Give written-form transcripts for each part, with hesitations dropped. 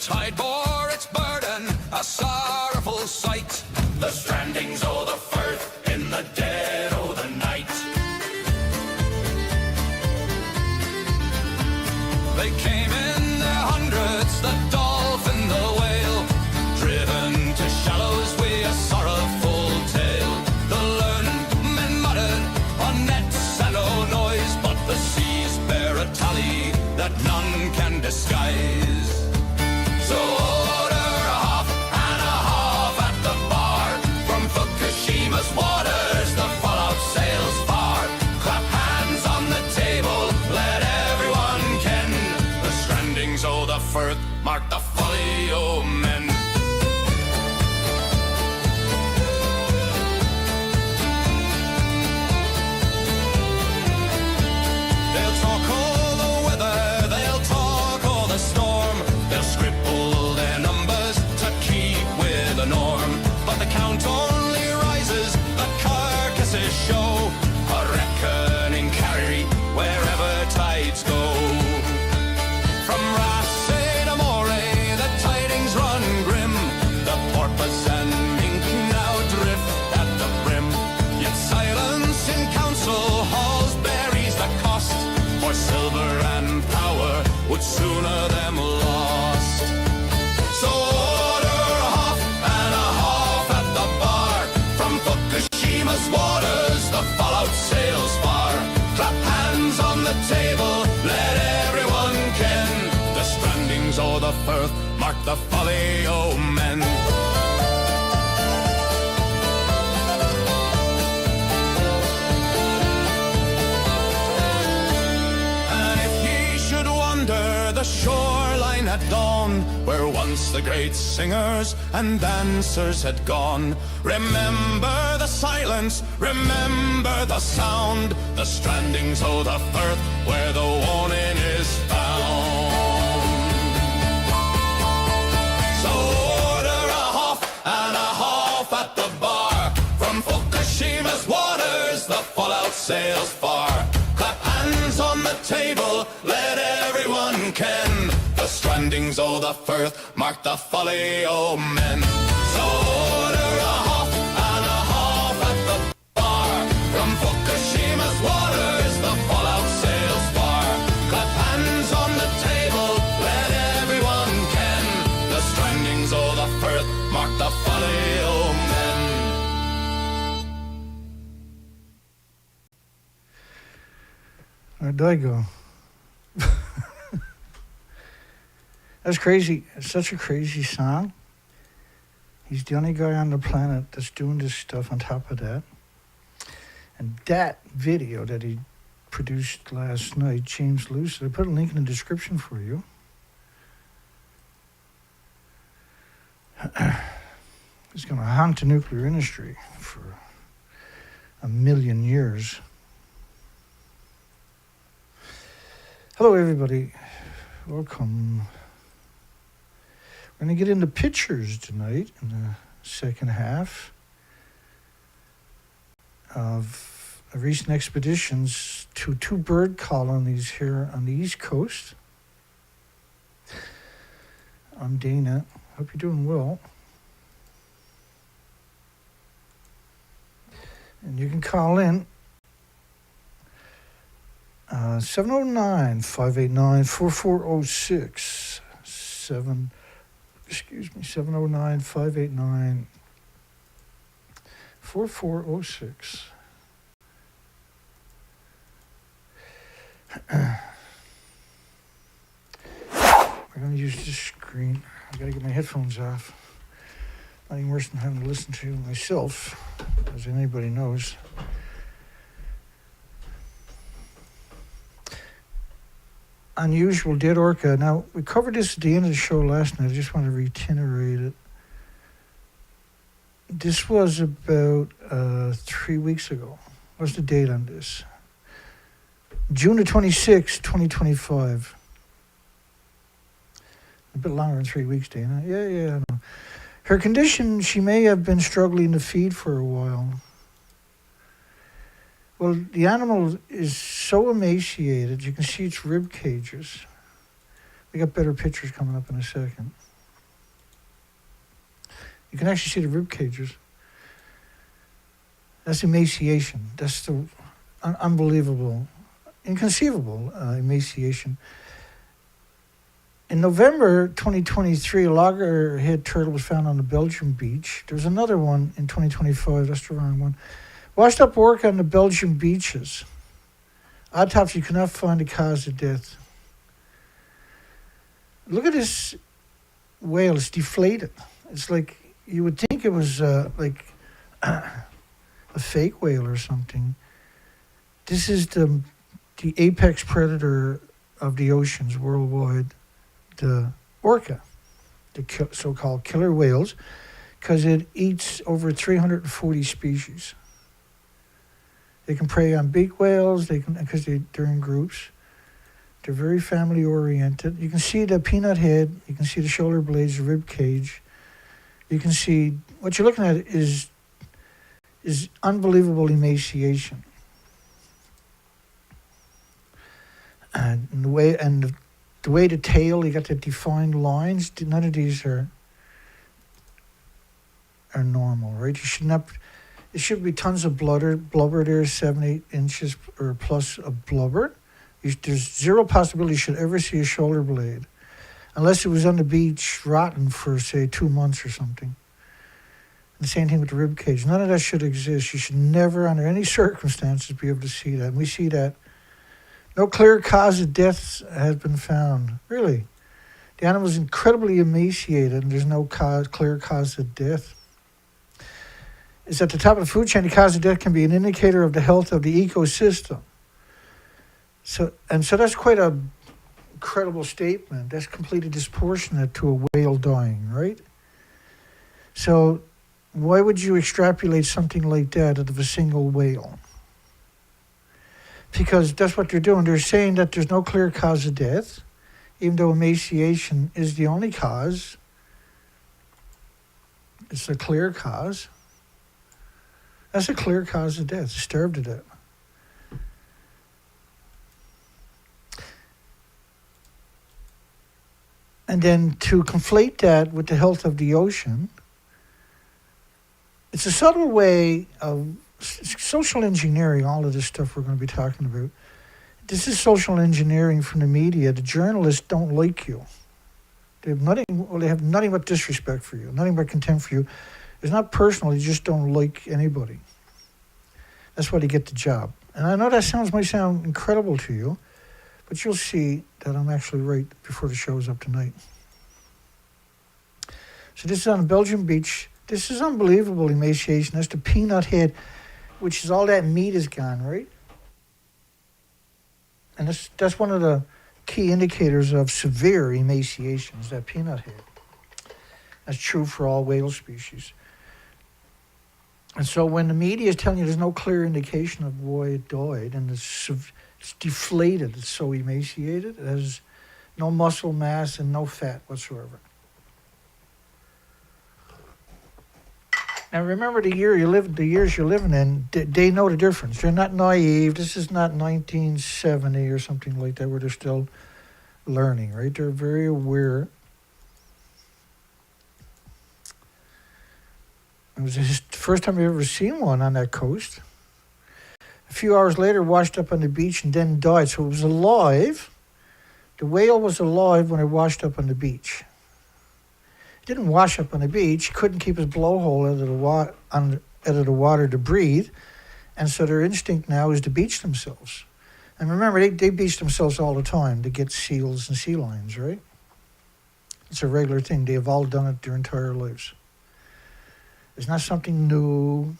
tide bore its burden, a sorrowful sight. The strandings o' the firth in the dead o' the night. They came in their hundreds, the dolphin, the whale, driven to shallows with a sorrowful tale. The learned men muttered on nets and no noise, but the seas bear a tally that none can disguise. So order a half and a half at the bar. From Fukushima's waters, the fallout sails far. Clap hands on the table, let everyone ken. The strandings o' the firth mark the folly o' men. They'll talk all the weather, they'll talk all the storm. They'll scribble their numbers to keep with the norm. But the count only rises, the carcasses show a reckoning carry wherever tides go. From Rasse to Moray, the tidings run grim. The porpoise and mink now drift at the brim. Yet silence in council halls buries the cost, for silver and power would sooner them lost. So order a half and a half at the bar. From Fukushima's waters, the fallout sails far. Clap hands on the table, let everyone ken. The strandings o' the firth mark the folly o' men. And if ye should wander the shoreline at dawn, where once the great singers and dancers had gone, remember the silence, remember the sound, the strandings o' the firth where the warning is found. So order a half and a half at the bar. From Fukushima's waters, the fallout sails far. Clap hands on the table, let everyone ken. The strandings o' the firth mark the folly o' men. So order a half and a half at the bar. From Fukushima's waters, the fallout sails far. Clap hands on the table, let everyone ken. The strandings o' the firth mark the folly o' men. Where'd I go? That's crazy. It's such a crazy song. He's the only guy on the planet that's doing this stuff on top of that. And that video that he produced last night, James Lucid, I put a link in the description for you. It's going to haunt the nuclear industry for 1,000,000 years. Hello, everybody. Welcome. We're going to get into pictures tonight in the second half of recent expeditions to 2 bird colonies here on the East Coast. I'm Dana. Hope you're doing well. And you can call in 709-589-4406. 709-589-4406. We're going to use this screen. I got to get my headphones off. Nothing worse than having to listen to myself, as anybody knows. Unusual dead orca. Now, we covered this at the end of the show last night. I just want to reiterate it. This was about 3 weeks ago. What's the date on this? June the 26th, 2025. A bit longer than 3 weeks, Dana. Yeah, I know. Her condition, she may have been struggling to feed for a while. Well, the animal is so emaciated, you can see its rib cages. We got better pictures coming up in a second. You can actually see the rib cages. That's emaciation. That's the unbelievable, inconceivable emaciation. In November 2023, a loggerhead turtle was found on the Belgian beach. There's another one in 2025, that's the wrong one. Washed up orca on the Belgian beaches. Autopsy could not find the cause of death. Look at this whale, it's deflated. It's like, you would think it was like a fake whale or something. This is the apex predator of the oceans worldwide, the orca, the so-called killer whales, because it eats over 340 species. They can prey on beak whales, because they're in groups. They're very family oriented. You can see the peanut head, you can see the shoulder blades, the rib cage. You can see, what you're looking at is unbelievable emaciation. And the way the tail, you got the defined lines, none of these are normal, right? You should not, it should be tons of blubber there, 7-8 inches or plus of blubber. There's zero possibility you should ever see a shoulder blade, unless it was on the beach rotten for, say, 2 months or something. The same thing with the rib cage. None of that should exist. You should never, under any circumstances, be able to see that. And we see that. No clear cause of death has been found. Really. The animal is incredibly emaciated, and there's no clear cause of death. It's at the top of the food chain. The cause of death can be an indicator of the health of the ecosystem. So that's quite a credible statement. That's completely disproportionate to a whale dying, right? So why would you extrapolate something like that out of a single whale? Because that's what they're doing. They're saying that there's no clear cause of death, even though emaciation is the only cause. It's a clear cause. That's a clear cause of death. Starved to death. And then to conflate that with the health of the ocean, it's a subtle way of social engineering, all of this stuff we're going to be talking about. This is social engineering from the media. The journalists don't like you. They have nothing but disrespect for you, nothing but contempt for you. It's not personal, they just don't like anybody. That's why they get the job. And I know that might sound incredible to you, but you'll see that I'm actually right before the show's up tonight. So this is on a Belgian beach. This is unbelievable emaciation. That's the peanut head, which is all that meat is gone, right? And that's one of the key indicators of severe emaciation, is that peanut head. That's true for all whale species. And so when the media is telling you there's no clear indication of why it died, and it's deflated, it's so emaciated, it has no muscle mass and no fat whatsoever. Now remember the years you're living in, they know the difference. They're not naive. This is not 1970 or something like that where they're still learning, right? They're very aware. It was the first time I've ever seen one on that coast. A few hours later, washed up on the beach and then died. So it was alive. The whale was alive when it washed up on the beach. It didn't wash up on the beach. He couldn't keep his blowhole out of the water to breathe. And so their instinct now is to beach themselves. And remember, they beach themselves all the time to get seals and sea lions, right? It's a regular thing. They have all done it their entire lives. It's not something new.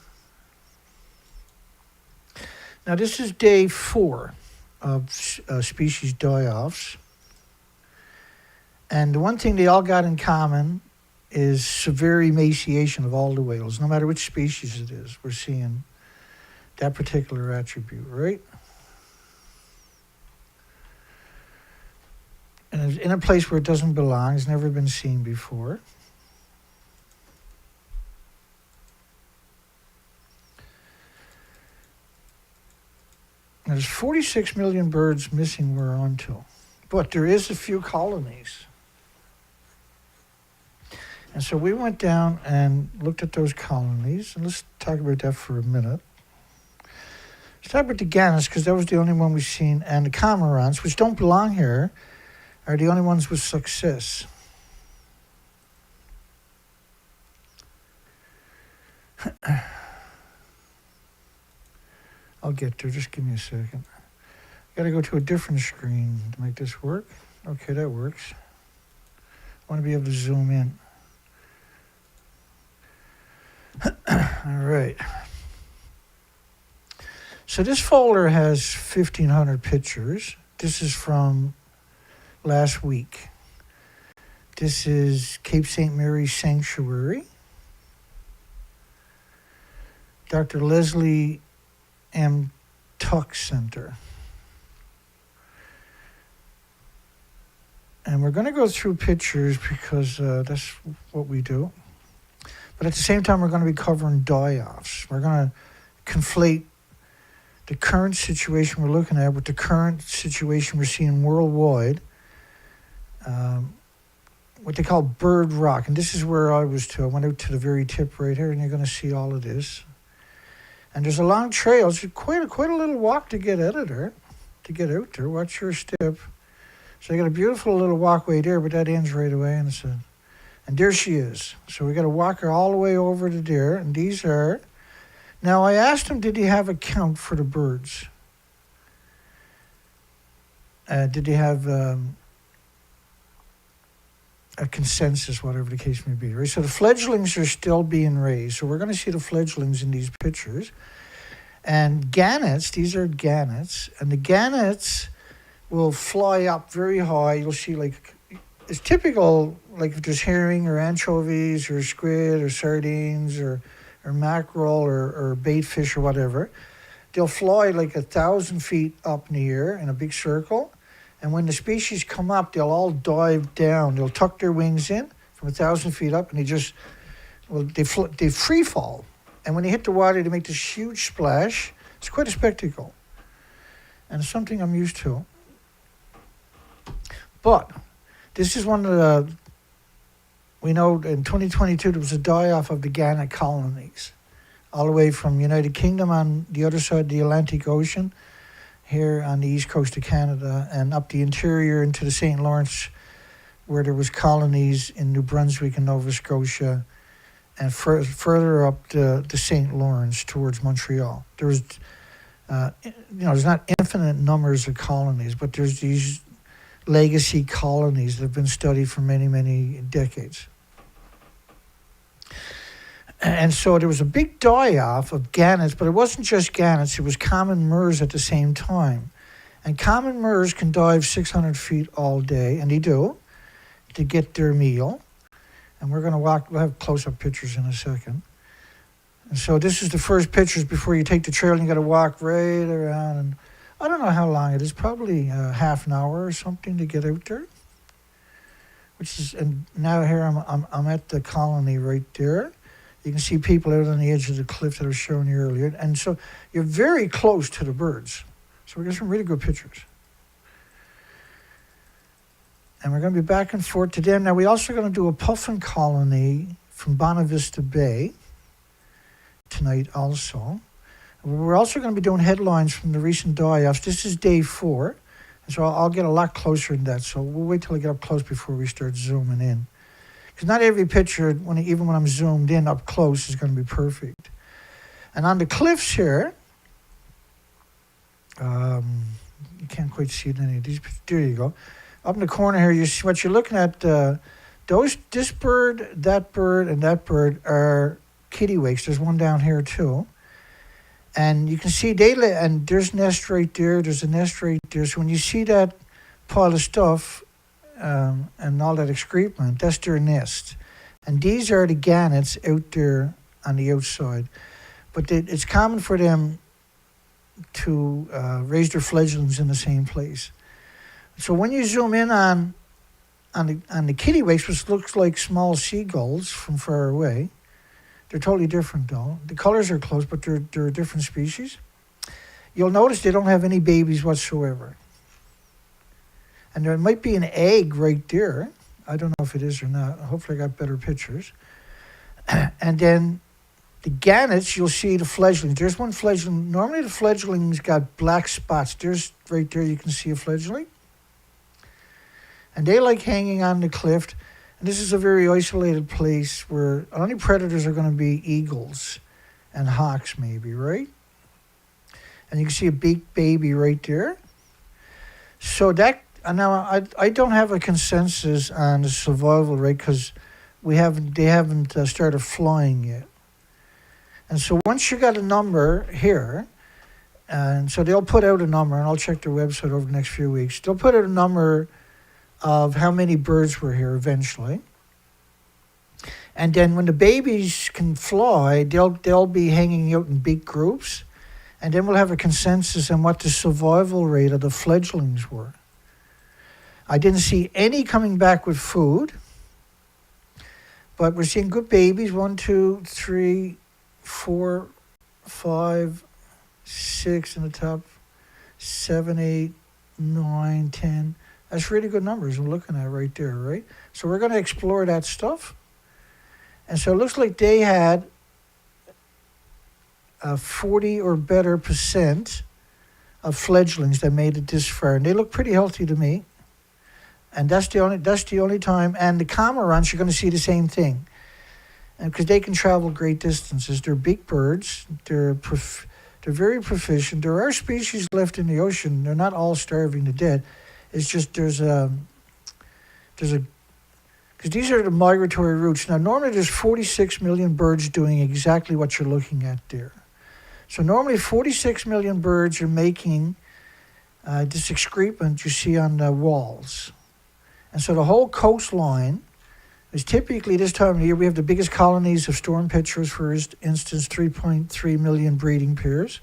Now, this is day 4 of species die-offs. And the one thing they all got in common is severe emaciation of all the whales. No matter which species it is, we're seeing that particular attribute, right? And it's in a place where it doesn't belong. It's never been seen before. There's 46 million birds missing we're onto, but there is a few colonies. And so we went down and looked at those colonies. And let's talk about that for a minute. Let's talk about the gannets, because that was the only one we've seen. And the cormorants, which don't belong here, are the only ones with success. I'll get there. Just give me a second. Got to go to a different screen to make this work. Okay, that works. I want to be able to zoom in. All right. So this folder has 1,500 pictures. This is from last week. This is Cape St. Mary's Sanctuary. Dr. Leslie M. Tuck Center. And we're going to go through pictures because that's what we do. But at the same time, we're going to be covering die-offs. We're going to conflate the current situation we're looking at with the current situation we're seeing worldwide, what they call bird rock. And this is where I was too. I went out to the very tip right here, and you're going to see all of this. And there's a long trail. It's quite a little walk to get out of there, to get out there. Watch your step. So you got a beautiful little walkway there, but that ends right away. And there she is. So we got to walk her all the way over to there. And these are... Now, I asked him, did he have a count for the birds? Did he have a consensus, whatever the case may be, right? So the fledglings are still being raised. So we're going to see the fledglings in these pictures. And gannets, these are gannets. And the gannets will fly up very high. You'll see, like, it's typical, like if there's herring or anchovies or squid or sardines or mackerel or bait fish or whatever, they'll fly like 1,000 feet up in the air in a big circle. And when the species come up, they'll all dive down. They'll tuck their wings in from 1,000 feet up, and they free fall. And when they hit the water, they make this huge splash. It's quite a spectacle. And it's something I'm used to. But this is one of the... We know in 2022 there was a die-off of the gannet colonies, all the way from United Kingdom on the other side of the Atlantic Ocean, here on the east coast of Canada, and up the interior into the St. Lawrence, where there was colonies in New Brunswick and Nova Scotia, and further up the St. Lawrence towards Montreal. There was, there's not infinite numbers of colonies, but there's these legacy colonies that have been studied for many, many decades. And so there was a big die-off of gannets, but it wasn't just gannets, it was common murres at the same time. And common murres can dive 600 feet all day, and they do, to get their meal. And we'll have close-up pictures in a second. And so this is the first pictures before you take the trail, and you got to walk right around. And I don't know how long it is, probably half an hour or something to get out there. And now here I'm at the colony right there. You can see people out on the edge of the cliff that I was showing you earlier. And so you're very close to the birds. So we got some really good pictures. And we're going to be back and forth to them. Now we're also going to do a puffin colony from Bonavista Bay tonight also. We're also going to be doing headlines from the recent die-offs. This is day 4, and so I'll get a lot closer than that. So we'll wait till I get up close before we start zooming in. Because not every picture, even when I'm zoomed in up close, is going to be perfect. And on the cliffs here, you can't quite see it in any of these. There you go. Up in the corner here, you see what you're looking at. This bird, and that bird are kittiwakes. There's one down here too. And you can see and there's a nest right there. There's a nest right there. So when you see that pile of stuff and all that excrement, that's their nest. And these are the gannets out there on the outside. But it's common for them to raise their fledglings in the same place. So when you zoom in on the kittiwakes, which looks like small seagulls from far away, they're totally different though. The colors are close, but they're a different species. You'll notice they don't have any babies whatsoever. And there might be an egg right there. I don't know if it is or not. Hopefully I got better pictures. And then the gannets, you'll see the fledglings. There's one fledgling. Normally the fledgling's got black spots. There's right there, you can see a fledgling. And they like hanging on the cliff. And this is a very isolated place where only predators are going to be eagles and hawks maybe, right? And you can see a big baby right there. So that, now I don't have a consensus on the survival rate because they haven't started flying yet. And so once you got a number here, and so they'll put out a number, and I'll check their website over the next few weeks. They'll put out a number of how many birds were here eventually. And then when the babies can fly, they'll be hanging out in big groups. And then we'll have a consensus on what the survival rate of the fledglings were. I didn't see any coming back with food. But we're seeing good babies. 1, 2, 3, 4, 5, 6 in the top. 7, 8, 9, 10. That's really good numbers I'm looking at right there, right? So we're going to explore that stuff. And so it looks like they had 40 or better % of fledglings that made it this far. And they look pretty healthy to me. And that's the only time. And the cormorants, you're going to see the same thing. And because they can travel great distances. They're big birds. They're very proficient. There are species left in the ocean. They're not all starving to death. It's just because these are the migratory routes. Now, normally there's 46 million birds doing exactly what you're looking at there. So normally 46 million birds are making this excrement you see on the walls. And so the whole coastline is typically this time of the year, we have the biggest colonies of storm pitchers, for instance, 3.3 million breeding pairs.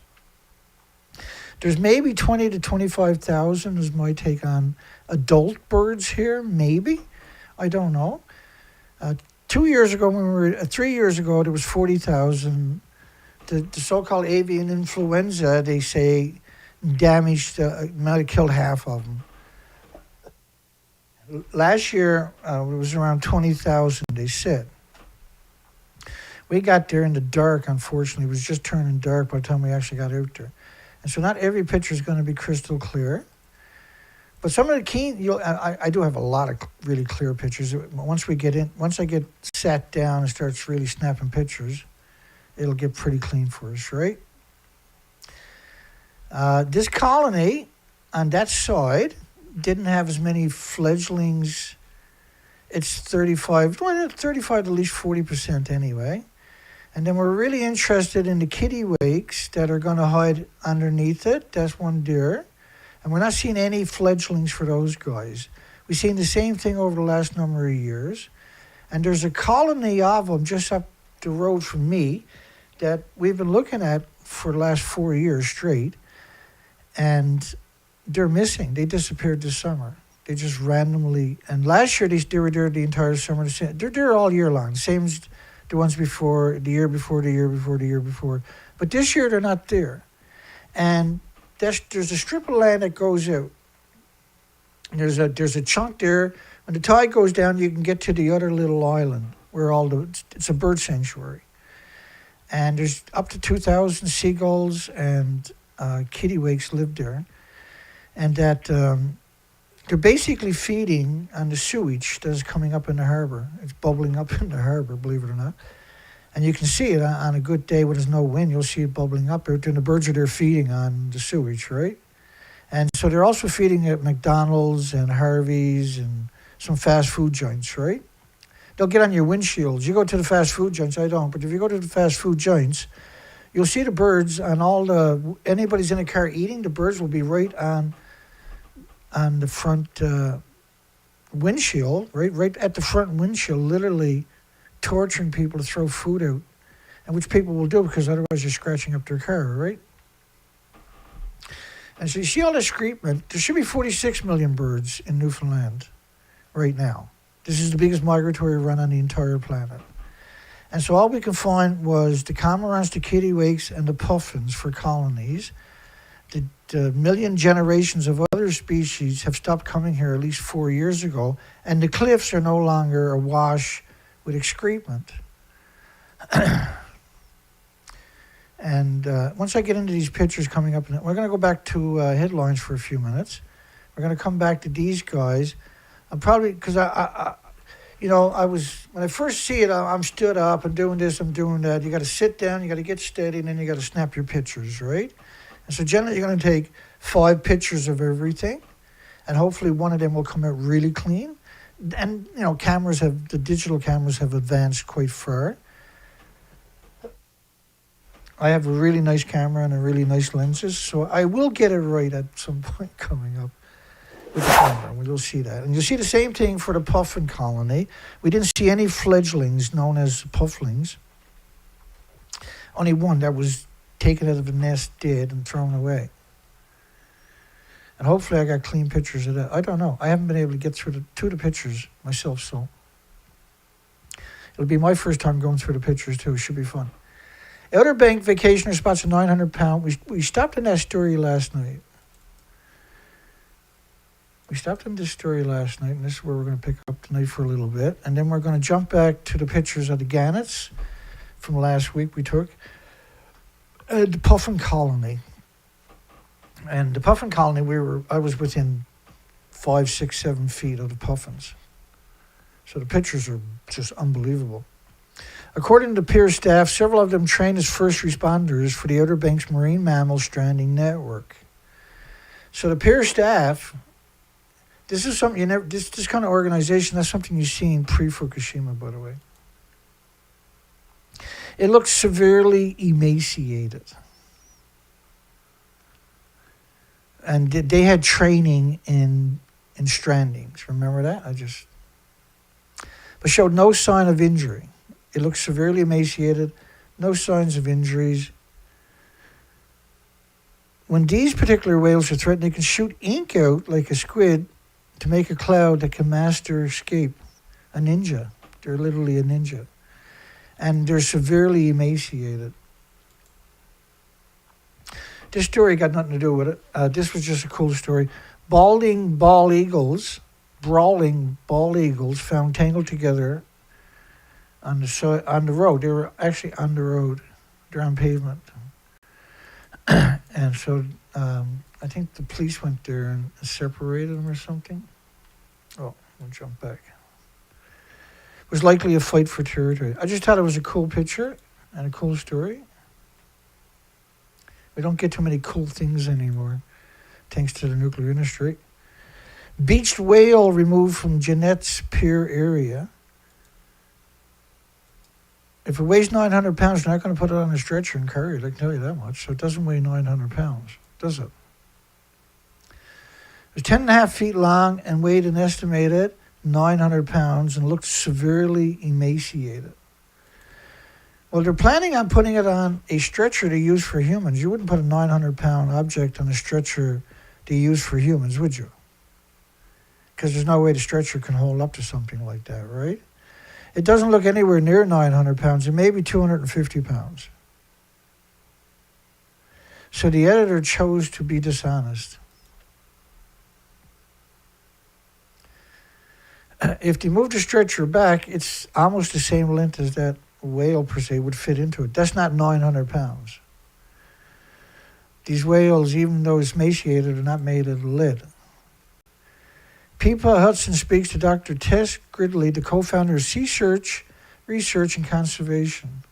There's maybe 20 to 25,000 is my take on adult birds here, maybe. I don't know. 3 years ago, there was 40,000. The so-called avian influenza, they say, damaged, might have killed half of them. Last year, it was around 20,000, they said. We got there in the dark, unfortunately. It was just turning dark by the time we actually got out there. And so not every picture is going to be crystal clear. But some of the key, I do have a lot of really clear pictures. Once I get sat down and starts really snapping pictures, it'll get pretty clean for us, right? This colony on that side didn't have as many fledglings. It's 35 to at least 40% anyway. And then we're really interested in the kittiwakes that are going to hide underneath it. That's one deer. And we're not seeing any fledglings for those guys. We've seen the same thing over the last number of years. And there's a colony of them just up the road from me that we've been looking at for the last 4 years straight. And they're missing. They disappeared this summer. They just randomly. And last year, they were there the entire summer. They're there all year long. Same as the ones before, the year before, the year before, the year before. But this year, they're not there. And there's a strip of land that goes out. And there's a chunk there. When the tide goes down, you can get to the other little island where it's a bird sanctuary. And there's up to 2,000 seagulls and kittiwakes live there. And that they're basically feeding on the sewage that's coming up in the harbor. It's bubbling up in the harbor, believe it or not. And you can see it on a good day when there's no wind. You'll see it bubbling up there. And the birds are there feeding on the sewage, right? And so they're also feeding at McDonald's and Harvey's and some fast food joints, right? They'll get on your windshields. You go to the fast food joints, I don't, but if you go to the fast food joints, you'll see the birds on anybody's in a car eating, the birds will be right on the front windshield, right at the front windshield, literally torturing people to throw food out, and which people will do because otherwise you're scratching up their car, right? And so you see all this excrement. There should be 46 million birds in Newfoundland right now. This is the biggest migratory run on the entire planet. And so all we can find was the cormorants, the kittiwakes, and the puffins for colonies. The million generations of other species have stopped coming here at least 4 years ago, and the cliffs are no longer awash with excrement. And once I get into these pictures coming up, we're going to go back to headlines for a few minutes. We're going to come back to these guys. I'm probably, because when I first see it, I'm stood up and doing this, I'm doing that. You got to sit down, you got to get steady, and then you got to snap your pictures, right? And so generally you're going to take 5 pictures of everything, and hopefully one of them will come out really clean. And, the digital cameras have advanced quite far. I have a really nice camera and a really nice lenses, so I will get it right at some point coming up with the camera. We'll see that. And you'll see the same thing for the puffin colony. We didn't see any fledglings known as pufflings. Only one that was taken out of the nest dead and thrown away. And hopefully I got clean pictures of that. I don't know. I haven't been able to get through to the pictures myself, so it'll be my first time going through the pictures too. It should be fun. Outer Bank vacationer spots a 900-pound. We stopped in that story last night. We stopped in this story last night, and this is where we're going to pick up tonight for a little bit. And then we're going to jump back to the pictures of the gannets from last week we took. The puffin colony. And the puffin colony, I was within 5, 6, 7 feet of the puffins. So the pictures are just unbelievable. According to Pier staff, several of them trained as first responders for the Outer Banks Marine Mammal Stranding Network. So the Pier staff, this is something this kind of organization, that's something you've seen pre-Fukushima, by the way. It looks severely emaciated. And they had training in strandings. Remember that? But showed no sign of injury. It looks severely emaciated, no signs of injuries. When these particular whales are threatened, they can shoot ink out like a squid to make a cloud that can master escape. A ninja. They're literally a ninja. And they're severely emaciated. This story got nothing to do with it. This was just a cool story. Brawling bald eagles found tangled together on the road. They were actually on the road. They're on pavement. And so I think the police went there and separated them or something. Oh, we'll jump back. It was likely a fight for territory. I just thought it was a cool picture and a cool story. We don't get too many cool things anymore, thanks to the nuclear industry. Beached whale removed from Jeanette's Pier area. If it weighs 900 pounds, they're not going to put it on a stretcher and carry it, I can tell you that much. So it doesn't weigh 900 pounds, does it? It was 10.5 feet long and weighed an estimated 900 pounds and looked severely emaciated. Well, they're planning on putting it on a stretcher to use for humans. You wouldn't put a 900-pound object on a stretcher to use for humans, would you? Because there's no way the stretcher can hold up to something like that, right? It doesn't look anywhere near 900 pounds. It may be 250 pounds. So the editor chose to be dishonest. If they move the stretcher back, it's almost the same length as that whale per se would fit into it. That's not 900 pounds. These whales, even though it's emaciated, are not made of lead. Pippa Hudson speaks to Dr. Tess Gridley, the co-founder of Sea Search Research and Conservation.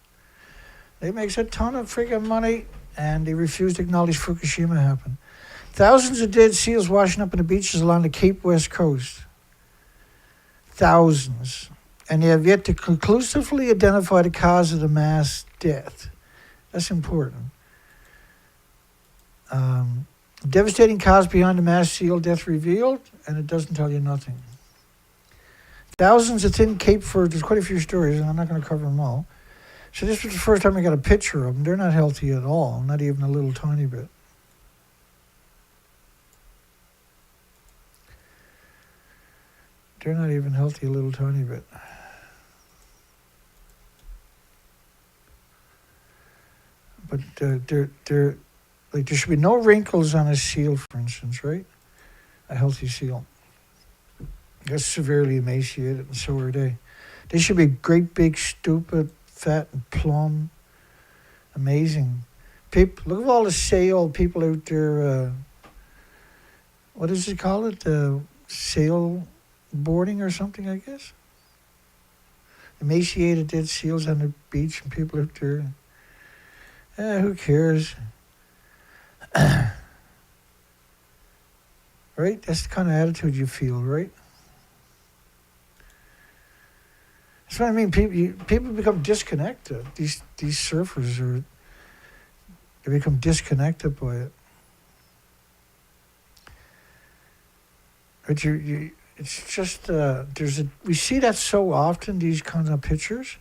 They make a ton of freaking money, and they refuse to acknowledge Fukushima happened. Thousands of dead seals washing up on the beaches along the Cape West Coast. Thousands. And they have yet to conclusively identify the cause of the mass death. That's important. Devastating cause behind the mass seal death revealed, and it doesn't tell you nothing. Thousands of thin Cape Fur, there's quite a few stories, and I'm not going to cover them all. So this was the first time I got a picture of them. They're not healthy at all, not even a little tiny bit. They're not even healthy a little tiny bit. But they're Like there should be no wrinkles on a seal, for instance, right? A healthy seal. That's severely emaciated, and so are they. They should be great, big, stupid, fat, and plump. Amazing. People, look at all the sail people out there. What does it call it? Sail boarding or something, I guess. Emaciated dead seals on the beach and people out there. Who cares? Right? That's the kind of attitude you feel, right? That's what I mean. People become disconnected. These surfers they become disconnected by it. But it's just we see that so often, these kinds of pictures,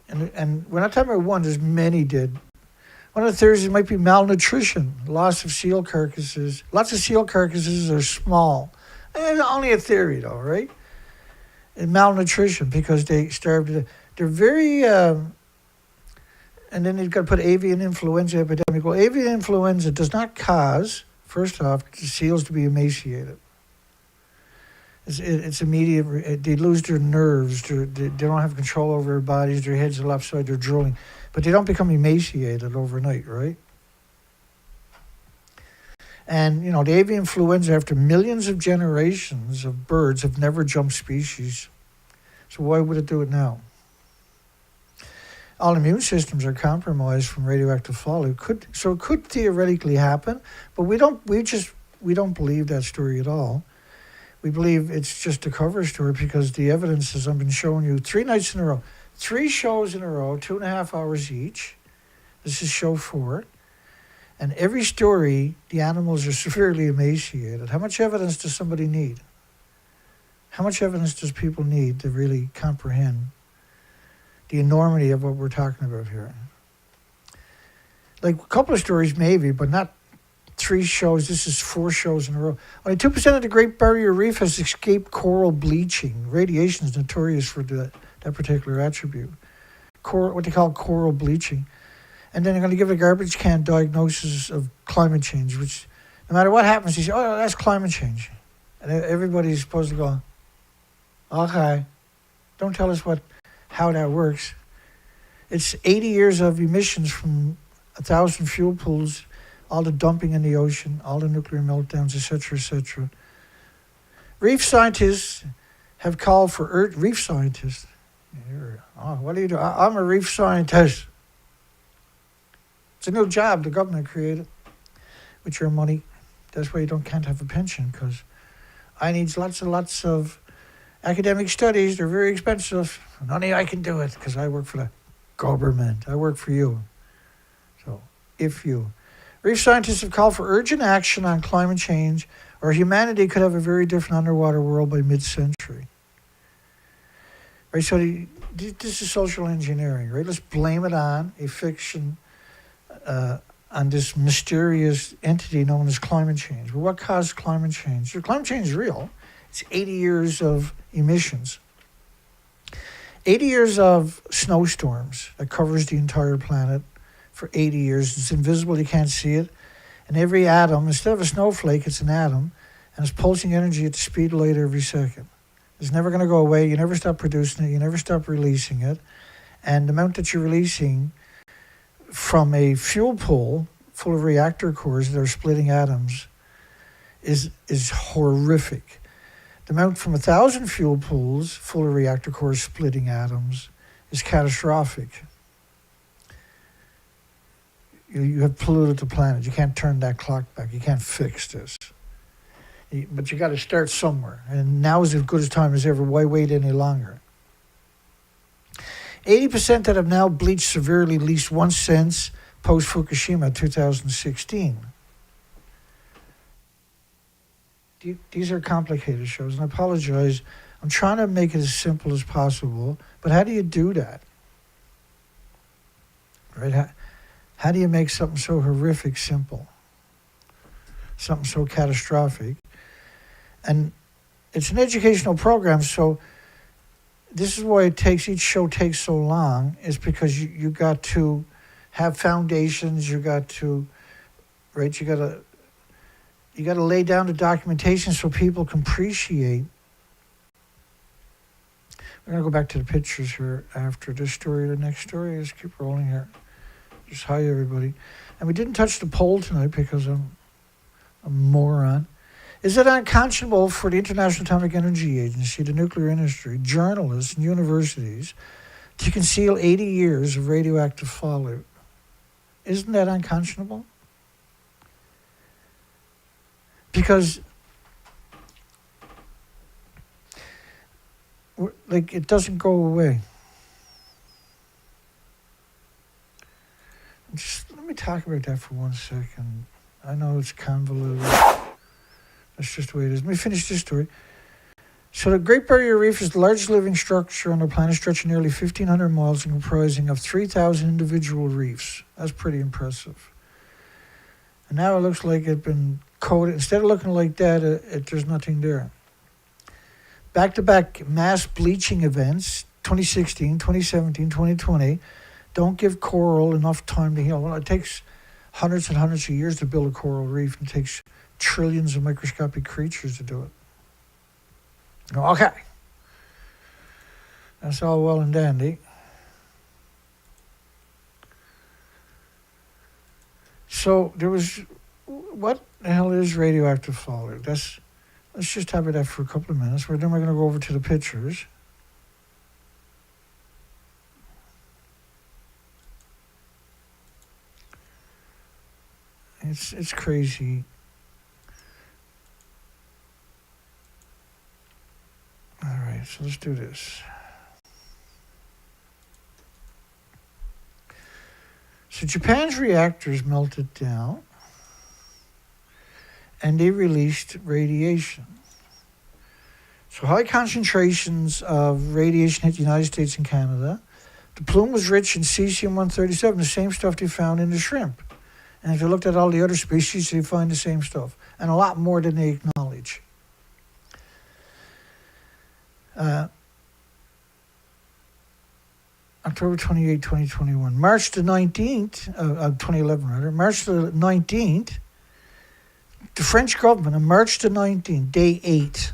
and we're not talking about one. There's many did. One of the theories might be malnutrition, loss of seal carcasses. Lots of seal carcasses are small. And only a theory, though, right? And malnutrition because they starved to death. They're very, and then you've got to put avian influenza epidemic. Well, avian influenza does not cause, first off, the seals to be emaciated. It's immediate. They lose their nerves. They don't have control over their bodies. Their heads are lopsided. They're drooling. But they don't become emaciated overnight, right? And, the avian influenza, after millions of generations of birds, have never jumped species. So why would it do it now? All immune systems are compromised from radioactive fallout. It could theoretically happen, but we don't believe that story at all. We believe it's just a cover story because the evidence, as I've been showing you 3 nights in a row, 3 shows in a row, 2.5 hours each. This is show 4. And every story, the animals are severely emaciated. How much evidence does somebody need? How much evidence does people need to really comprehend the enormity of what we're talking about here? Like a couple of stories maybe, but not 3 shows. This is 4 shows in a row. Only 2% of the Great Barrier Reef has escaped coral bleaching. Radiation is notorious for that particular attribute. What they call coral bleaching. And then they're going to give a garbage can diagnosis of climate change, which no matter what happens, you say, oh, that's climate change. And everybody's supposed to go, okay, don't tell us how that works. It's 80 years of emissions from 1,000 fuel pools, all the dumping in the ocean, all the nuclear meltdowns, etc., etc. Reef scientists have called for reef scientists. What do you do? I'm a reef scientist. It's a new job the government created with your money. That's why you can't have a pension, because I need lots and lots of academic studies. They're very expensive. And only I can do it because I work for the government. I work for you. So, Reef scientists have called for urgent action on climate change, or humanity could have a very different underwater world by mid-century. Right, so this is social engineering, right? Let's blame it on a fiction, on this mysterious entity known as climate change. But what caused climate change? Climate change is real. It's 80 years of emissions. 80 years of snowstorms that covers the entire planet for 80 years. It's invisible, you can't see it. And every atom, instead of a snowflake, it's an atom, and it's pulsing energy at the speed of light every second. It's never going to go away. You never stop producing it. You never stop releasing it. And the amount that you're releasing from a fuel pool full of reactor cores that are splitting atoms is horrific. The amount from 1,000 fuel pools full of reactor cores splitting atoms is catastrophic. You have polluted the planet. You can't turn that clock back. You can't fix this. But you got to start somewhere. And now is as good a time as ever. Why wait any longer? 80% that have now bleached severely at least once since post-Fukushima 2016. These are complicated shows, and I apologize. I'm trying to make it as simple as possible, but how do you do that? Right? How do you make something so horrific simple? Something so catastrophic? And it's an educational program, so this is why each show takes so long, is because you got to have foundations, you got to right? You gotta lay down the documentation so people can appreciate. We're gonna go back to the pictures here after this story. The next story. Let's keep rolling here. Just hi everybody. And we didn't touch the poll tonight because I'm a moron. Is it unconscionable for the International Atomic Energy Agency, the nuclear industry, journalists, and universities to conceal 80 years of radioactive fallout? Isn't that unconscionable? Because like it doesn't go away. Just let me talk about that for 1 second. I know it's convoluted. That's just the way it is. Let me finish this story. So the Great Barrier Reef is the largest living structure on the planet, stretching nearly 1,500 miles and comprising of 3,000 individual reefs. That's pretty impressive. And now it looks like it's been coated. Instead of looking like that, there's nothing there. Back-to-back mass bleaching events, 2016, 2017, 2020, don't give coral enough time to heal. Well, it takes hundreds and hundreds of years to build a coral reef. It takes trillions of microscopic creatures to do it. Okay. That's all well and dandy. So there was, what the hell is radioactive fallout? Let's just have it that for a couple of minutes. Then we're going to go over to the pictures. It's crazy. All right, so let's do this. So Japan's reactors melted down and they released radiation. So high concentrations of radiation hit the United States and Canada. The plume was rich in cesium-137, the same stuff they found in the shrimp. And if you looked at all the other species, they find the same stuff, and a lot more than they acknowledge. October 28, 2021. March the 19th, 2011 rather, March the 19th, the French government on March the 19th, day 8,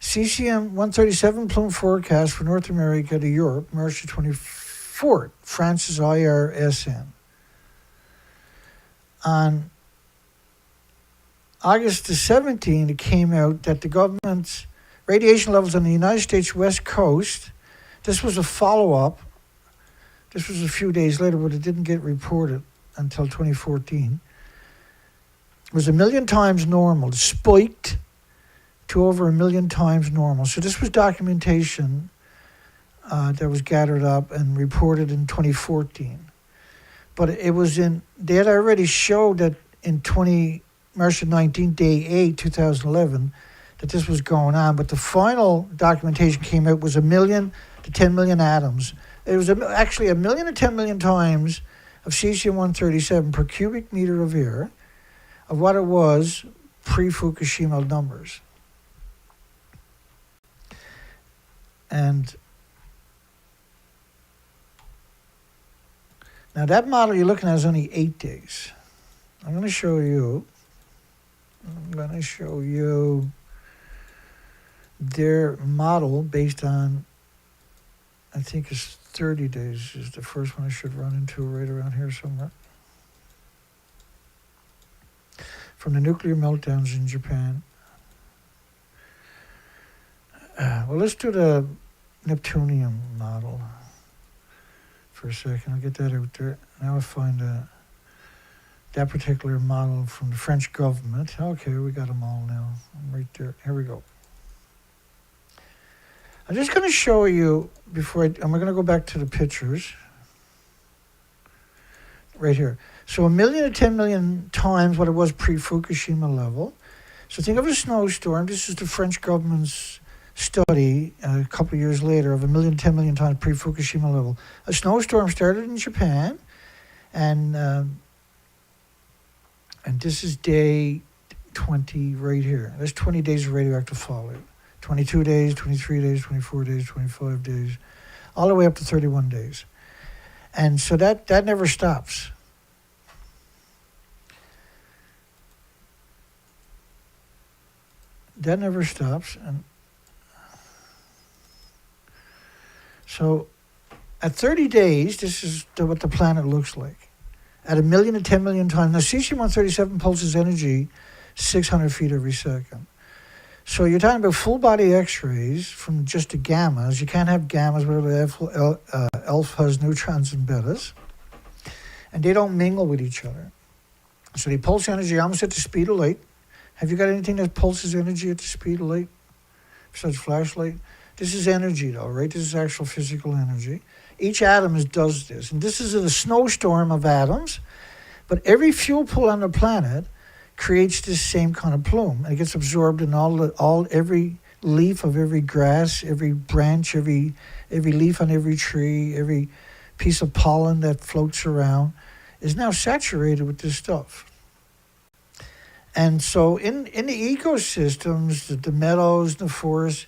cesium-137 plume forecast for North America to Europe, March the 24th, France's IRSN. On August the 17th, it came out that the government's radiation levels on the United States West Coast, this was a follow-up. This was a few days later, but it didn't get reported until 2014. It was 1 million times normal. It spiked to over 1 million times normal. So this was documentation that was gathered up and reported in 2014. But it was they had already showed that in March 19th, day 8, 2011, that this was going on. But the final documentation came out was 1 million to 10 million atoms. It was actually 1 million to 10 million times of cesium-137 per cubic meter of air of what it was pre-Fukushima numbers. And now that model you're looking at is only 8 days. I'm going to show you their model based on, I think it's 30 days is the first one I should run into right around here somewhere. From the nuclear meltdowns in Japan. Well, let's do the Neptunium model for a second. I'll get that out there. Now I'll find that particular model from the French government. Okay, we got them all now. Right there. Here we go. I'm just going to show you before I'm going to go back to the pictures. Right here. So 1 million to 10 million times what it was pre-Fukushima level. So think of a snowstorm. This is the French government's study a couple of years later of 1 million to 10 million times pre-Fukushima level. A snowstorm started in Japan, and this is day 20 right here. That's 20 days of radioactive fallout. 22 days, 23 days, 24 days, 25 days, all the way up to 31 days. And so that never stops. that never stops. And so at 30 days, this is what the planet looks like. At 1 million to 10 million times. Now, cesium-137 pulses energy 600 feet every second. So you're talking about full body X-rays from just the gammas. You can't have gammas where alphas, neutrons, and betas. And they don't mingle with each other. So they pulse energy almost at the speed of light. Have you got anything that pulses energy at the speed of light besides flashlight? This is energy though, right? This is actual physical energy. Each atom does this. And this is a snowstorm of atoms. But every fuel pool on the planet creates this same kind of plume. And it gets absorbed in every leaf of every grass, every branch, every leaf on every tree, every piece of pollen that floats around is now saturated with this stuff. And so in the ecosystems, the meadows, the forests,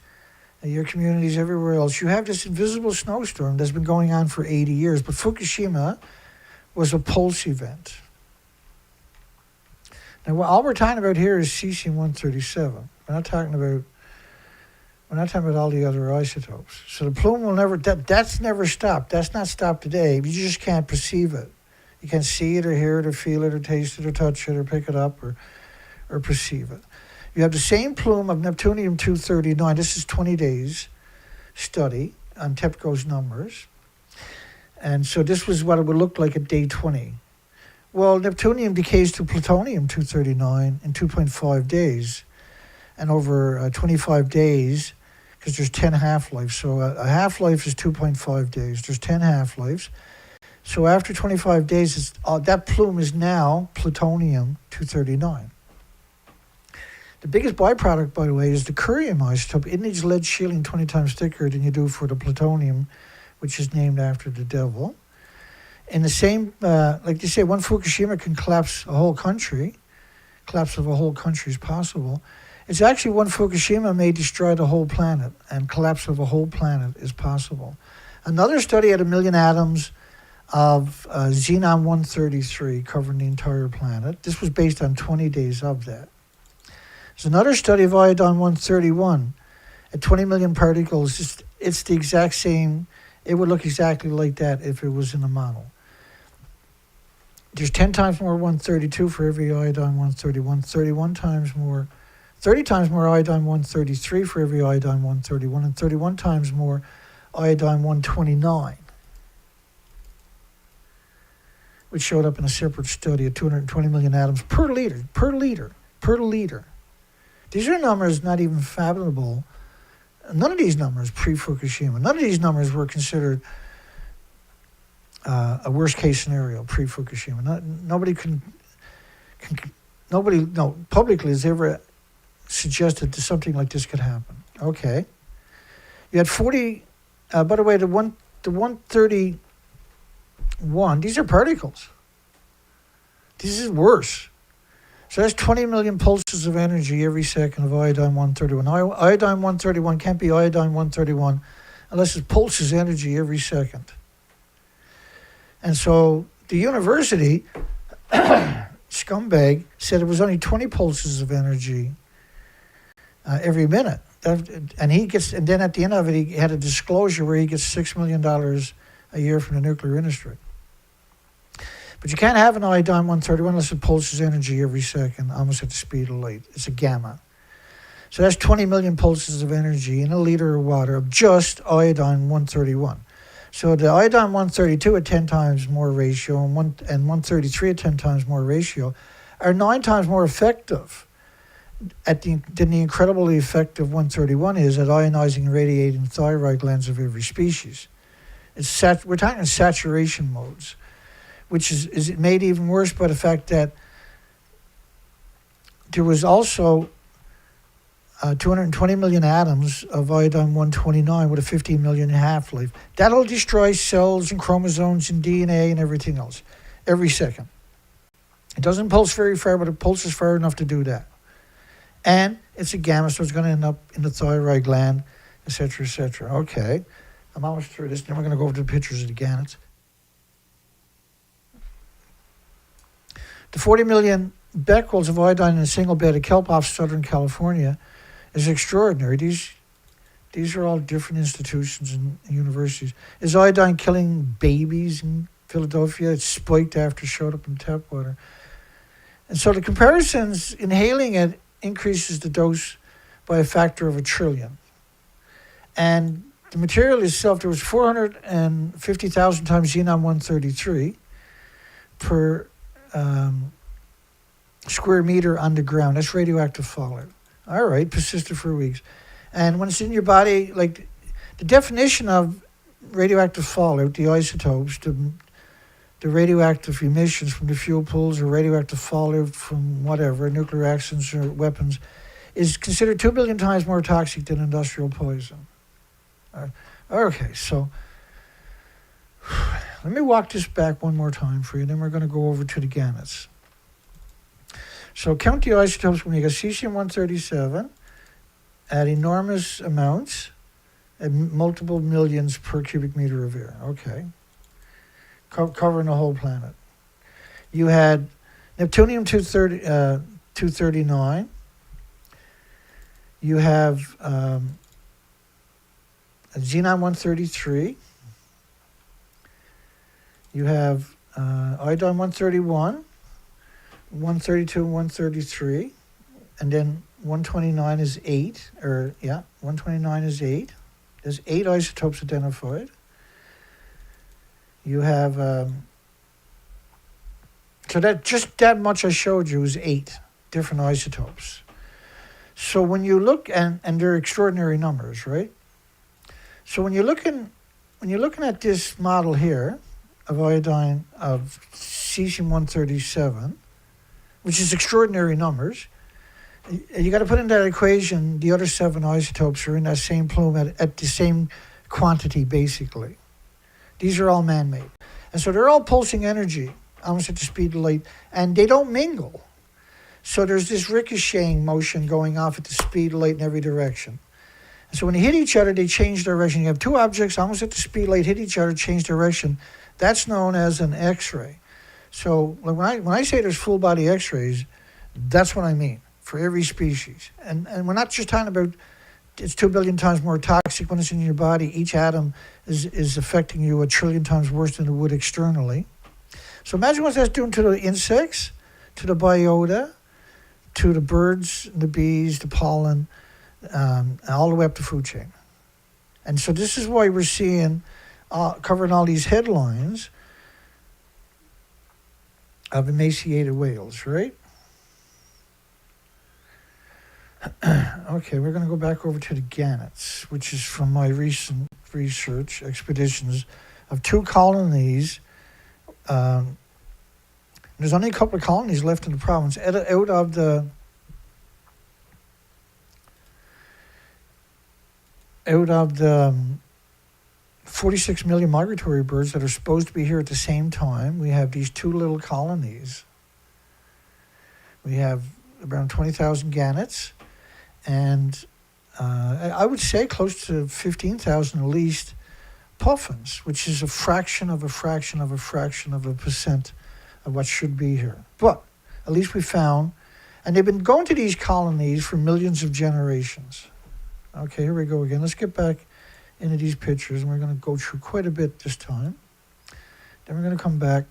your communities, everywhere else, you have this invisible snowstorm that's been going on for 80 years. But Fukushima was a pulse event. Now, all we're talking about here is cesium-137. We're not talking about all the other isotopes. So the plume will never, that's never stopped. That's not stopped today. You just can't perceive it. You can't see it or hear it or feel it or taste it or touch it or pick it up or perceive it. You have the same plume of neptunium-239. This is 20 days study on TEPCO's numbers. And so this was what it would look like at day 20. Well, neptunium decays to plutonium-239 in 2.5 days. And over 25 days, because there's 10 half-lives. So a half-life is 2.5 days. There's 10 half-lives. So after 25 days, that plume is now plutonium-239. The biggest byproduct, by the way, is the curium isotope. It needs lead shielding 20 times thicker than you do for the plutonium, which is named after the devil. In the same, like you say, one Fukushima can collapse a whole country. Collapse of a whole country is possible. It's actually one Fukushima may destroy the whole planet, and collapse of a whole planet is possible. Another study had 1 million atoms of xenon-133 covering the entire planet. This was based on 20 days of that. There's another study of iodine-131 at 20 million particles. It's the exact same. It would look exactly like that if it was in a model. There's 10 times more 132 for every iodine-131, 30 times more iodine-133 for every iodine-131, and 31 times more iodine-129, which showed up in a separate study at 220 million atoms per liter. These are numbers not even fathomable. None of these numbers pre-Fukushima. None of these numbers were considered a worst-case scenario pre-Fukushima. Nobody publicly has ever suggested that something like this could happen. Okay. You had 40, by the way, the 131, these are particles. This is worse. So that's 20 million pulses of energy every second of iodine-131. Iodine-131 can't be iodine-131 unless it pulses energy every second. And so the university, scumbag, said it was only 20 pulses of energy every minute. And then at the end of it, he had a disclosure where he gets $6 million a year from the nuclear industry. But you can't have an iodine-131 unless it pulses energy every second, almost at the speed of light. It's a gamma. So that's 20 million pulses of energy in a liter of water of just iodine-131. So the iodine-132 at 10 times more ratio and 133 at 10 times more ratio are 9 times more effective than the incredibly effective 131 is at ionizing and radiating thyroid glands of every species. We're talking saturation modes, which is made even worse by the fact that there was also 220 million atoms of iodine-129 with a 15 million half-life. That'll destroy cells and chromosomes and DNA and everything else every second. It doesn't pulse very far, but it pulses far enough to do that. And it's a gamma, so it's going to end up in the thyroid gland, et cetera, et cetera. Okay, I'm almost through this. Then we're going to go over to the pictures of the gannets. The 40 million becquerels of iodine in a single bed of kelp off Southern California is extraordinary. These are all different institutions and universities. Is iodine killing babies in Philadelphia? It's spiked after it showed up in tap water. And so the comparisons, inhaling it increases the dose by a factor of 1 trillion. And the material itself, there was 450,000 times xenon-133 per square meter on the ground. That's radioactive fallout. All right, persisted for weeks. And when it's in your body, like the definition of radioactive fallout, the isotopes, the radioactive emissions from the fuel pools or radioactive fallout from whatever, nuclear accidents or weapons, is considered 2 billion times more toxic than industrial poison. Okay, so let me walk this back one more time for you, then we're going to go over to the gannets. So count the isotopes when you got cesium-137 at enormous amounts, at multiple millions per cubic meter of air. Okay. Covering the whole planet. You had Neptunium-239. You have xenon-133. You have iodine-131, 132, 133, and then 129 is 8, 129 is 8. There's 8 isotopes identified. You have, so that just that much I showed you is 8 different isotopes. So when you look, and they're extraordinary numbers, right? So when you're looking at this model here of iodine, of cesium-137, which is extraordinary numbers, you got to put in that equation the other 7 isotopes are in that same plume at the same quantity, basically. These are all man-made. And so they're all pulsing energy, almost at the speed of light, and they don't mingle. So there's this ricocheting motion going off at the speed of light in every direction. And so when they hit each other, they change direction. You have 2 objects almost at the speed of light, hit each other, change direction. That's known as an X-ray. So when I say there's full-body X-rays, that's what I mean, for every species. And we're not just talking about it's 2 billion times more toxic when it's in your body. Each atom is affecting you 1 trillion times worse than it would externally. So imagine what that's doing to the insects, to the biota, to the birds, the bees, the pollen, all the way up the food chain. And so this is why we're seeing, covering all these headlines of emaciated whales, right? Okay, we're going to go back over to the gannets, which is from my recent research expeditions of 2 colonies. There's only a couple of colonies left in the province. Out of the 46 million migratory birds that are supposed to be here at the same time, we have these 2 little colonies. We have around 20,000 gannets, and I would say close to 15,000 at least puffins, which is a fraction of a fraction of a fraction of a percent of what should be here. But at least we found, and they've been going to these colonies for millions of generations. Okay, here we go again. Let's get back into these pictures, and we're going to go through quite a bit this time. Then we're going to come back.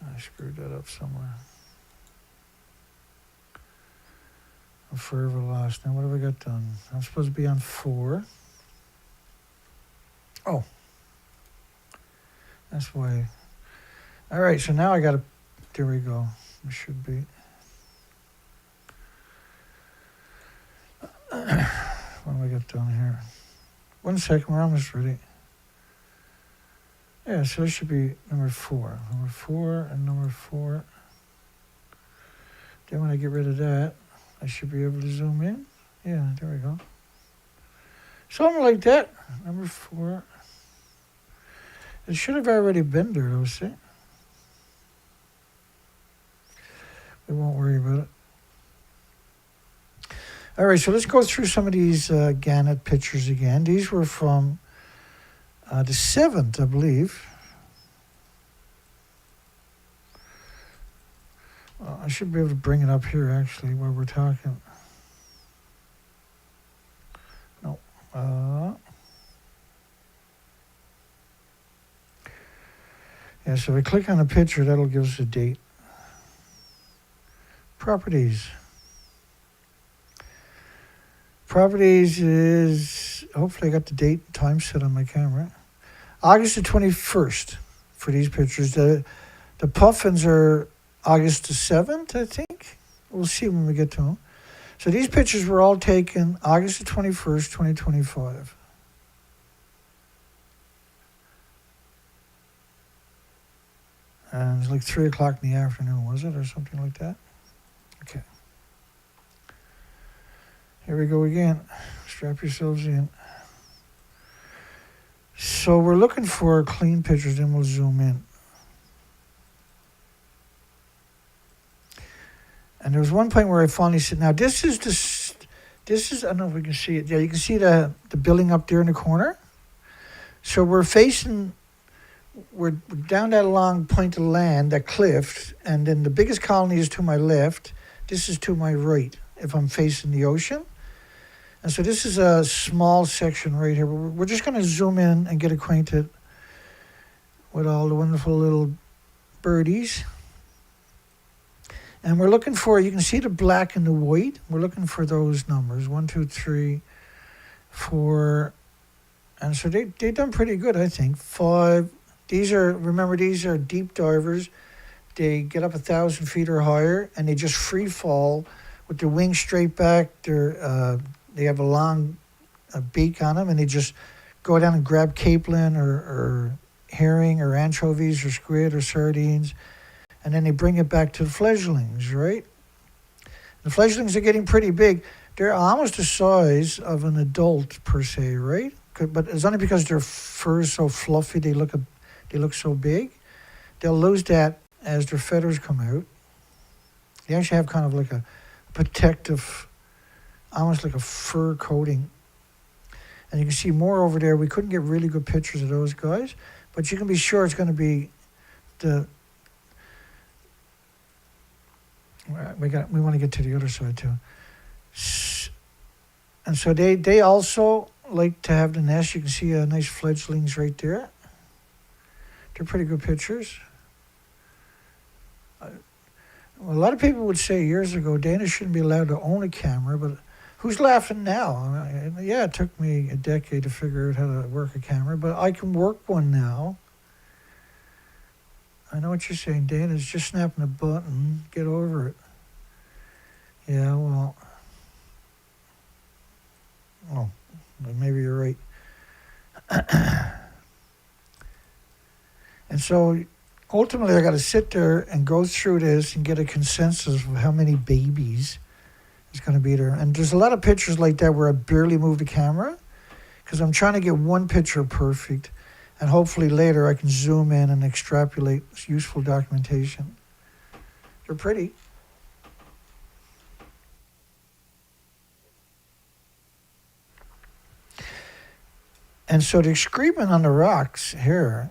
I screwed that up somewhere. I'm forever lost. Now, what have I got done? I'm supposed to be on 4. Oh. That's why. All right, so now I got to, there we go. It should be. What have I got done here? 1 second, we're almost ready. Yeah, so it should be number 4. Number 4 and number 4. Then when I get rid of that, I should be able to zoom in. Yeah, there we go. Something like that. Number 4. It should have already been there, though, see? We won't worry about it. All right, so let's go through some of these Gannett pictures again. These were from the 7th, I believe. I should be able to bring it up here, actually, while we're talking. No. Yeah, so we click on a picture, that'll give us a date. Properties. Properties is, hopefully I got the date and time set on my camera. August the 21st for these pictures. The puffins are August the 7th, I think. We'll see when we get to them. So these pictures were all taken August the 21st, 2025. And it's like 3 o'clock in the afternoon, was it? Or something like that? Okay. Here we go again. Strap yourselves in. So we're looking for clean pictures, then we'll zoom in. And there was one point where I finally said, now this is, I don't know if we can see it. Yeah, you can see the building up there in the corner. So we're down that long point of land, that cliff, and then the biggest colony is to my left. This is to my right, if I'm facing the ocean. And so this is a small section right here. We're just going to zoom in and get acquainted with all the wonderful little birdies. And we're looking for, you can see the black and the white. We're looking for those numbers, 1, 2, 3, 4. And so they done pretty good, I think. 5. Remember, these are deep divers. They get up 1,000 feet or higher, and they just free fall with their wings straight back. They have a long beak on them, and they just go down and grab capelin or herring or anchovies or squid or sardines, and then they bring it back to the fledglings, right? The fledglings are getting pretty big. They're almost the size of an adult per se, right? But it's only because their fur is so fluffy, they look so big. They'll lose that as their feathers come out. They actually have kind of like a protective, almost like a fur coating. And you can see more over there. We couldn't get really good pictures of those guys, but you can be sure it's going to be we want to get to the other side too. And so they also like to have the nest. You can see nice fledglings right there. They're pretty good pictures. A lot of people would say years ago Dana shouldn't be allowed to own a camera, but who's laughing now? Yeah, it took me a decade to figure out how to work a camera, but I can work one now. I know what you're saying, Dana. It's just snapping a button. Get over it. Yeah, well. Oh, maybe you're right. And so ultimately I got to sit there and go through this and get a consensus of how many babies is going to be there. And there's a lot of pictures like that where I barely move the camera because I'm trying to get one picture perfect. And hopefully later I can zoom in and extrapolate useful documentation. They're pretty. And so the excrement on the rocks here,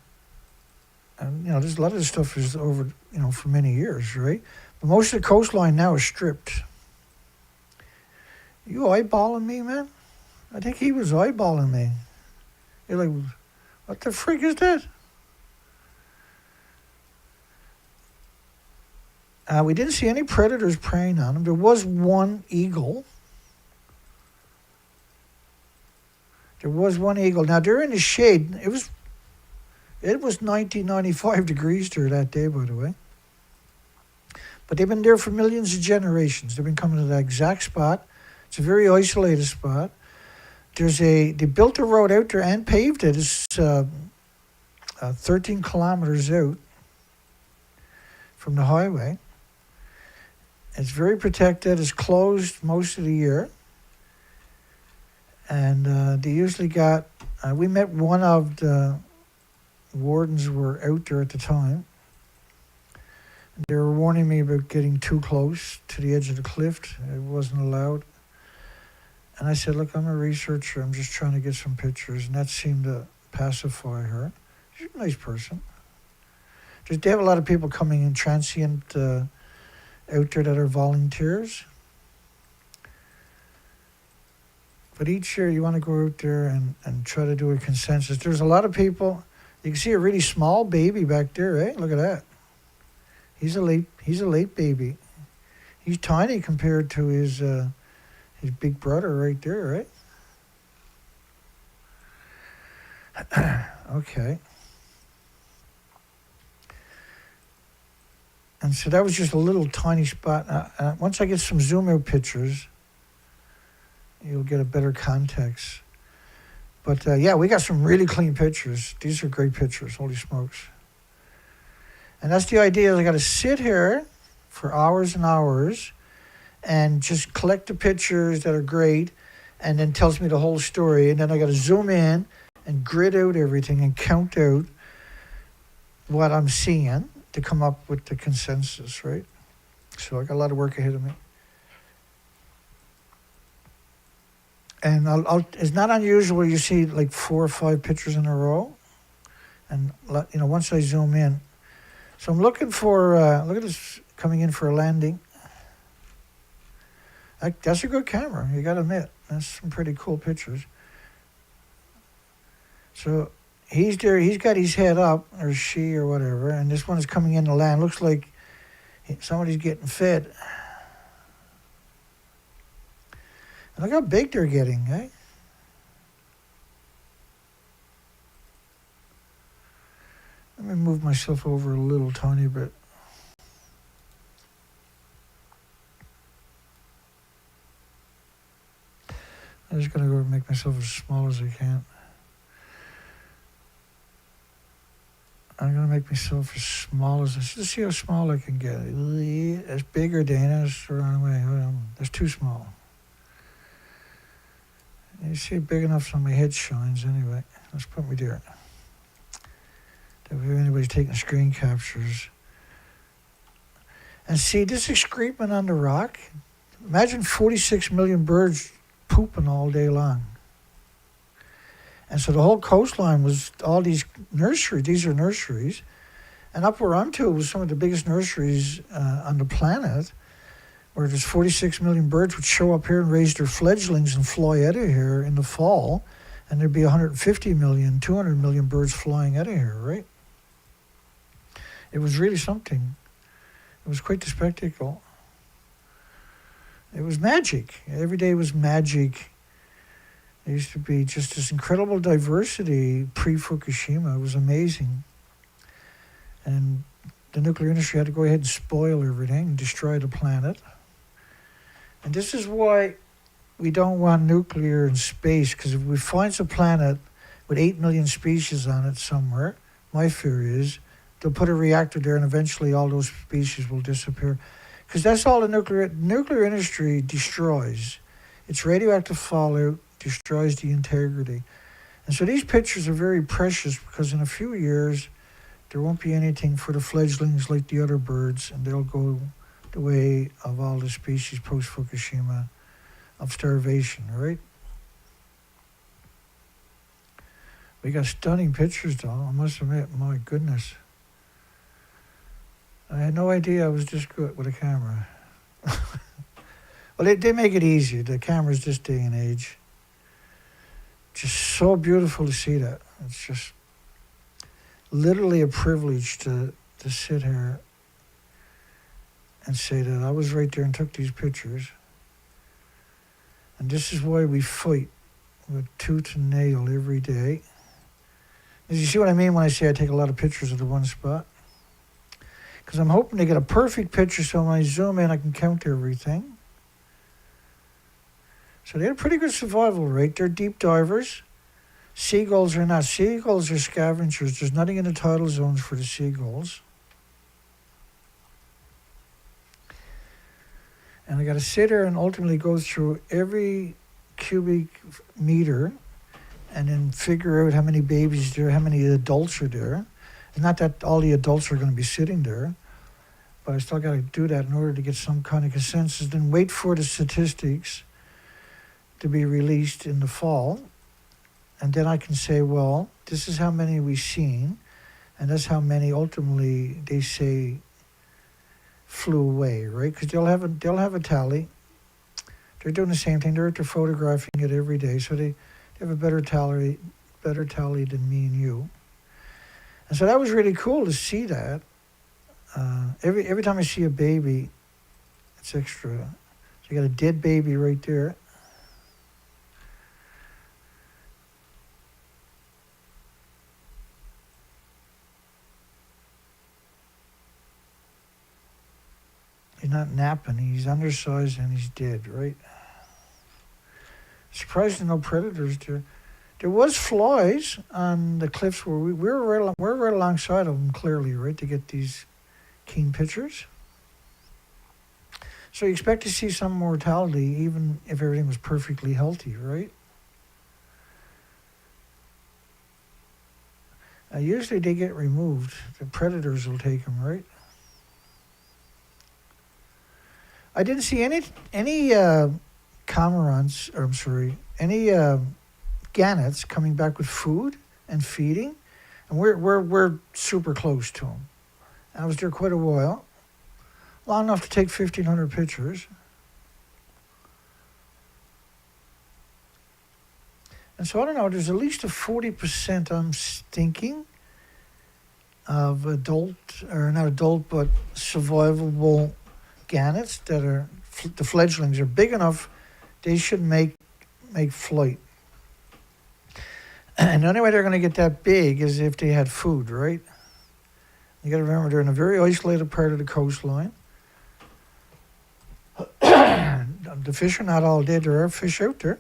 and there's a lot of this stuff is over, for many years, right? But most of the coastline now is stripped. You eyeballing me, man? I think he was eyeballing me. You're like, what the freak is that? We didn't see any predators preying on him. There was one eagle. Now, they're in the shade. It was 95 degrees there that day, by the way. But they've been there for millions of generations. They've been coming to that exact spot. It's a very isolated spot. They built a road out there and paved it. It's 13 kilometers out from the highway. It's very protected. It's closed most of the year. And they usually got, we met one of the wardens who were out there at the time. They were warning me about getting too close to the edge of the cliff. It wasn't allowed. And I said, look, I'm a researcher. I'm just trying to get some pictures. And that seemed to pacify her. She's a nice person. They have a lot of people coming in transient out there that are volunteers. But each year you want to go out there and try to do a consensus. There's a lot of people. You can see a really small baby back there, right? Look at that. He's a late baby. He's tiny compared to his big brother right there, right? Okay. And so that was just a little tiny spot. Once I get some zoom out pictures, you'll get a better context. But yeah, we got some really clean pictures. These are great pictures, holy smokes. And that's the idea. I got to sit here for hours and hours and just collect the pictures that are great, and then tells me the whole story. And then I got to zoom in and grid out everything and count out what I'm seeing to come up with the consensus, right? So I got a lot of work ahead of me. And it's not unusual you see like 4 or 5 pictures in a row. And once I zoom in, so I'm looking for, look at this coming in for a landing. That's a good camera, you gotta admit. That's some pretty cool pictures. So he's there, he's got his head up, or she, or whatever, and this one is coming in to land. Looks like somebody's getting fed. And look how big they're getting, eh? Let me move myself over a little tiny bit. I'm just gonna go make myself as small as I can. I'm gonna make myself as small as let's see how small I can get. That's bigger, Dana. That's the wrong way. That's too small. You see, big enough so my head shines anyway. Let's put me there. If anybody's taking screen captures. And see, this excrement on the rock, imagine 46 million birds pooping all day long. And so the whole coastline was all these nurseries. These are nurseries. And up where I'm to was some of the biggest nurseries on the planet, where there's 46 million birds would show up here and raise their fledglings and fly out of here in the fall. And there'd be 150 million, 200 million birds flying out of here, right? It was really something. It was quite the spectacle. It was magic. Every day was magic. There used to be just this incredible diversity pre-Fukushima. It was amazing. And the nuclear industry had to go ahead and spoil everything and destroy the planet. And this is why we don't want nuclear in space, because if we find a planet with 8 million species on it somewhere, my fear is they'll put a reactor there and eventually all those species will disappear. Because that's all the nuclear industry destroys. It's radioactive fallout, destroys the integrity. And so these pictures are very precious, because in a few years, there won't be anything for the fledglings like the other birds, and they'll go the way of all the species post-Fukushima of starvation, right? We got stunning pictures, though, I must admit, my goodness. I had no idea I was this good with a camera. Well, they make it easier. The cameras this day and age. Just so beautiful to see that. It's just literally a privilege to sit here and say that I was right there and took these pictures. And this is why we fight with tooth and nail every day. You see what I mean when I say I take a lot of pictures of the one spot? Because I'm hoping to get a perfect picture so when I zoom in I can count everything. So they had a pretty good survival rate. They're deep divers. Seagulls are not. Seagulls are scavengers. There's nothing in the tidal zones for the seagulls. And I got to sit here and ultimately go through every cubic meter and then figure out how many babies there, how many adults are there. And not that all the adults are going to be sitting there, but I still got to do that in order to get some kind of consensus. Then wait for the statistics to be released in the fall. And then I can say, well, this is how many we've seen, and that's how many ultimately they say flew away, right? Because they'll have a tally. They're doing the same thing. They're photographing it every day, so they have a better tally than me and you. And so that was really cool to see that. Every time I see a baby, it's extra. So you got a dead baby right there. He's not napping. He's undersized and he's dead, right? Surprised no predators there. There was flies on the cliffs where we're right alongside of them, clearly, right, to get these keen pictures. So you expect to see some mortality even if everything was perfectly healthy, right? Usually they get removed. The predators will take them, right? I didn't see any cormorants, or I'm sorry, any gannets coming back with food and feeding, and we're super close to them. I was there quite a while, long enough to take 1,500 pictures. And so I don't know. There's at least a 40% I'm thinking of adult, or not adult, but survivable gannets that are the fledglings are big enough. They should make flight. And the only way they're going to get that big is if they had food, right? You got to remember they're in a very isolated part of the coastline. The fish are not all dead. There are fish out there.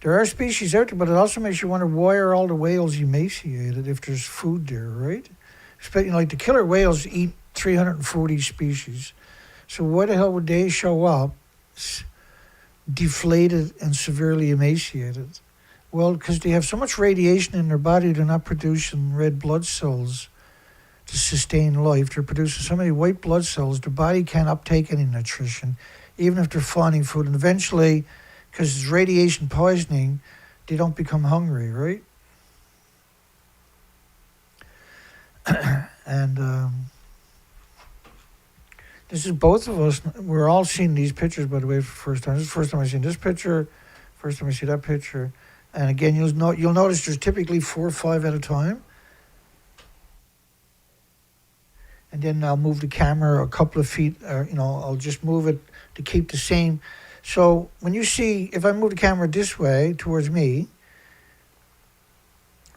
There are species out there, but it also makes you wonder, why are all the whales emaciated if there's food there, right? Like the killer whales eat 340 species. So why the hell would they show up deflated and severely emaciated? Well, because they have so much radiation in their body, they're not producing red blood cells to sustain life. They're producing so many white blood cells, their body can't uptake any nutrition, even if they're finding food. And eventually, because it's radiation poisoning, they don't become hungry, right? And this is both of us. We're all seeing these pictures, by the way, for the first time. This is the first time I've seen this picture, first time I see that picture. And again, you'll notice there's typically 4 or 5 at a time. And then I'll move the camera a couple of feet, I'll just move it to keep the same. So when you see, if I move the camera this way towards me,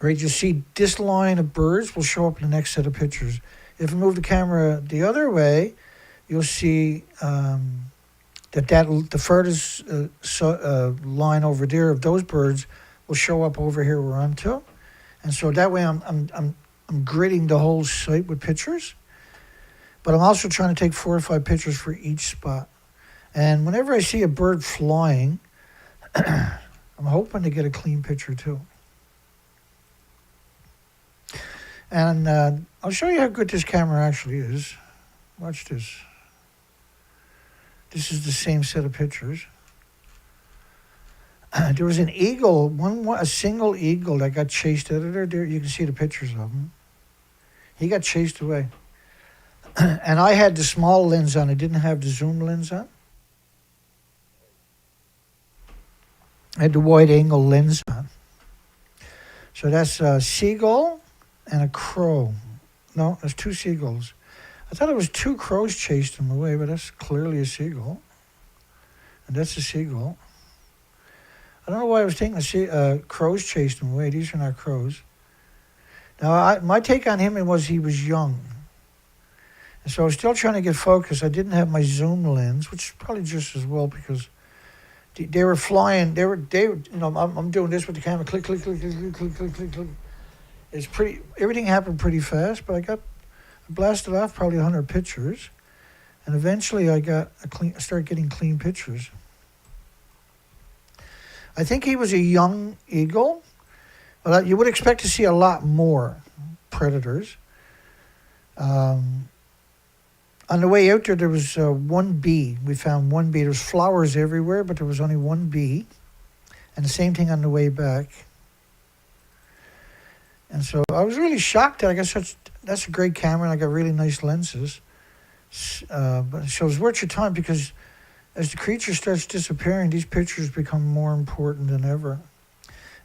right, you'll see this line of birds will show up in the next set of pictures. If I move the camera the other way, you'll see the furthest line over there of those birds will show up over here where I'm to. And so that way I'm gridding the whole site with pictures. But I'm also trying to take 4 or 5 pictures for each spot. And whenever I see a bird flying, I'm hoping to get a clean picture too. And I'll show you how good this camera actually is. Watch this. This is the same set of pictures. There was an eagle, a single eagle that got chased out of there. You can see the pictures of him. He got chased away. And I had the small lens on. I didn't have the zoom lens on. I had the wide angle lens on. So that's a seagull and a crow. No, there's 2 seagulls. I thought it was 2 crows chased him away, but that's clearly a seagull. And that's a seagull. I don't know why I was thinking crows chased him away. These are not crows. Now, my take on him was he was young. And so I was still trying to get focus. I didn't have my zoom lens, which is probably just as well because they were flying. I'm doing this with the camera. Click, click, click, click, click, click, click, click. It's pretty. Everything happened pretty fast, but I blasted off probably 100 pictures, and eventually I started getting clean pictures. I think he was a young eagle, but you would expect to see a lot more predators. On the way out there, there was one bee. We found one bee. There was flowers everywhere, but there was only one bee. And the same thing on the way back. And so I was really shocked that I guess that's a great camera, and I got really nice lenses. But so it's worth your time, because as the creature starts disappearing, these pictures become more important than ever.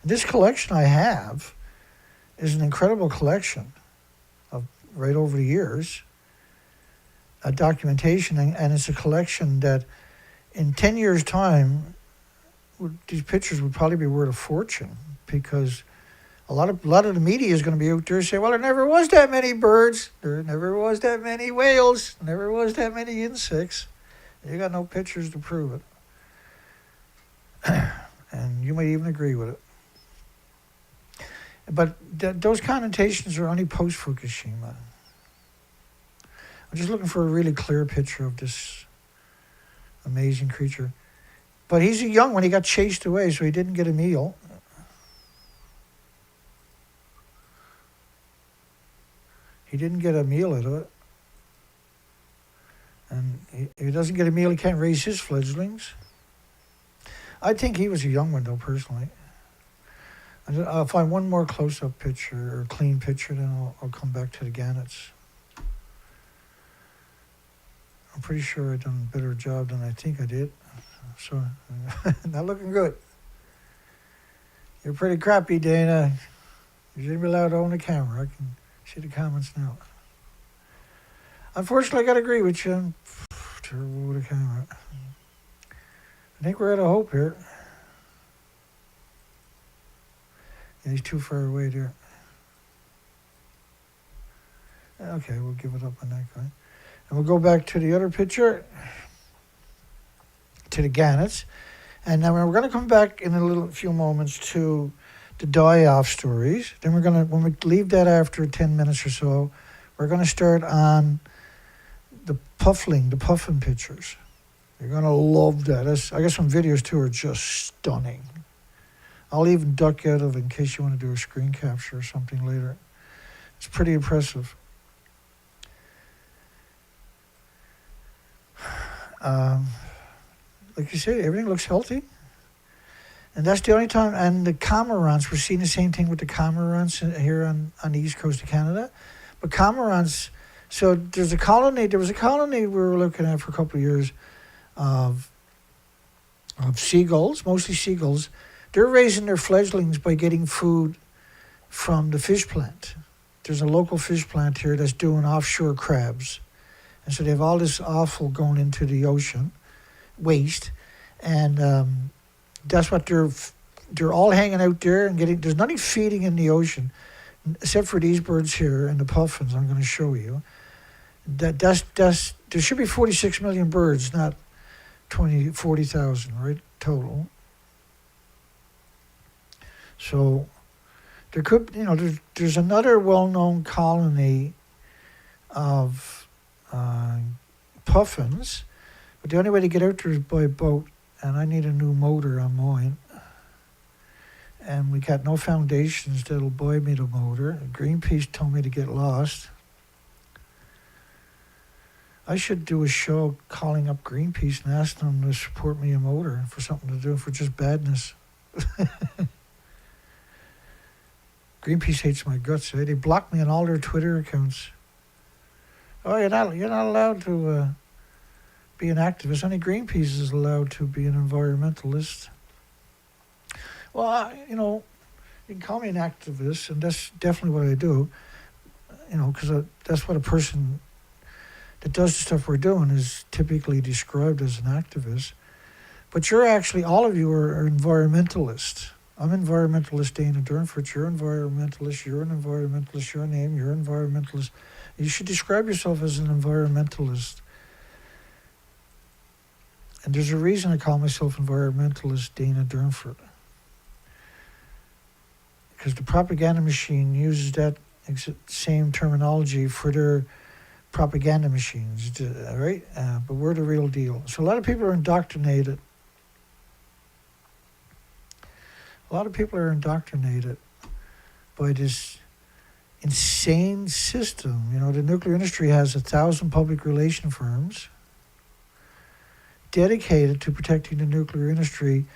And this collection I have is an incredible collection of right over the years, documentation, and it's a collection that in 10 years' time, these pictures would probably be worth a fortune, because a lot of the media is going to be out there saying, well, there never was that many birds, there never was that many whales, never was that many insects. You got no pictures to prove it. And you might even agree with it. But those connotations are only post-Fukushima. I'm just looking for a really clear picture of this amazing creature. But he's a young one. He got chased away, so he didn't get a meal. He didn't get a meal out of it. And he doesn't get a meal, he can't raise his fledglings. I think he was a young one, though, personally. I'll find one more close-up picture, or clean picture, then I'll come back to the gannets. I'm pretty sure I've done a better job than I think I did. So, not looking good. You're pretty crappy, Dana. You shouldn't be allowed to own a camera. I can see the comments now. Unfortunately, I got to agree with you. I'm terrible with a camera. I think we're out of hope here. Yeah, he's too far away there. Okay, we'll give it up on that guy. And we'll go back to the other picture, to the gannets. And now we're going to come back in a few moments to the die-off stories. Then we're going to, when we leave that after 10 minutes or so, we're going to start on the puffin pictures. You're going to love that. I got some videos too are just stunning. I'll even duck out of it in case you want to do a screen capture or something later. It's pretty impressive. Like you said, everything looks healthy. And that's the only time, and the cormorants, we're seeing the same thing with the cormorants here on the east coast of Canada. But cormorants, so there was a colony we were looking at for a couple of years of seagulls, mostly seagulls. They're raising their fledglings by getting food from the fish plant. There's a local fish plant here that's doing offshore crabs. And so they have all this offal going into the ocean, waste, and that's what they're all hanging out there and getting. There's nothing feeding in the ocean, except for these birds here and the puffins. I'm going to show you. That's there should be 46 million birds, not 40,000, right, total. So there could, there's another well-known colony of puffins, but the only way to get out there is by boat, and I need a new motor on mine. And we got no foundations that'll buy me the motor. Greenpeace told me to get lost. I should do a show calling up Greenpeace and asking them to support me a motor for something to do, for just badness. Greenpeace hates my guts, eh? They blocked me on all their Twitter accounts. Oh, you're not allowed to be an activist. Only Greenpeace is allowed to be an environmentalist. Well, you can call me an activist, and that's definitely what I do. Because that's what a person that does the stuff we're doing is typically described as an activist. But you're actually, all of you are environmentalists. I'm environmentalist Dana Durnford. You're environmentalist. You're an environmentalist. Your name, you're environmentalist. You should describe yourself as an environmentalist. And there's a reason I call myself environmentalist Dana Durnford. Because the propaganda machine uses that same terminology for their propaganda machines, right? But we're the real deal. So a lot of people are indoctrinated. A lot of people are indoctrinated by this insane system. You know, the nuclear industry has 1,000 public relation firms dedicated to protecting the nuclear industry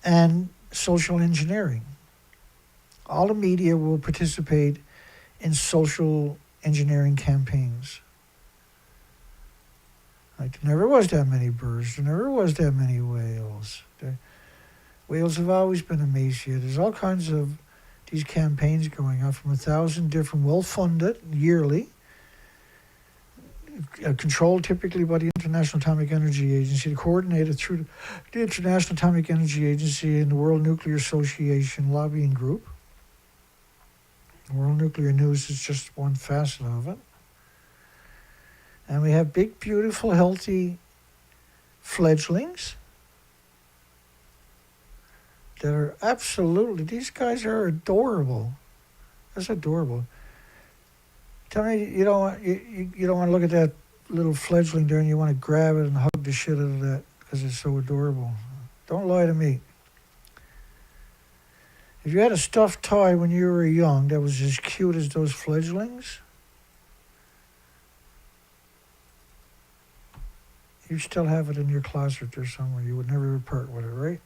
and social engineering. All the media will participate in social engineering campaigns. Like, there never was that many birds. There never was that many whales. Whales have always been emaciated. There's all kinds of these campaigns going on from 1,000 different, well-funded yearly, controlled typically by the International Atomic Energy Agency, coordinated through the International Atomic Energy Agency and the World Nuclear Association lobbying group. World Nuclear News is just one facet of it. And we have big, beautiful, healthy fledglings that are absolutely, these guys are adorable. That's adorable. Tell me you don't want, you don't want to look at that little fledgling there and you want to grab it and hug the shit out of that because it's so adorable. Don't lie to me. If you had a stuffed toy when you were young that was as cute as those fledglings, you still have it in your closet or somewhere. You would never part with it, right?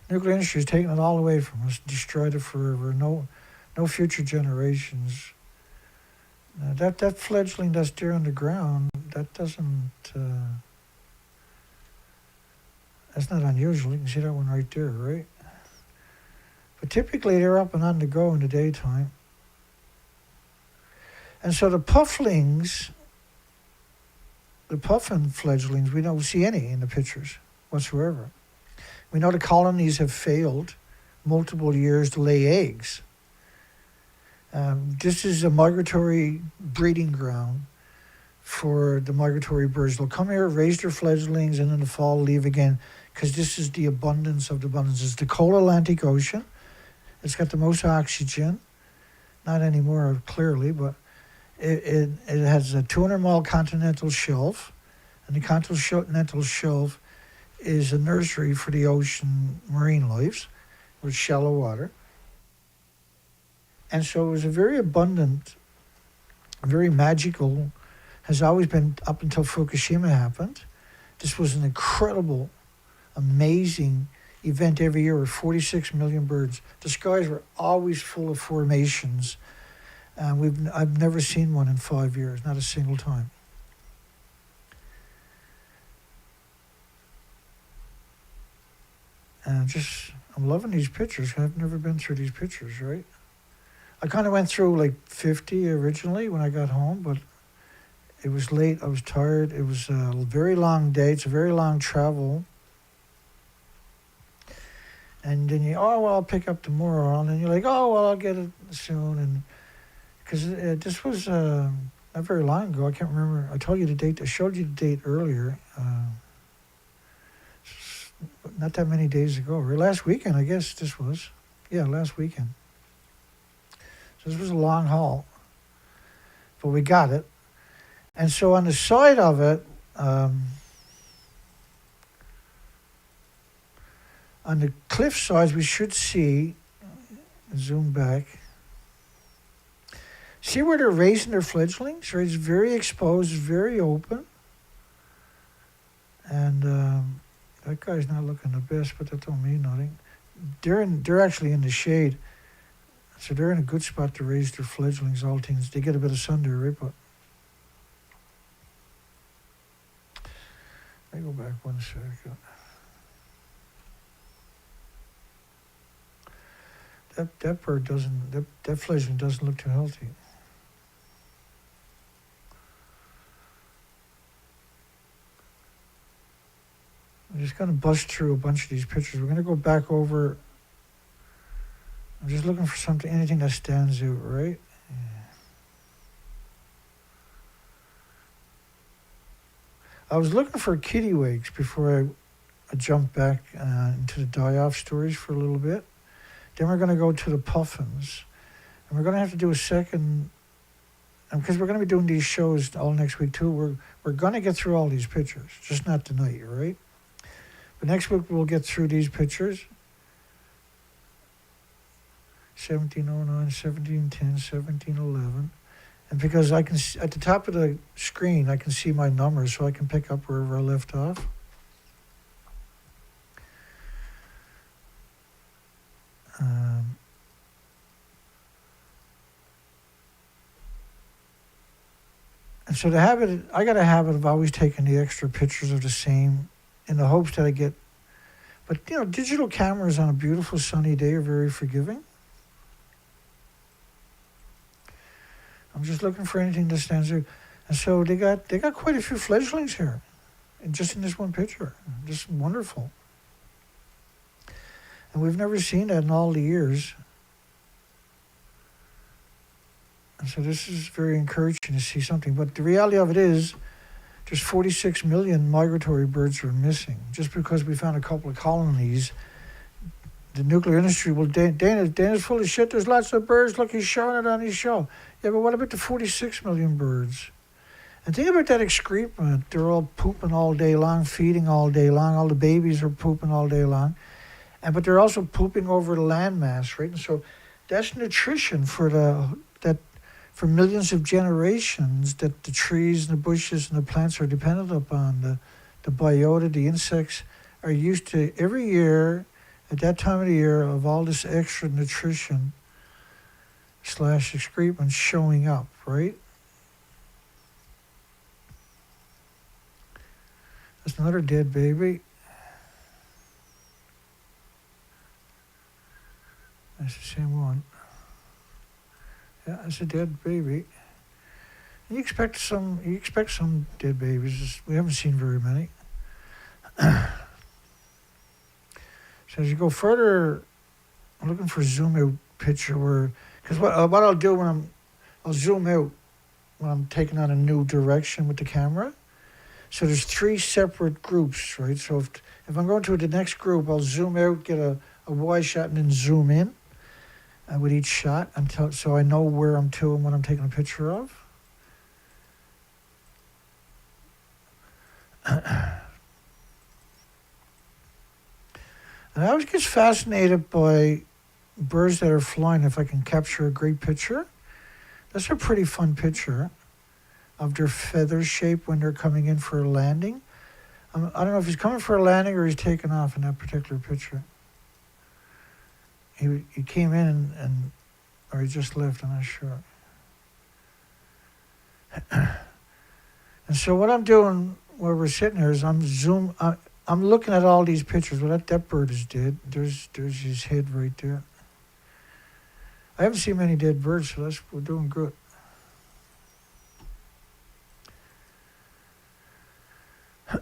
Nuclear industry has taken it all away from us, destroyed it forever. No future generations. That fledgling that's there on the ground, that doesn't. That's not unusual. You can see that one right there, right? But typically they're up and on the go in the daytime. And so the pufflings, the puffin fledglings, we don't see any in the pictures whatsoever. We know the colonies have failed multiple years to lay eggs. This is a migratory breeding ground for the migratory birds. They'll come here, raise their fledglings, and in the fall leave again, because this is the abundance of the abundance. It's the cold Atlantic Ocean. It's got the most oxygen. Not anymore, clearly, but it has a 200-mile continental shelf, and the continental shelf is a nursery for the ocean marine lives with shallow water. And so it was a very abundant, very magical, has always been up until Fukushima happened. This was an incredible, amazing event every year with 46 million birds. The skies were always full of formations. I've never seen one in 5 years, not a single time. And I'm loving these pictures. I've never been through these pictures, right? I kind of went through like 50 originally when I got home, but it was late. I was tired. It was a very long day. It's a very long travel. And then I'll pick up tomorrow. And then you're like, I'll get it soon. And because this was not very long ago. I can't remember. I told you the date. I showed you the date earlier. Not that many days ago. Or last weekend, I guess this was. Yeah, last weekend. So this was a long haul. But we got it. And so on the side of it, on the cliff sides, we should see, zoom back, see where they're raising their fledglings? Right? It's very exposed, it's very open. And that guy's not looking the best, but that don't mean nothing. They're actually in the shade. So they're in a good spot to raise their fledglings, all things. They get a bit of sun there, right? But let me go back 1 second. That bird doesn't, that fledgling doesn't look too healthy. I'm just going to bust through a bunch of these pictures. We're going to go back over. I'm just looking for anything that stands out, right? Yeah. I was looking for kittiwakes before I jumped back into the die-off stories for a little bit. Then we're going to go to the puffins. And we're going to have to do a second, because we're going to be doing these shows all next week too. We're going to get through all these pictures, just not tonight, right? But next week we'll get through these pictures. 1709, 1710, 1711. And because I can, at the top of the screen, I can see my numbers, so I can pick up wherever I left off. And so I got a habit of always taking the extra pictures of the same in the hopes that I get, but you know, digital cameras on a beautiful sunny day are very forgiving. I'm just looking for anything that stands out. And so they got quite a few fledglings here, and just in this one picture. Just wonderful. And we've never seen that in all the years. And so this is very encouraging to see something. But the reality of it is, there's 46 million migratory birds are missing. Just because we found a couple of colonies, the nuclear industry, well, Dana's full of shit. There's lots of birds. Look, he's showing it on his show. Yeah, but what about the 46 million birds? And think about that excrement. They're all pooping all day long, feeding all day long. All the babies are pooping all day long. But they're also pooping over the landmass, right? And so that's nutrition for millions of generations that the trees and the bushes and the plants are dependent upon. The biota, the insects are used to every year, at that time of the year, of all this extra nutrition / excrement showing up, right? That's another dead baby. That's the same one. Yeah, it's a dead baby. You expect some dead babies. We haven't seen very many. So as you go further, I'm looking for a zoom out picture where, because what I'll do I'll zoom out when I'm taking on a new direction with the camera. So there's 3 separate groups, right? So if I'm going to the next group, I'll zoom out, get a wide shot, and then zoom in with each shot so I know where I'm to and what I'm taking a picture of. And I always get fascinated by birds that are flying if I can capture a great picture. That's a pretty fun picture of their feather shape when they're coming in for a landing. I don't know if he's coming for a landing or he's taking off in that particular picture. He came in or he just left, I'm not sure. And so what I'm doing where we're sitting here is I'm looking at all these pictures. Well, that bird is dead. There's his head right there. I haven't seen many dead birds, so we're doing good.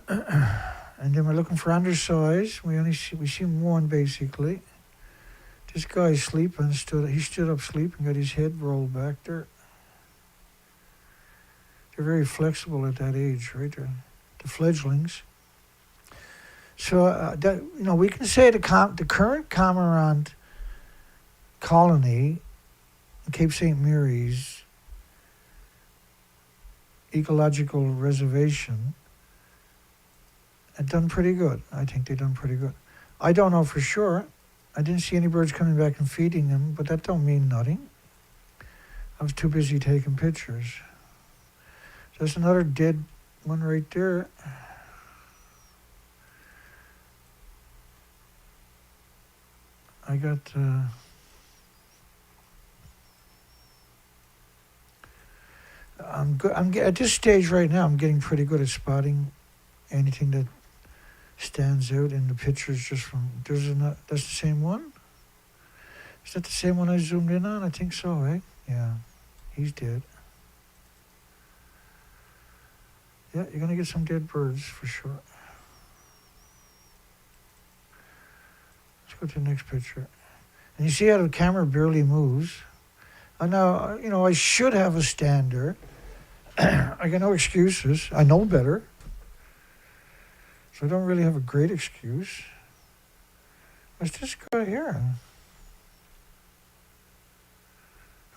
And then we're looking for undersize. We see one basically. This guy's sleeping. He stood up sleeping, got his head rolled back there. They're very flexible at that age, right? The fledglings. So we can say the current cormorant colony, Cape St. Mary's ecological reservation, had done pretty good. I think they've done pretty good. I don't know for sure. I didn't see any birds coming back and feeding them, but that don't mean nothing. I was too busy taking pictures. So there's another dead one right there. I got I'm good. At this stage right now, I'm getting pretty good at spotting anything that stands out in the pictures just from, that's the same one? Is that the same one I zoomed in on? I think so, right? Yeah, he's dead. Yeah, you're gonna get some dead birds for sure. Let's go to the next picture. And you see how the camera barely moves. And now, I should have a standard. I got no excuses. I know better. So I don't really have a great excuse. What's this guy here?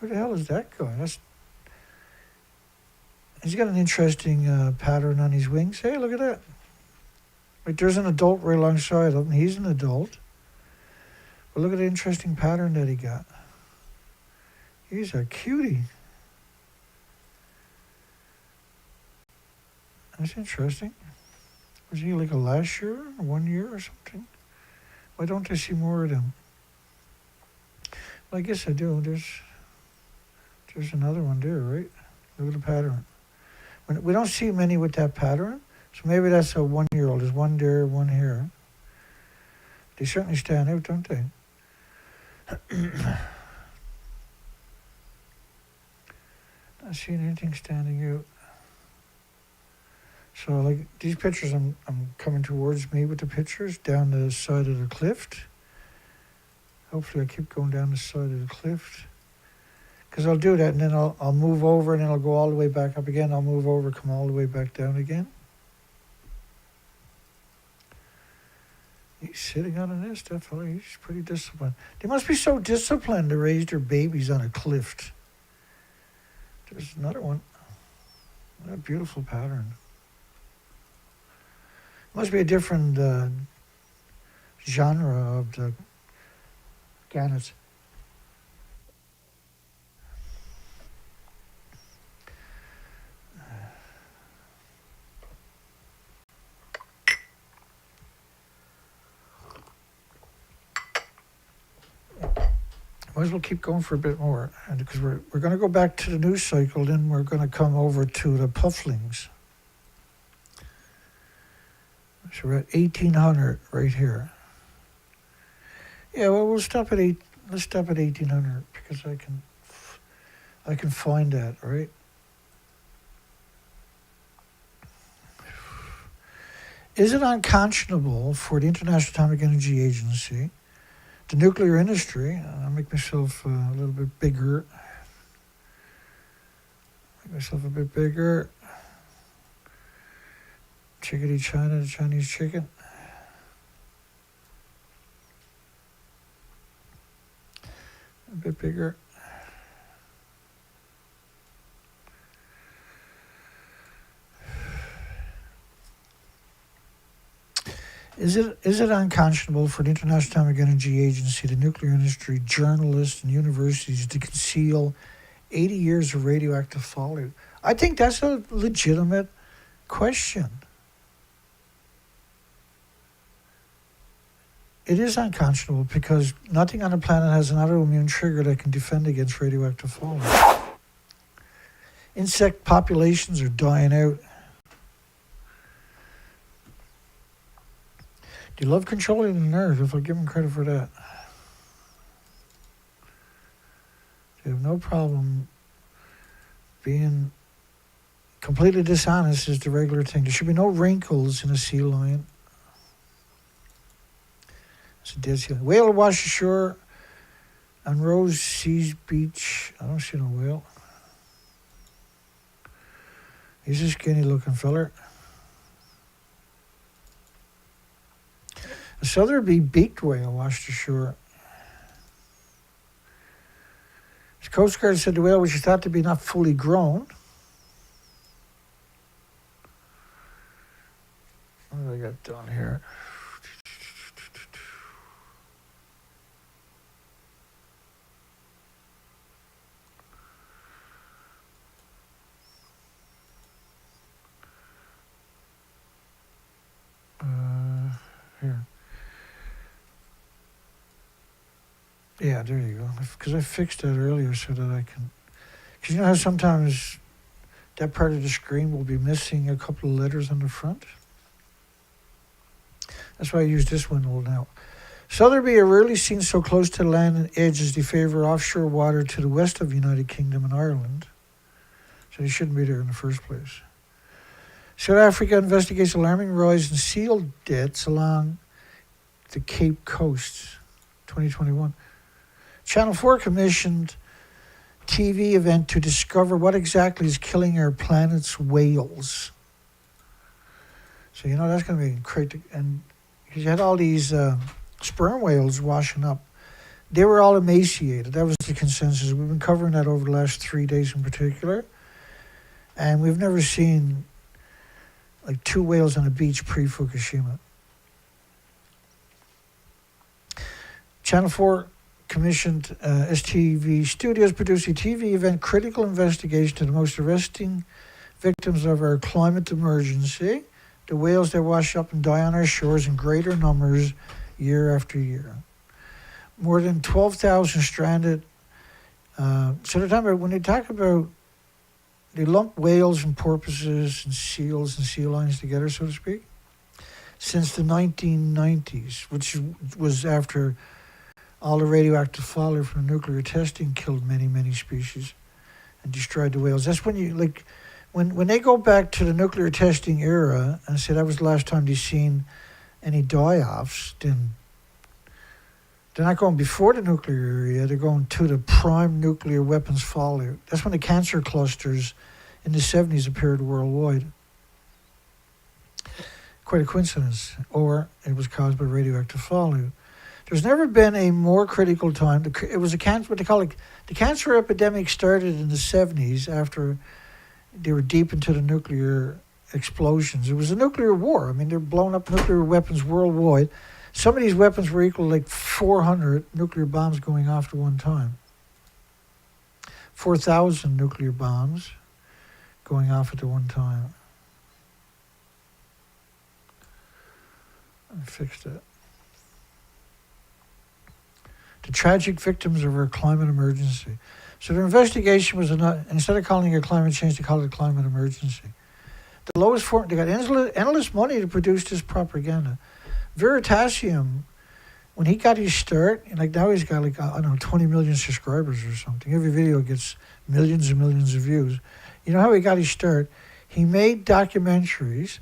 Who the hell is that guy? He's got an interesting pattern on his wings. Hey, look at that. Like there's an adult right alongside of him. He's an adult. But look at the interesting pattern that he got. He's a cutie. That's interesting. Was he like a last year, or 1 year or something? Why don't I see more of them? Well, I guess I do. There's another one there, right? Look at the pattern. We don't see many with that pattern, so maybe that's a 1-year-old. There's one there, one here. They certainly stand out, don't they? Not seeing anything standing out. So, like these pictures, I'm coming towards me with the pictures down the side of the cliff. Hopefully, I keep going down the side of the cliff. Because I'll do that, and then I'll move over, and then I'll go all the way back up again. I'll move over, come all the way back down again. He's sitting on a nest, that fella. He's pretty disciplined. They must be so disciplined to raise their babies on a cliff. There's another one. What a beautiful pattern. Must be a different genre of the gannets. Might as well keep going for a bit more, and because we're going to go back to the news cycle, then we're going to come over to the pufflings. So we're at 1800 right here. Yeah, well, we'll stop at let's stop at 1800 because I can find that, right? Is it unconscionable for the International Atomic Energy Agency, the nuclear industry? I'll make myself a little bit bigger. Make myself a bit bigger. Chickadee China, the Chinese chicken. A bit bigger. Is it unconscionable for the International Atomic Energy Agency, the nuclear industry, journalists, and universities to conceal 80 years of radioactive fallout? I think that's a legitimate question. It is unconscionable because nothing on the planet has an autoimmune trigger that can defend against radioactive fallout. Insect populations are dying out. They love controlling the nerve, if I give them credit for that. They have no problem being completely dishonest is the regular thing. There should be no wrinkles in a sea lion. It's a dead sea lion. Whale washed ashore on Rose Seas Beach. I don't see no whale. He's a skinny looking feller. A Southerby beaked whale washed ashore. The Coast Guard said the whale, which is thought to be not fully grown. What do I got down here? Here. Yeah, there you go. Because I fixed that earlier so that I can... Because you know how sometimes that part of the screen will be missing a couple of letters on the front? That's why I use this window now. Southerby are rarely seen so close to the land edge as they favour offshore water to the west of the United Kingdom and Ireland. So they shouldn't be there in the first place. South Africa investigates alarming rise in seal deaths along the Cape Coast, 2021. Channel 4 commissioned TV event to discover what exactly is killing our planet's whales. So, you know, that's going to be great. And you had all these sperm whales washing up. They were all emaciated. That was the consensus. We've been covering that over the last 3 days in particular. And we've never seen like 2 whales on a beach pre-Fukushima. Channel 4 commissioned STV Studios produced a TV event, Critical Investigation to the Most Arresting Victims of Our Climate Emergency, the whales that wash up and die on our shores in greater numbers year after year. More than 12,000 stranded. So they're talking about, when they talk about, they lump whales and porpoises and seals and sea lions together, so to speak, since the 1990s, which was after all the radioactive fallout from nuclear testing killed many, many species and destroyed the whales. That's when you, like, when they go back to the nuclear testing era and say that was the last time they seen any die-offs, then they're not going before the nuclear era, they're going to the prime nuclear weapons fallout. That's when the cancer clusters in the 70s appeared worldwide. Quite a coincidence. Or it was caused by radioactive fallout. There's never been a more critical time. It was a cancer, what they call it, the cancer epidemic started in the 70s after they were deep into the nuclear explosions. It was a nuclear war. I mean, they're blowing up nuclear weapons worldwide. Some of these weapons were equal to like 400 nuclear bombs going off at one time. 4,000 nuclear bombs going off at the one time. I fixed it. The tragic victims of our climate emergency. So their investigation was, instead of calling it climate change, they called it a climate emergency. The lowest form, they got endless money to produce this propaganda. Veritasium, when he got his start, like now he's got like, I don't know, 20 million subscribers or something. Every video gets millions and millions of views. You know how he got his start? He made documentaries,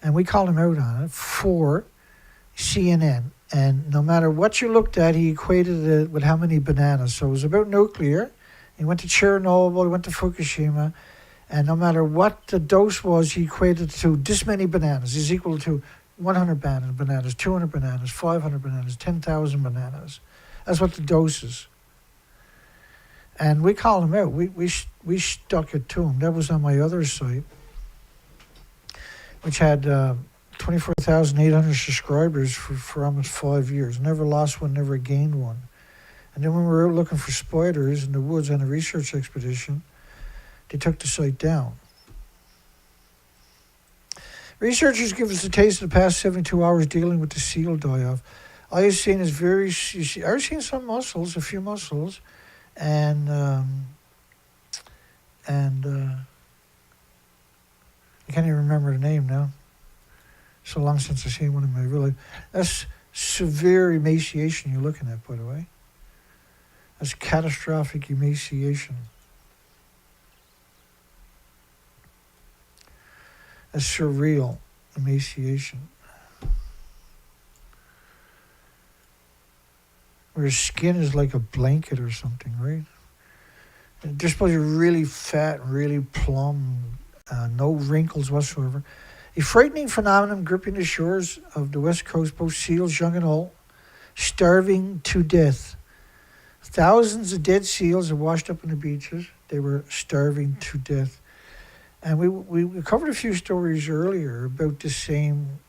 and we called him out on it, for CNN. And no matter what you looked at, he equated it with how many bananas. So it was about nuclear. He went to Chernobyl, he went to Fukushima, and no matter what the dose was, he equated to this many bananas is equal to 100 bananas, 200 bananas, 500 bananas, 10,000 bananas. That's what the dose is. And we called him out. We stuck it to him. That was on my other site, which had 24,800 subscribers for almost 5 years. Never lost one, never gained one. And then when we were out looking for spiders in the woods on a research expedition, they took the site down. Researchers give us a taste of the past 72 hours dealing with the seal die-off. All you've seen is I've seen some mussels, a few mussels, and I can't even remember the name now. So long since I've seen one in my real life. That's severe emaciation you're looking at, by the way. That's catastrophic emaciation. That's surreal emaciation. Where his skin is like a blanket or something, right? And they're supposed to be really fat, really plump, no wrinkles whatsoever. A frightening phenomenon gripping the shores of the west coast, both seals, young and old, starving to death. Thousands of dead seals are washed up on the beaches. They were starving to death. And we covered a few stories earlier about the same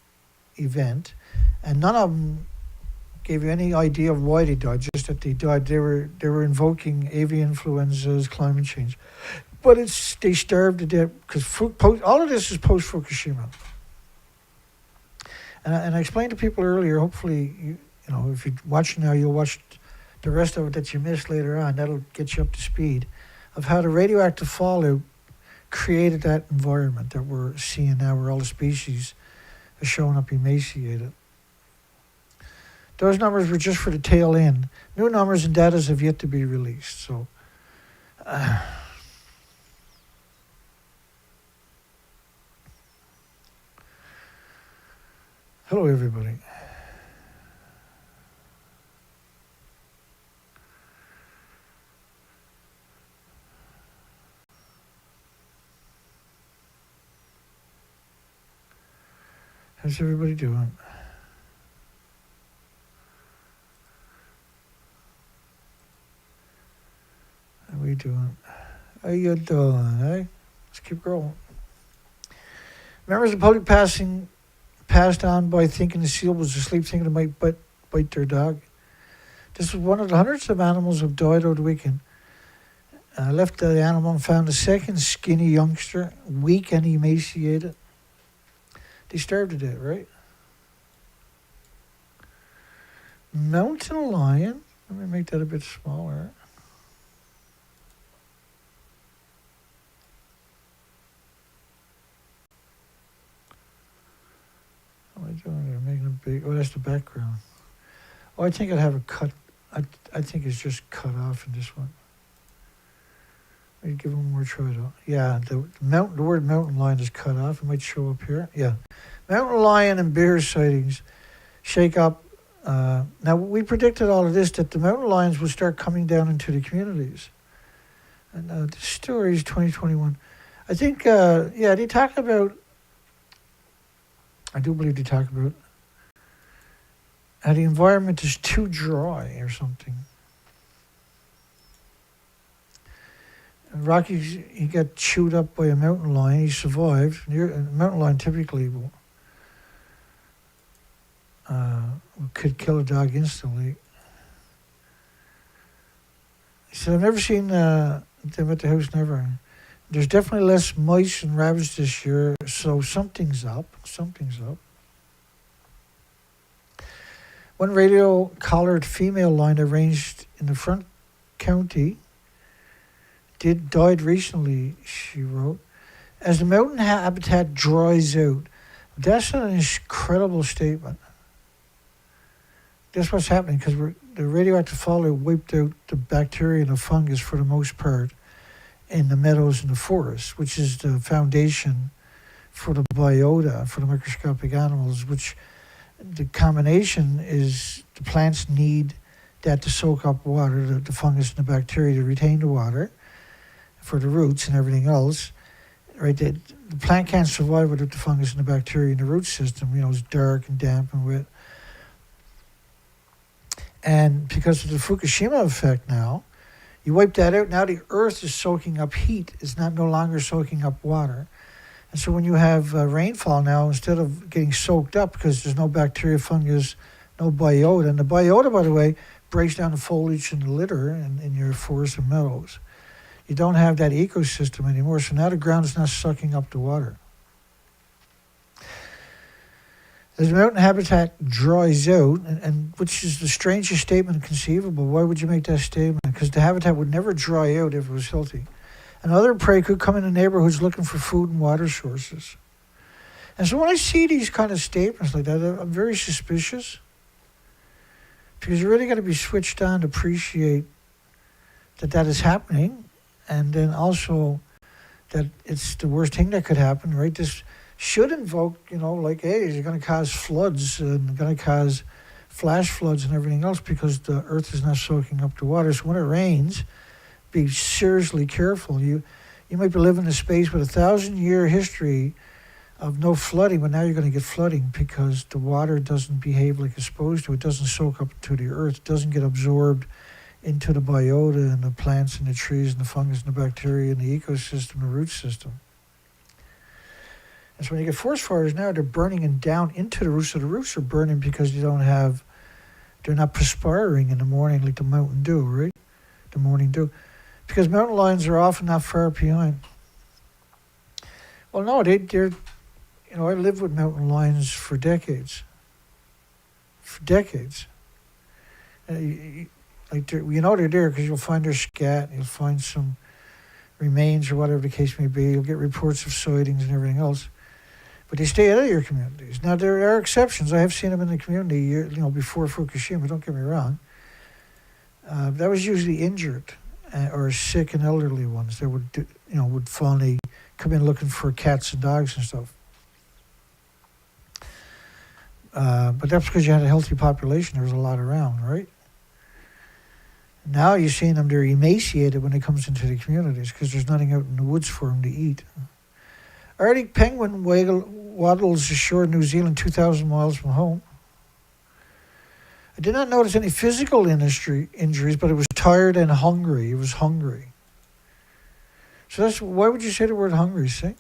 event, and none of them gave you any idea of why they died, just that they died. They were invoking avian influenzas, climate change. But they starved to death because all of this is post-Fukushima. And I explained to people earlier, hopefully, you know, if you're watching now, you'll watch the rest of it that you missed later on. That'll get you up to speed of how the radioactive fallout created that environment that we're seeing now, where all the species are showing up emaciated. Those numbers were just for the tail end. New numbers and data have yet to be released. So, hello, everybody. How's everybody doing? How we doing? How you doing, eh? Let's keep growing. Members of the public passed on by thinking the seal was asleep, thinking it might bite their dog. This is one of the hundreds of animals who died over the weekend. I left the animal and found a second skinny youngster, weak and emaciated. They starved to death, right? Mountain lion. Let me make that a bit smaller. What am I doing here? Making it big. Oh, that's the background. Oh, I think I'd have it cut. I think it's just cut off in this one. Let me give it one more try though. Yeah, the word mountain lion is cut off. It might show up here. Yeah. Mountain lion and bear sightings shake up. Now, we predicted all of this, that the mountain lions would start coming down into the communities. And the story is 2021. I think, they talk about, I do believe they talk about how the environment is too dry or something. And Rocky, he got chewed up by a mountain lion. He survived. A mountain lion typically could kill a dog instantly. He said, I've never seen them at the house, never. There's definitely less mice and rabbits this year, so something's up. Something's up. One radio-collared female lion arranged in the front county died recently, she wrote. As the mountain habitat dries out, that's an incredible statement. That's what's happening, because the radioactive fallout wiped out the bacteria and the fungus for the most part in the meadows and the forests, which is the foundation for the biota, for the microscopic animals, which the combination is the plants need that to soak up water, the fungus and the bacteria to retain the water for the roots and everything else. Right, the plant can't survive without the fungus and the bacteria in the root system. It's dark and damp and wet. And because of the Fukushima effect now, you wipe that out, now the earth is soaking up heat. It's no longer soaking up water. And so when you have rainfall now, instead of getting soaked up because there's no bacteria, fungus, no biota, and the biota, by the way, breaks down the foliage and the litter in your forests and meadows. You don't have that ecosystem anymore, so now the ground is not sucking up the water. As the mountain habitat dries out, and which is the strangest statement conceivable, why would you make that statement? Because the habitat would never dry out if it was healthy. And other prey could come into neighborhoods looking for food and water sources. And so when I see these kind of statements like that, I'm very suspicious. Because you really got to be switched on to appreciate that is happening. And then also that it's the worst thing that could happen, right? This should invoke, like, hey, you're going to cause floods and going to cause flash floods and everything else because the earth is not soaking up the water. So when it rains, be seriously careful. You might be living in a space with 1,000-year history of no flooding, but now you're going to get flooding because the water doesn't behave like it's supposed to. It doesn't soak up to the earth. It doesn't get absorbed into the biota and the plants and the trees and the fungus and the bacteria and the ecosystem, the root system. And so when you get forest fires now, they're burning and down into the roots. So the roots are burning because they're not perspiring in the morning like the mountain dew, right? The morning dew. Because mountain lions are often not far behind. Well, no, they're, I lived with mountain lions for decades. For decades. They're there because you'll find their scat, you'll find some remains or whatever the case may be. You'll get reports of sightings and everything else. But they stay out of your communities. Now, there are exceptions. I have seen them in the community, before Fukushima, don't get me wrong. That was usually injured or sick and elderly ones that would finally come in looking for cats and dogs and stuff. But that's because you had a healthy population. There was a lot around, right? Now you're seeing them, they're emaciated when it comes into the communities because there's nothing out in the woods for them to eat. Arctic penguin waddles ashore in New Zealand 2,000 miles from home. I did not notice any physical injuries, but it was tired and hungry. It was hungry. So why would you say the word hungry, see?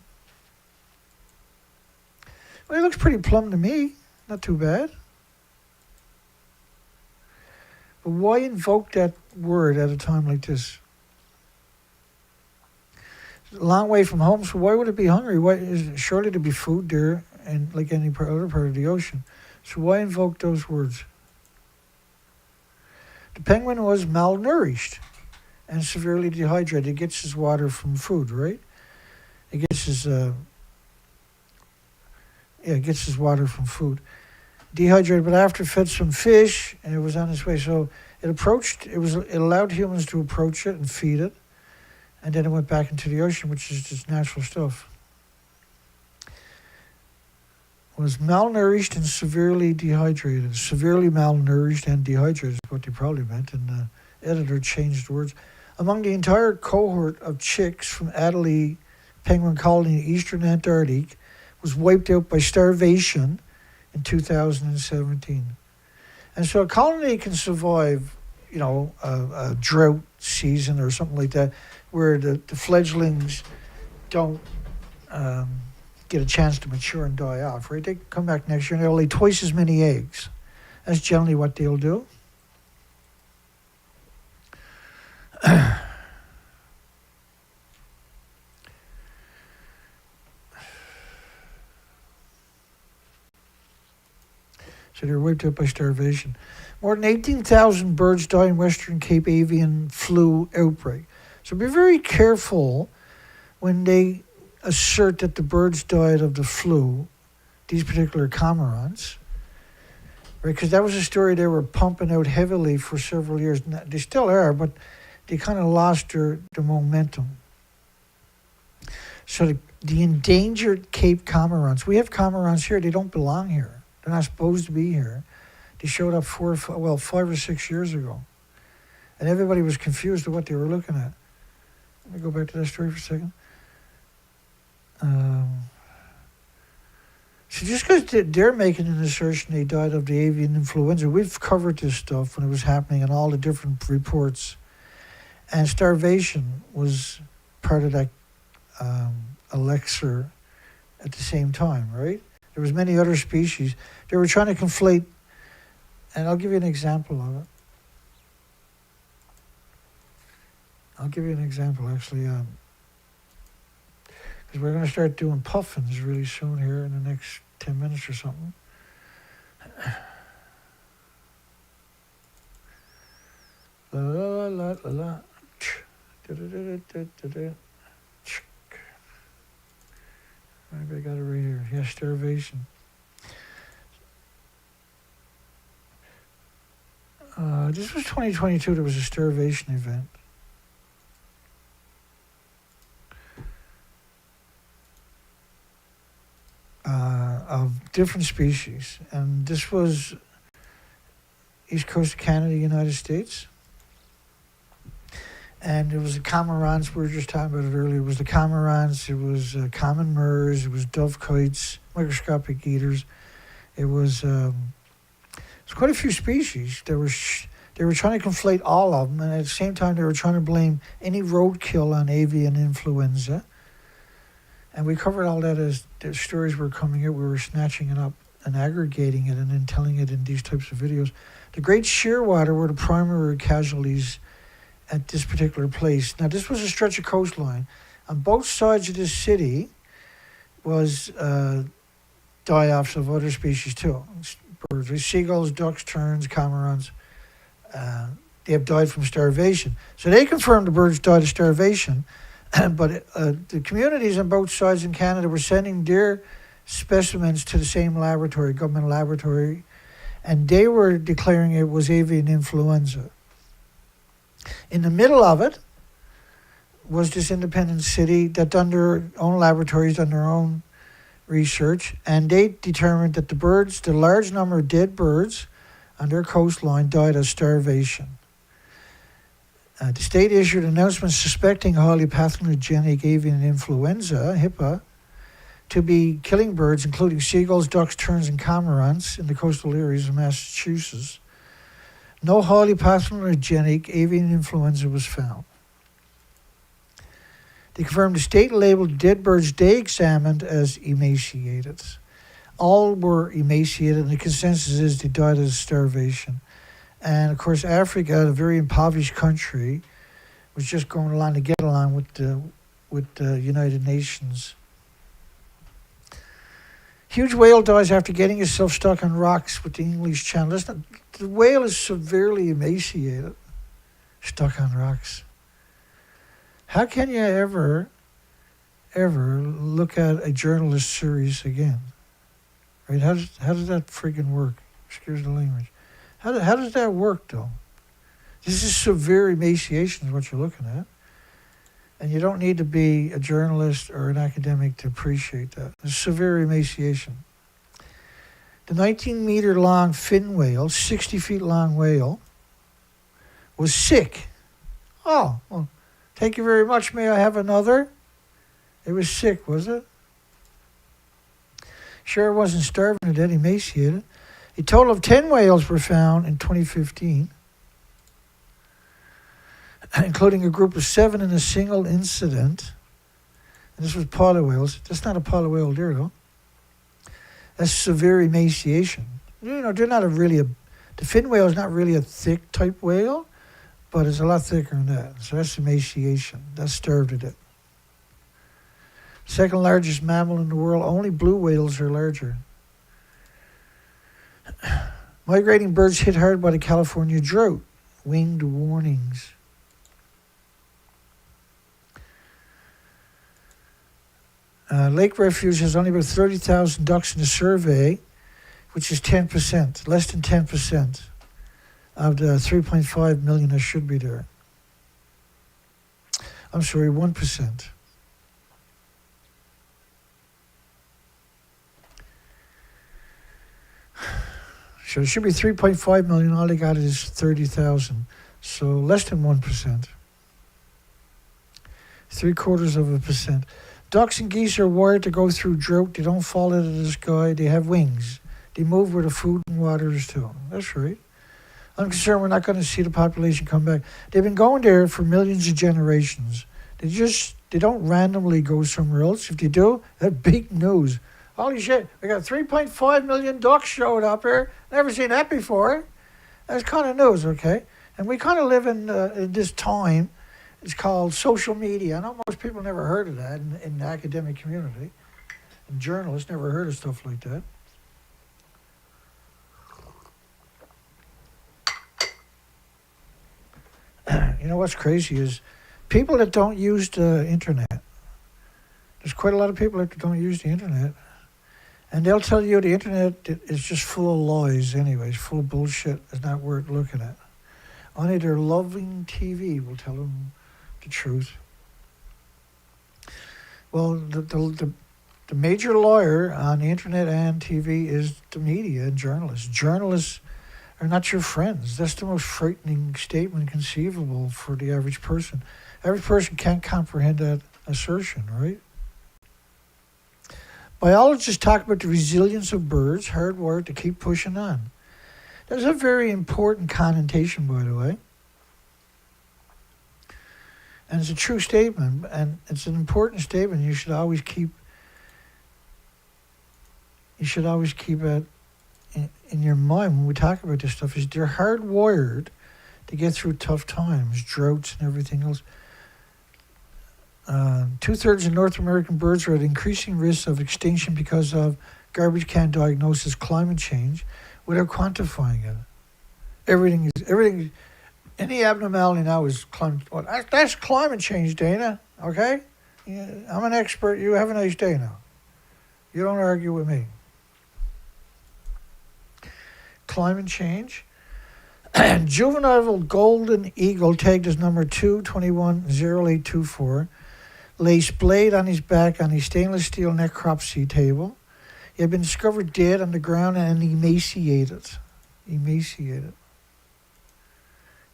Well, it looks pretty plumb to me. Not too bad. But why invoke that word at a time like this? It's a long way from home, so why would it be hungry? Surely there'd be food there, and like any other part of the ocean. So why invoke those words? The penguin was malnourished and severely dehydrated. It gets his water from food, right? It gets his water from food. Dehydrated, but after fed some fish, and it was on its way. So it allowed humans to approach it and feed it, and then it went back into the ocean, which is just natural stuff. Was malnourished and severely dehydrated. Severely malnourished and dehydrated is what they probably meant, and the editor changed the words. Among the entire cohort of chicks from Adélie penguin colony in eastern Antarctic was wiped out by starvation in 2017. And so a colony can survive, a drought season or something like that, where the fledglings don't get a chance to mature and die off, right? They come back next year and they'll lay twice as many eggs. That's generally what they'll do. So they're wiped out by starvation. More than 18,000 birds died in Western Cape avian flu outbreak. So be very careful when they assert that the birds died of the flu, these particular cormorants, right? Because that was a story they were pumping out heavily for several years. They still are, but they kind of lost their momentum. So the endangered Cape cormorants, we have cormorants here, they don't belong here. They're not supposed to be here. They showed up 5 or 6 years ago. And everybody was confused at what they were looking at. Let me go back to that story for a second. So just because they're making an assertion they died of the avian influenza, we've covered this stuff when it was happening in all the different reports. And starvation was part of that elixir at the same time, right? There was many other species. They were trying to conflate, and I'll give you an example of it. I'll give you an example, actually, because we're going to start doing puffins really soon here in the next 10 minutes or something. La la la la la. Maybe I got it right here. Yeah, starvation. This was 2022. There was a starvation event. Of different species. And this was East Coast of Canada, United States. And it was the cormorants, we were just talking about it earlier. It was the cormorants, it was common murres, it was dovekites, microscopic eaters. It was quite a few species. They were trying to conflate all of them, and at the same time they were trying to blame any roadkill on avian influenza. And we covered all that as the stories were coming out. We were snatching it up and aggregating it and then telling it in these types of videos. The Great Shearwater were the primary casualties at this particular place. Now, this was a stretch of coastline. On both sides of this city was die-offs of other species too. Birds, seagulls, ducks, terns, cormorants. They have died from starvation. So they confirmed the birds died of starvation, but the communities on both sides in Canada were sending their specimens to the same laboratory, government laboratory, and they were declaring it was avian influenza. In the middle of it was this independent city that done their own laboratories, done their own research, and they determined that the large number of dead birds on their coastline died of starvation. The state issued announcements suspecting highly pathogenic avian influenza, HIPAA, to be killing birds, including seagulls, ducks, terns, and cormorants in the coastal areas of Massachusetts. No highly pathogenic avian influenza was found. They confirmed the state-labeled dead birds they examined as emaciated. All were emaciated, and the consensus is they died of starvation. And of course, Africa, a very impoverished country, was just going along to get along with the United Nations. Huge whale dies after getting itself stuck on rocks with the English Channel. The whale is severely emaciated, stuck on rocks. How can you ever look at a journalist series again? Right? How does that friggin' work? Excuse the language. How does that work, though? This is severe emaciation is what you're looking at. And you don't need to be a journalist or an academic to appreciate that. It's severe emaciation. The 19-meter long fin whale, 60 feet long whale, was sick. Oh, well, thank you very much. May I have another? It was sick, was it? Sure, it wasn't starving to death, emaciated. A total of 10 whales were found in 2015. Including a group of 7 in a single incident. And this was polar whales. That's not a polar whale there, though. That's severe emaciation. You know, they're not the fin whale is not really a thick type whale, but it's a lot thicker than that. So that's emaciation. That's starved to death. Second largest mammal in the world. Only blue whales are larger. Migrating birds hit hard by the California drought. Winged warnings. Lake Refuge has only about 30,000 ducks in the survey, which is 10%, less than 10% of the 3.5 million that should be there. I'm sorry, 1%. So it should be 3.5 million, all they got is 30,000. So less than 1%. 0.75%. Ducks and geese are wired to go through drought. They don't fall out of the sky. They have wings. They move where the food and water is to them. That's right. I'm concerned we're not going to see the population come back. They've been going there for millions of generations. They don't randomly go somewhere else. If they do, that's big news. Holy shit, we got 3.5 million ducks showed up here. Never seen that before. That's kind of news, okay? And we kind of live in this time. It's called social media. I know most people never heard of that in the academic community. And journalists never heard of stuff like that. You know what's crazy is people that don't use the internet. There's quite a lot of people that don't use the internet. And they'll tell you the internet is just full of lies anyways, full of bullshit. It's not worth looking at. Only their loving TV will tell them the truth. Well, the major liar on the internet and TV is the media and journalists. Journalists are not your friends. That's the most frightening statement conceivable for the average person. Average person can't comprehend that assertion, right? Biologists talk about the resilience of birds, hardwired to keep pushing on. That's a very important connotation, by the way. And it's a true statement, and it's an important statement. You should always keep it in your mind when we talk about this stuff. Is they're hardwired to get through tough times, droughts, and everything else. 2/3 of North American birds are at increasing risk of extinction because of garbage can diagnosis, climate change, without quantifying it. Everything. Any abnormality now is climate. Well, that's climate change, Dana. Okay, yeah, I'm an expert. You have a nice day now. You don't argue with me. Climate change. Juvenile golden eagle tagged as number 2210824. Lay splayed on his back on a stainless steel necropsy table. He had been discovered dead on the ground and emaciated. Emaciated.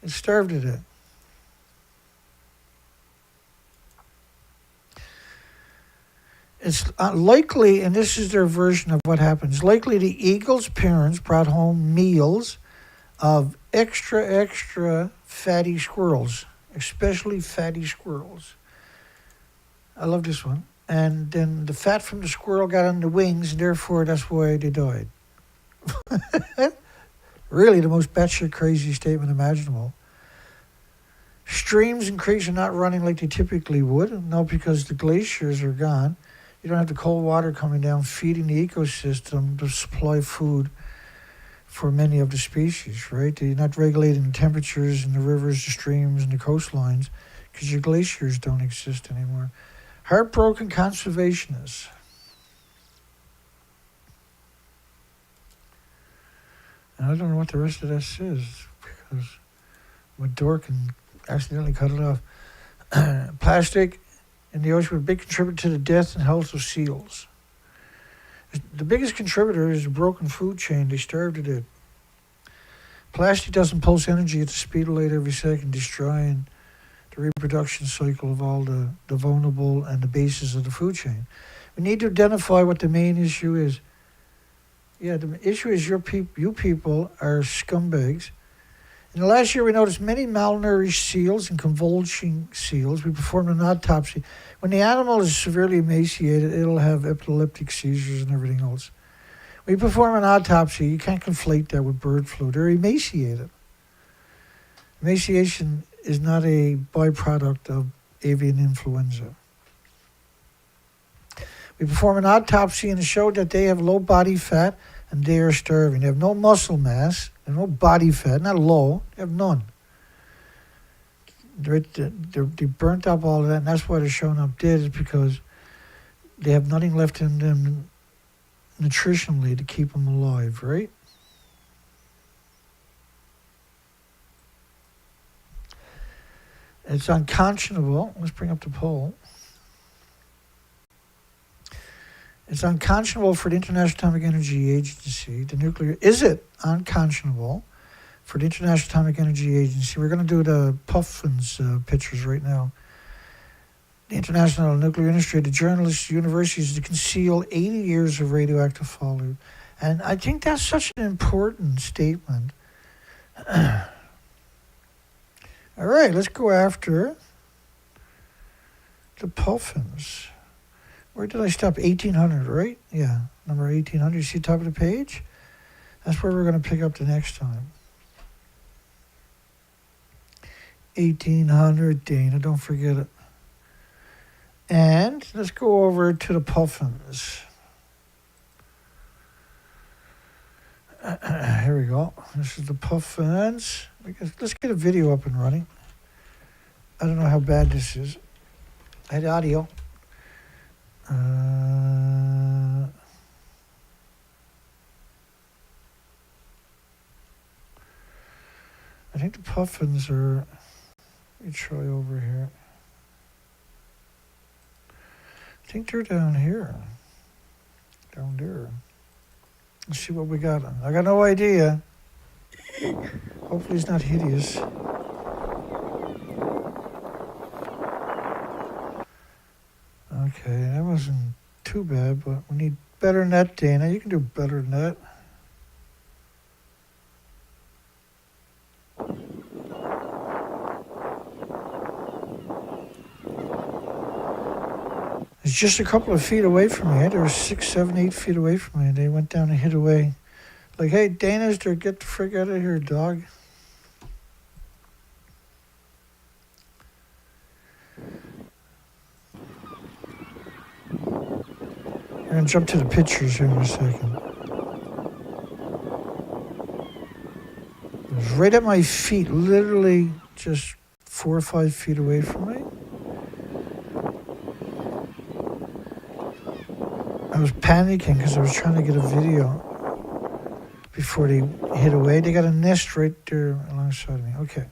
It starved to death. It's likely, and this is their version of what happens, likely the eagle's parents brought home meals of extra fatty squirrels, especially fatty squirrels. I love this one. And then the fat from the squirrel got on the wings, and therefore that's why they died. Really, the most batshit crazy statement imaginable. Streams and creeks are not running like they typically would. No, because the glaciers are gone. You don't have the cold water coming down, feeding the ecosystem to supply food for many of the species, right? You're not regulating the temperatures in the rivers, the streams, and the coastlines because your glaciers don't exist anymore. Heartbroken conservationists. And I don't know what the rest of this is because I'm a dork and accidentally cut it off. Plastic in the ocean was a big contributor to the death and health of seals. The biggest contributor is the broken food chain. They starved to death. Plastic doesn't pulse energy at the speed of light every second, destroying the reproduction cycle of all the vulnerable and the bases of the food chain. We need to identify what the main issue is. Yeah, the issue is you people are scumbags. In the last year, we noticed many malnourished seals and convulsing seals. We performed an autopsy. When the animal is severely emaciated, it'll have epileptic seizures and everything else. We perform an autopsy. You can't conflate that with bird flu. They're emaciated. Emaciation is not a byproduct of avian influenza. We perform an autopsy and it showed that they have low body fat and they are starving. They have no muscle mass, they have no body fat, not low, they have none. They burnt up all of that, and that's why they're showing up dead, is because they have nothing left in them nutritionally to keep them alive, right? It's unconscionable. Let's bring up the poll. It's unconscionable for the International Atomic Energy Agency, is it unconscionable for the International Atomic Energy Agency? We're going to do the Puffins pictures right now. The International Nuclear Industry, the journalists, universities to conceal 80 years of radioactive fallout. And I think that's such an important statement. All right, let's go after the Puffins. Where did I stop? 1800, right? Yeah, number 1800. You see the top of the page? That's where we're going to pick up the next time. 1800, Dana, don't forget it. And let's go over to the Puffins. Here we go. This is the Puffins. Let's get a video up and running. I don't know how bad this is. I had audio. I think the Puffins are, let me try over here. I think they're down here. Down there. Let's see what we got. I got no idea. Hopefully it's not hideous. Okay, that wasn't too bad, but we need better than that, Dana. You can do better than that. It's just a couple of feet away from me. They were 6, 7, 8 feet away from me. They went down and hid away. Like, hey, Dana's there, get the frick out of here, dog. We're going to jump to the pictures here in a second. It was right at my feet, literally just 4 or 5 feet away from me. I was panicking because I was trying to get a video before they hid away. They got a nest right there alongside of me. Okay.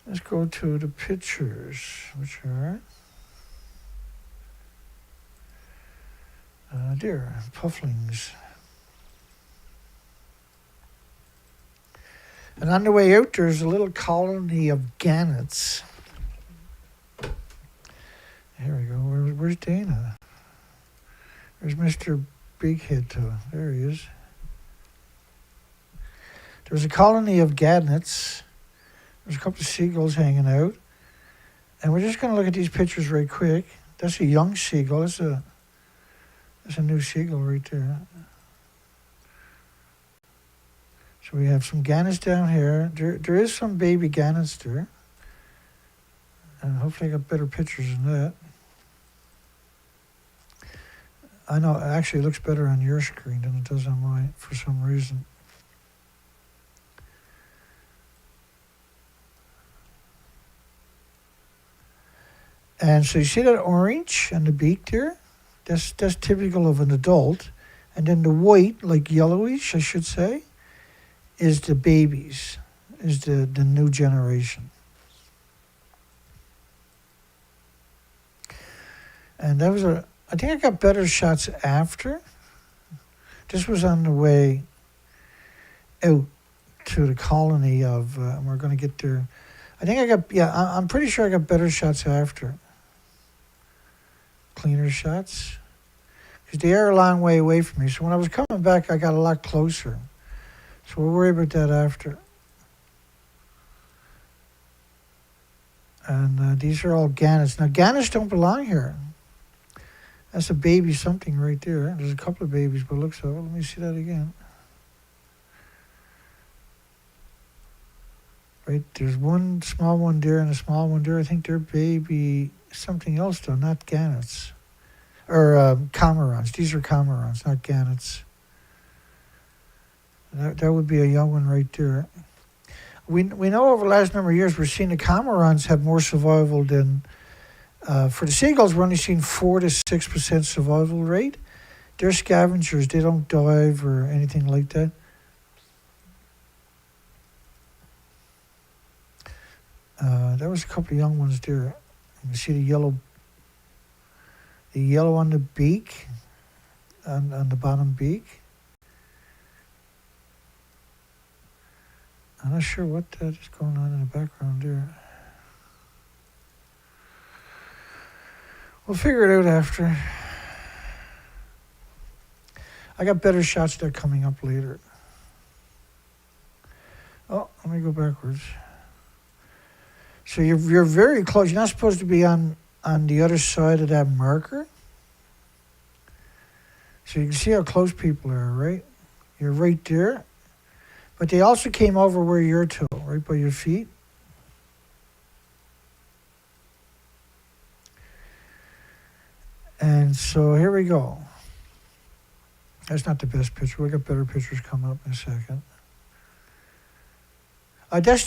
Let's go to the pictures, which are deer, pufflings. And on the way out, there's a little colony of gannets. Here we go. Where's Dana? There's Mr. Bighead too. There he is. There's a colony of gannets. There's a couple of seagulls hanging out. And we're just going to look at these pictures right quick. That's a young seagull. That's a new seagull right there. So we have some gannets down here. There is some baby gannets there. And hopefully I got better pictures than that. I know, actually it looks better on your screen than it does on mine for some reason. And so you see that orange on the beak there? That's typical of an adult. And then the white, like yellowish, I should say, is the babies, is the new generation. And that was I think I got better shots after. This was on the way out to the colony of, and we're going to get there. I think I got, I'm pretty sure I got better shots after. Cleaner shots. Because they are a long way away from me. So when I was coming back, I got a lot closer. So we'll worry about that after. And these are all gannets. Now, gannets don't belong here. That's a baby something right there. There's a couple of babies, but it looks like, let me see that again. Right, there's one small one there and a small one there. I think they're baby something else though, not gannets. Or cormorants. These are cormorants, not gannets. That would be a young one right there. We know over the last number of years we're seeing the cormorants have more survival than, for the seagulls we're only seeing 4 to 6% survival rate. They're scavengers, they don't dive or anything like that. There was a couple of young ones there. You can see the yellow on the beak, on the bottom beak. I'm not sure what that is going on in the background there. We'll figure it out after. I got better shots that are coming up later. Oh, let me go backwards. So you're very close. You're not supposed to be on the other side of that marker. So you can see how close people are, right? You're right there. But they also came over where you're to, right by your feet. And so here we go. That's not the best picture. We got better pictures coming up in a second. That's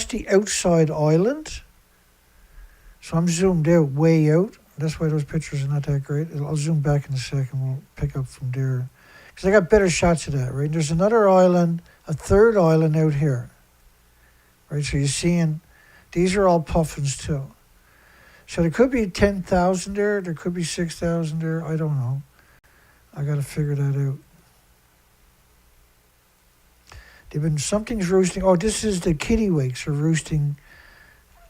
the outside island. So I'm zoomed out, way out. That's why those pictures are not that great. I'll zoom back in a second. We'll pick up from there. Because I got better shots of that, right? There's another island, a third island out here. Right, so you're seeing, these are all puffins too. So there could be 10,000 there. There could be 6,000 there. I don't know. I got to figure that out. Something's roosting. Oh, this is the kittiwakes are roosting.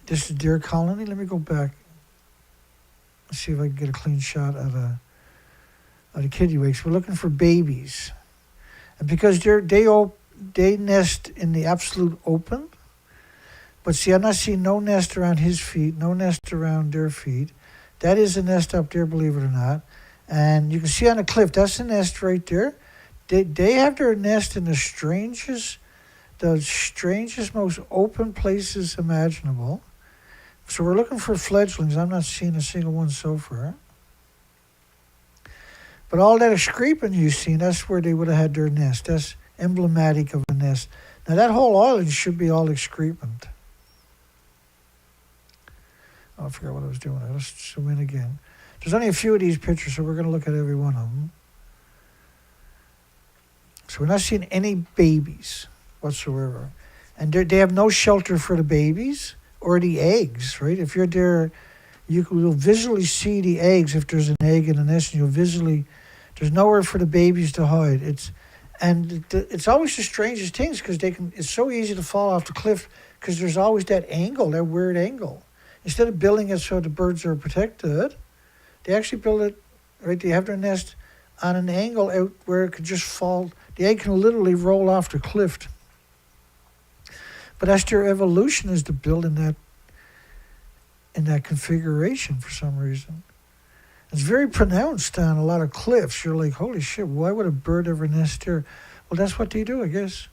This is their colony. Let me go back. Let's see if I can get a clean shot of the kittiwakes. We're looking for babies. And because they nest in the absolute open. But see, I'm not seeing no nest around his feet, no nest around their feet. That is a nest up there, believe it or not. And you can see on the cliff, that's a nest right there. They have their nest in the strangest, most open places imaginable. So we're looking for fledglings. I'm not seeing a single one so far. But all that excrepant you've seen, that's where they would have had their nest. That's emblematic of a nest. Now that whole island should be all excrepant. Oh, I forgot what I was doing. Let's zoom in again. There's only a few of these pictures, so we're going to look at every one of them. So we're not seeing any babies whatsoever. And they have no shelter for the babies or the eggs, right? If you're there, you'll visually see the eggs if there's an egg in the nest, and there's nowhere for the babies to hide. It's always the strangest things because it's so easy to fall off the cliff because there's always that angle, that weird angle. Instead of building it so the birds are protected, they actually build it, right? They have their nest on an angle out where it could just fall. The egg can literally roll off the cliff. But that's their evolution, is to build in that configuration for some reason. It's very pronounced on a lot of cliffs. You're like, holy shit, why would a bird ever nest there? Well, that's what they do, I guess.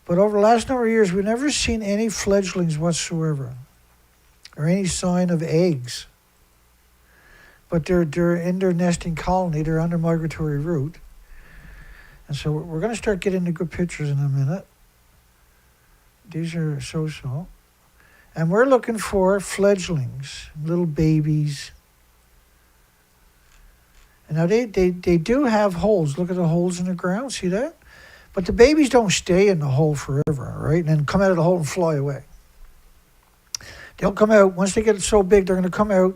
But over the last number of years, we've never seen any fledglings whatsoever, or any sign of eggs. But they're in their nesting colony. They're on their migratory route. And so we're going to start getting the good pictures in a minute. These are so-so. And we're looking for fledglings, little babies. And now they do have holes. Look at the holes in the ground. See that? But the babies don't stay in the hole forever, right? And then come out of the hole and fly away. They'll come out. Once they get so big, they're going to come out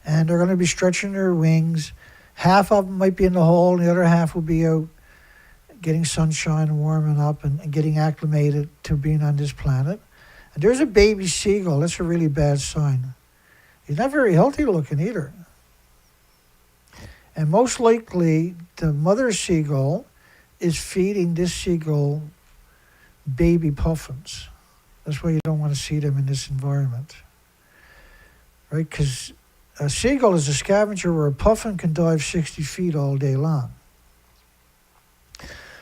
and they're going to be stretching their wings. Half of them might be in the hole and the other half will be out getting sunshine and warming up and getting acclimated to being on this planet. And there's a baby seagull. That's a really bad sign. He's not very healthy looking either. And most likely, the mother seagull is feeding this seagull baby puffins. That's why you don't want to see them in this environment. Right? Because a seagull is a scavenger where a puffin can dive 60 feet all day long.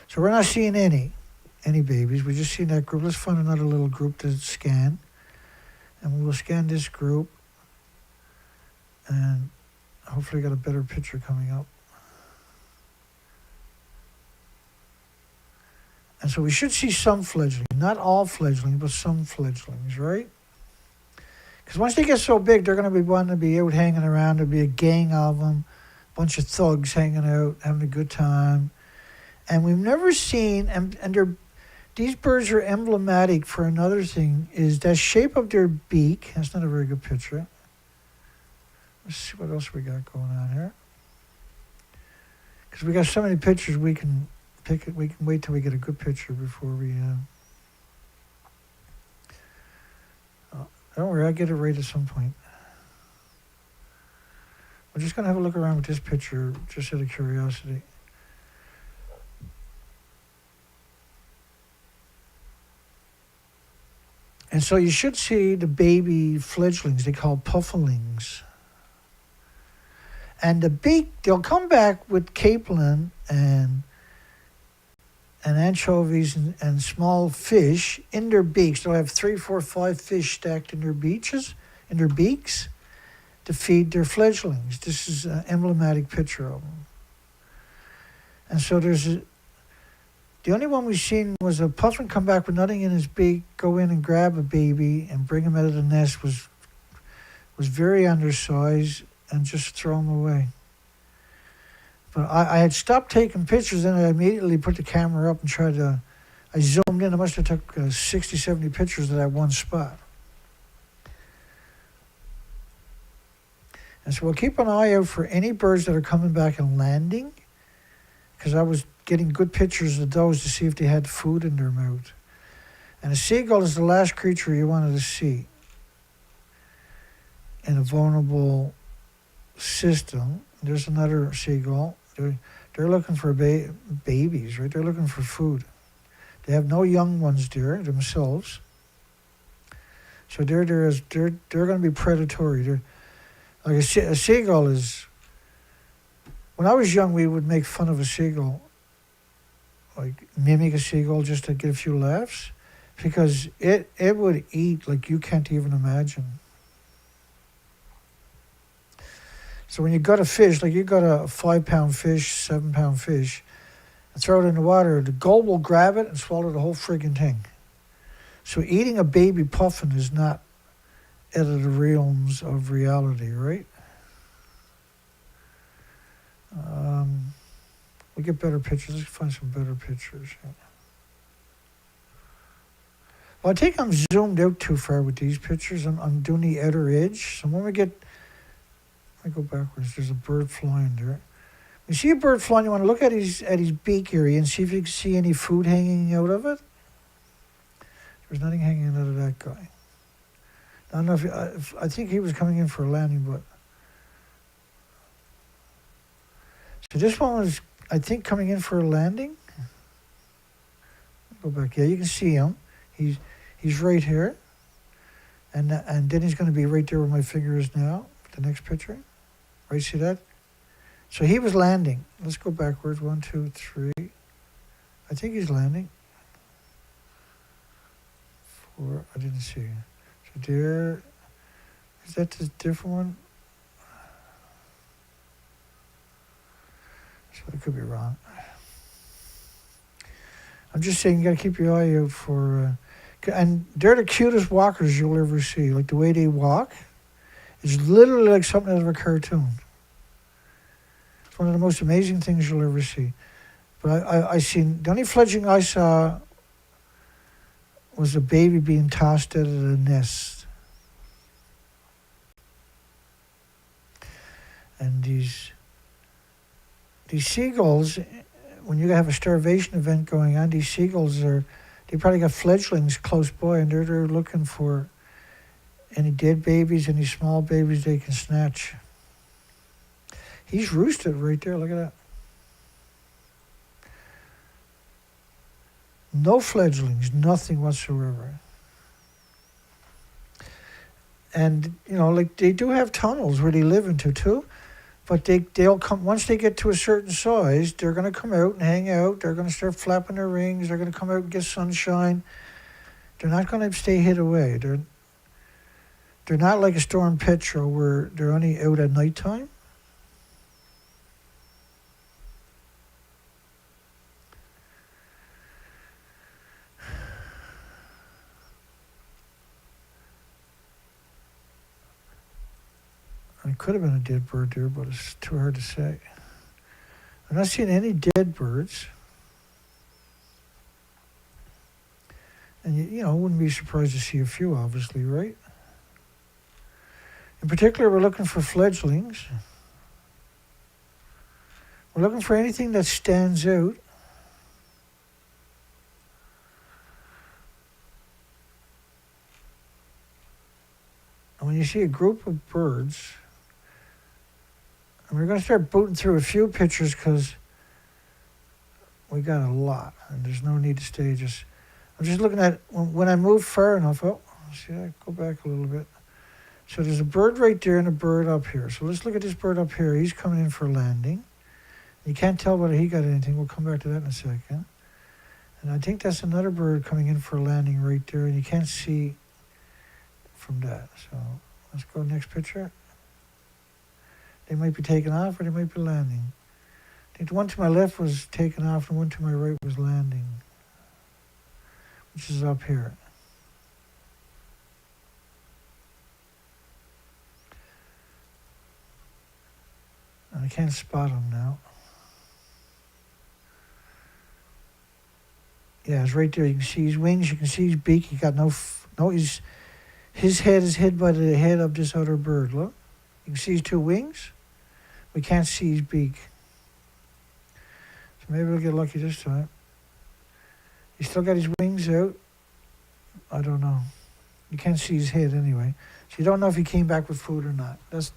So we're not seeing any babies. We're just seeing that group. Let's find another little group to scan. And we'll scan this group. And hopefully got a better picture coming up. And so we should see some fledglings. Not all fledglings, but some fledglings, right? Because once they get so big, they're going to be wanting to be out hanging around. There'll be a gang of them, a bunch of thugs hanging out, having a good time. And we've never seen, and these birds are emblematic for another thing, is that shape of their beak. That's not a very good picture. Let's see what else we got going on here. Because we got so many pictures, we can pick it. We can wait till we get a good picture before we. Don't worry, I'll get it right at some point. We're just gonna have a look around with this picture, just out of curiosity. And so you should see the baby fledglings. They call puffalings. And the beak, they'll come back with capelin and anchovies and small fish in their beaks. They'll have 3, 4, 5 fish stacked in their beaks to feed their fledglings. This is an emblematic picture of them. And so the only one we've seen was a puffin come back with nothing in his beak, go in and grab a baby and bring him out of the nest, was very undersized, and just throw him away. But I had stopped taking pictures, and I immediately put the camera up and I zoomed in. I must have took 60, 70 pictures of that one spot. And so we'll keep an eye out for any birds that are coming back and landing, because I was getting good pictures of those to see if they had food in their mouth. And a seagull is the last creature you wanted to see in a vulnerable system. There's another seagull. They're looking for babies, right? They're looking for food. They have no young ones there themselves. So they're going to be predatory. They're, like a seagull is. When I was young, we would make fun of a seagull, like mimic a seagull just to get a few laughs, because it would eat like you can't even imagine. So when you got a fish, like you got a 5-pound fish, 7-pound fish, and throw it in the water, the gull will grab it and swallow the whole friggin' thing. So eating a baby puffin is not out of the realms of reality, right? We'll get better pictures. Let's find some better pictures. Well, I think I'm zoomed out too far with these pictures. I'm doing the outer edge. So when we get... I go backwards. There's a bird flying there. You see a bird flying, you want to look at his beak area and see if you can see any food hanging out of it. There's nothing hanging out of that guy. I don't know if I think he was coming in for a landing, but... So this one was, I think, coming in for a landing. Go back. Yeah, you can see him. He's right here. And then he's going to be right there where my finger is now. The next picture. Right, see that? So he was landing. Let's go backwards. 1, 2, 3. I think he's landing. 4. I didn't see. So there, is that the different one? So I could be wrong. I'm just saying you got to keep your eye out for, and they're the cutest walkers you'll ever see. Like the way they walk, it's literally like something out of a cartoon. It's one of the most amazing things you'll ever see. But I seen, the only fledgling I saw was a baby being tossed out of the nest. And these seagulls, when you have a starvation event going on, these seagulls they probably got fledglings close by, and they're looking for any dead babies, any small babies they can snatch. He's roosted right there, look at that. No fledglings, nothing whatsoever. And, like they do have tunnels where they live into too, but they'll come, once they get to a certain size, they're going to come out and hang out. They're going to start flapping their wings. They're going to come out and get sunshine. They're not going to stay hid away. They're not like a storm petrel where they're only out at nighttime. It could have been a dead bird there, but it's too hard to say. I'm not seeing any dead birds. And, wouldn't be surprised to see a few, obviously, right? In particular, we're looking for fledglings. We're looking for anything that stands out. And when you see a group of birds, and we're going to start booting through a few pictures because we got a lot, and there's no need to stay just. I'm just looking at when I move far enough. Oh, see, I go back a little bit. So there's a bird right there and a bird up here. So let's look at this bird up here. He's coming in for landing. You can't tell whether he got anything. We'll come back to that in a second. And I think that's another bird coming in for a landing right there, and you can't see from that. So let's go next picture. They might be taking off or they might be landing. I think the one to my left was taking off and the one to my right was landing, which is up here. And I can't spot him now. Yeah, it's right there. You can see his wings. You can see his beak. He got his head is hid by the head of this other bird. Look. You can see his two wings. We can't see his beak. So maybe we'll get lucky this time. He's still got his wings out. I don't know. You can't see his head anyway. So you don't know if he came back with food or not. That's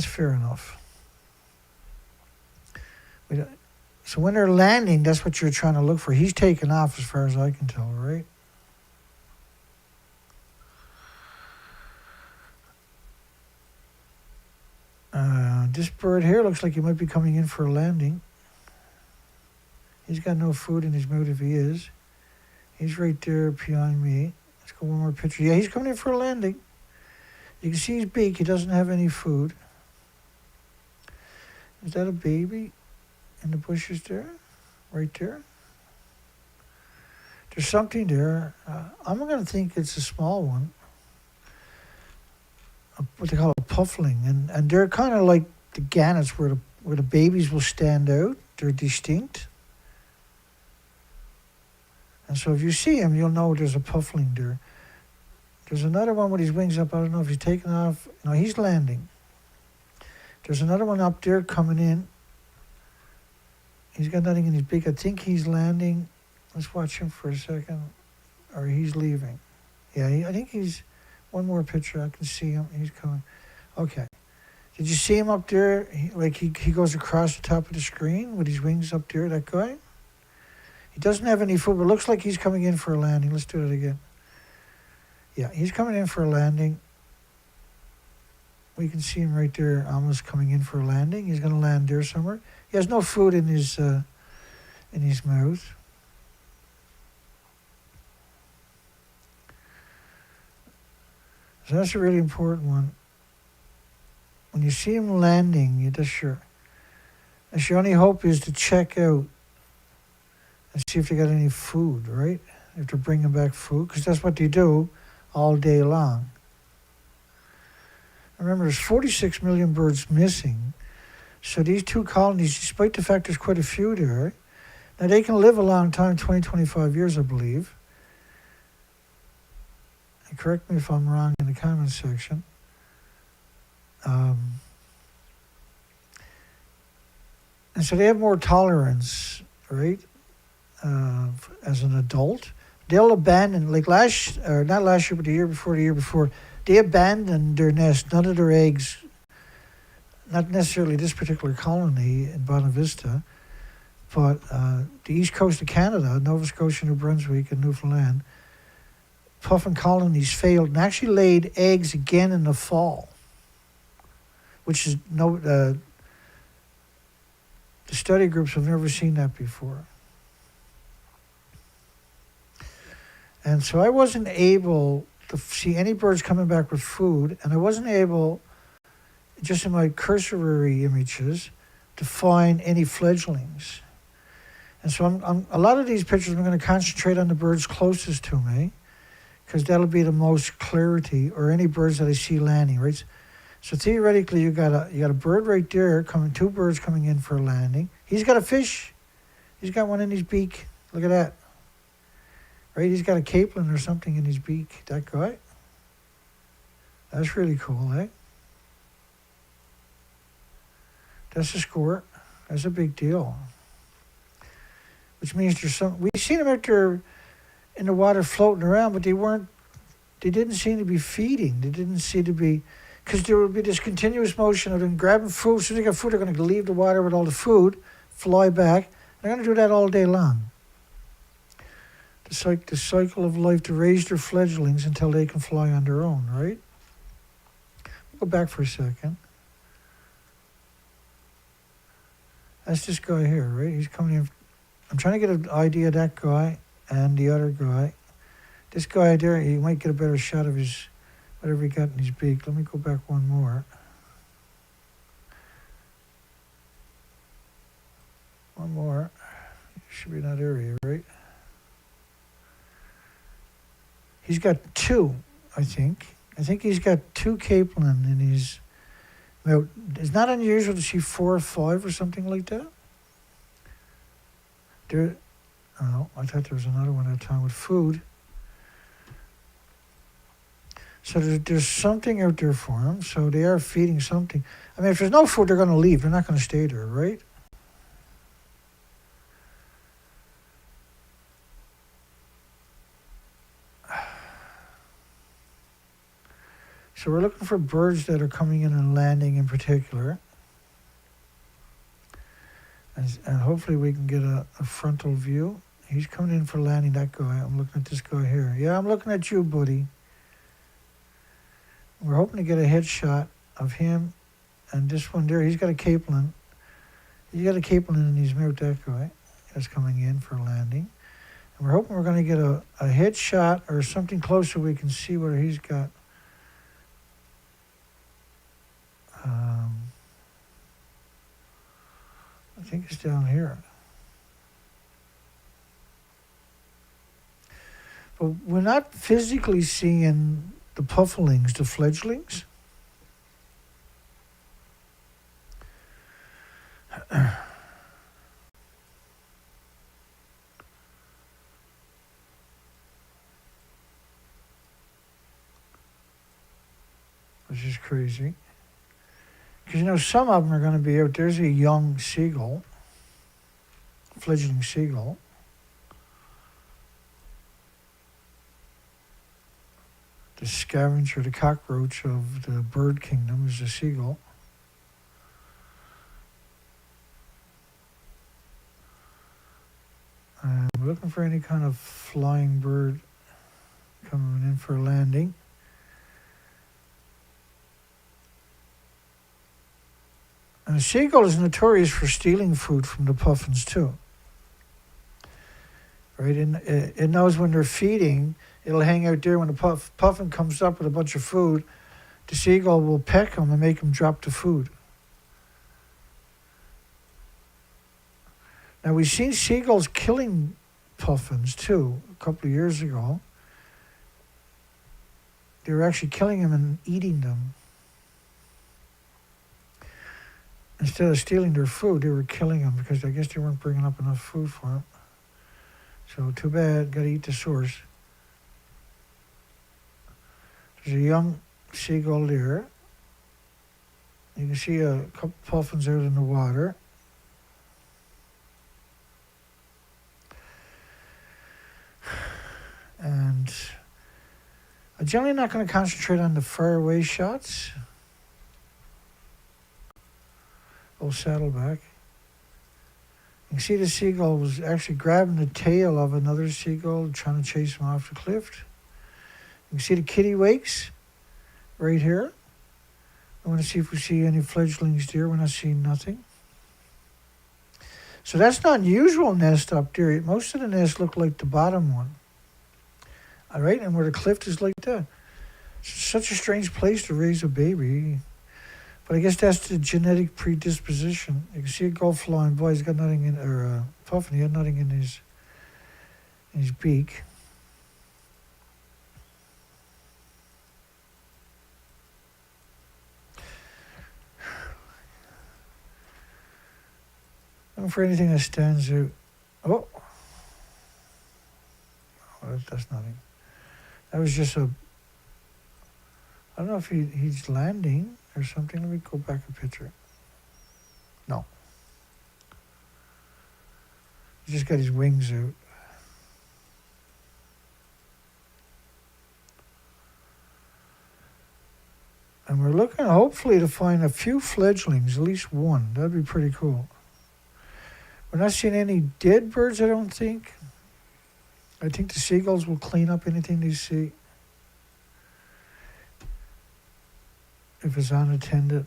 fair enough. So when they're landing, that's what you're trying to look for. He's taking off as far as I can tell, right? This bird here looks like he might be coming in for a landing. He's got no food in his mouth if he is. He's right there behind me. Let's go one more picture. Yeah, he's coming in for a landing. You can see his beak. He doesn't have any food. Is that a baby in the bushes there? Right there? There's something there. I'm going to think it's a small one. What they call a puffling. And they're kind of like the gannets where the babies will stand out. They're distinct. And so if you see him, you'll know there's a puffling there. There's another one with his wings up. I don't know if he's taking off. No, he's landing. There's another one up there coming in. He's got nothing in his beak. I think he's landing. Let's watch him for a second. Or he's leaving. Yeah, I think he's... One more picture. I can see him. He's coming. Okay. Did you see him up there? He goes across the top of the screen with his wings up there, that guy? He doesn't have any food, but it looks like he's coming in for a landing. Let's do it again. Yeah, he's coming in for a landing. We can see him right there, almost coming in for a landing. He's going to land there somewhere. He has no food in his mouth. So that's a really important one. When you see them landing, that's your only hope is to check out and see if they got any food, right? If they're bringing back food, because that's what they do all day long. Remember, there's 46 million birds missing. So these two colonies, despite the fact there's quite a few there, now they can live a long time, 20, 25 years, I believe. And correct me if I'm wrong in the comments section. And so they have more tolerance, right? As an adult, they'll abandon, like not last year, but the year before, they abandoned their nest, none of their eggs, not necessarily this particular colony in Bonavista, but the east coast of Canada, Nova Scotia, New Brunswick, and Newfoundland, puffin colonies failed and actually laid eggs again in the fall, which is the study groups have never seen that before. And so I wasn't able to see any birds coming back with food, and I wasn't able, just in my cursory images, to find any fledglings. And so a lot of these pictures I'm going to concentrate on the birds closest to me, because that'll be the most clarity, or any birds that I see landing, right? So theoretically, you got a bird right there, two birds coming in for a landing. He's got a fish. He's got one in his beak. Look at that. Right, he's got a capelin or something in his beak, that guy. That's really cool, eh? That's a score. That's a big deal. Which means there's we've seen them out there in the water floating around, but they didn't seem to be feeding. They didn't seem to be, because there would be this continuous motion of them grabbing food. As soon as they got food, they're going to leave the water with all the food, fly back. They're going to do that all day long. It's like the cycle of life to raise their fledglings until they can fly on their own, right? Go back for a second. That's this guy here, right? He's coming in. I'm trying to get an idea of that guy and the other guy. This guy there, you might get a better shot of his, whatever he got in his beak. Let me go back one more. One more. Should be in that area, right? He's got two, I think. I think he's got two capelin in his mouth. It's not unusual to see 4 or 5 or something like that. I thought there was another one at the time with food. So there's something out there for them. So they are feeding something. I mean, if there's no food, they're going to leave. They're not going to stay there, right? So we're looking for birds that are coming in and landing in particular. And hopefully we can get a frontal view. He's coming in for landing, that guy. I'm looking at this guy here. Yeah, I'm looking at you, buddy. We're hoping to get a headshot of him and this one there. He's got a capelin. He's got a capelin in his mouth, that guy. That's coming in for landing. And we're hoping we're going to get a headshot or something close so we can see where he's got. I think it's down here. But we're not physically seeing the pufflings, the fledglings. Which is crazy. Because, some of them are going to be out. There's a young seagull, fledgling seagull. The scavenger, the cockroach of the bird kingdom is a seagull. And we're looking for any kind of flying bird coming in for a landing. And the seagull is notorious for stealing food from the puffins too. right? And it knows when they're feeding, it'll hang out there. When the puffin comes up with a bunch of food, the seagull will peck them and make them drop the food. Now, we've seen seagulls killing puffins, too, a couple of years ago. They were actually killing them and eating them. Instead of stealing their food, they were killing them because I guess they weren't bringing up enough food for them. So, too bad, got to eat the source. There's a young seagull there. You can see a couple puffins out in the water. And I'm generally not going to concentrate on the faraway shots. Old Saddleback. You can see the seagull was actually grabbing the tail of another seagull trying to chase him off the cliff. You can see the kittiwakes right here. I want to see if we see any fledglings there. We're not seeing nothing. So that's not unusual nest up there. Most of the nests look like the bottom one. All right, and where the cliff is like that. It's such a strange place to raise a baby. But I guess that's the genetic predisposition. You can see a gull flying by. He's got nothing in, or puffin. He had nothing in his beak. Looking for anything that stands out. Oh, that's nothing. That was just a. I don't know if he's landing or something. Let me go back a picture. No. He just got his wings out. And we're looking, hopefully, to find a few fledglings, at least one. That'd be pretty cool. We're not seeing any dead birds, I don't think. I think the seagulls will clean up anything they see. If it's unattended.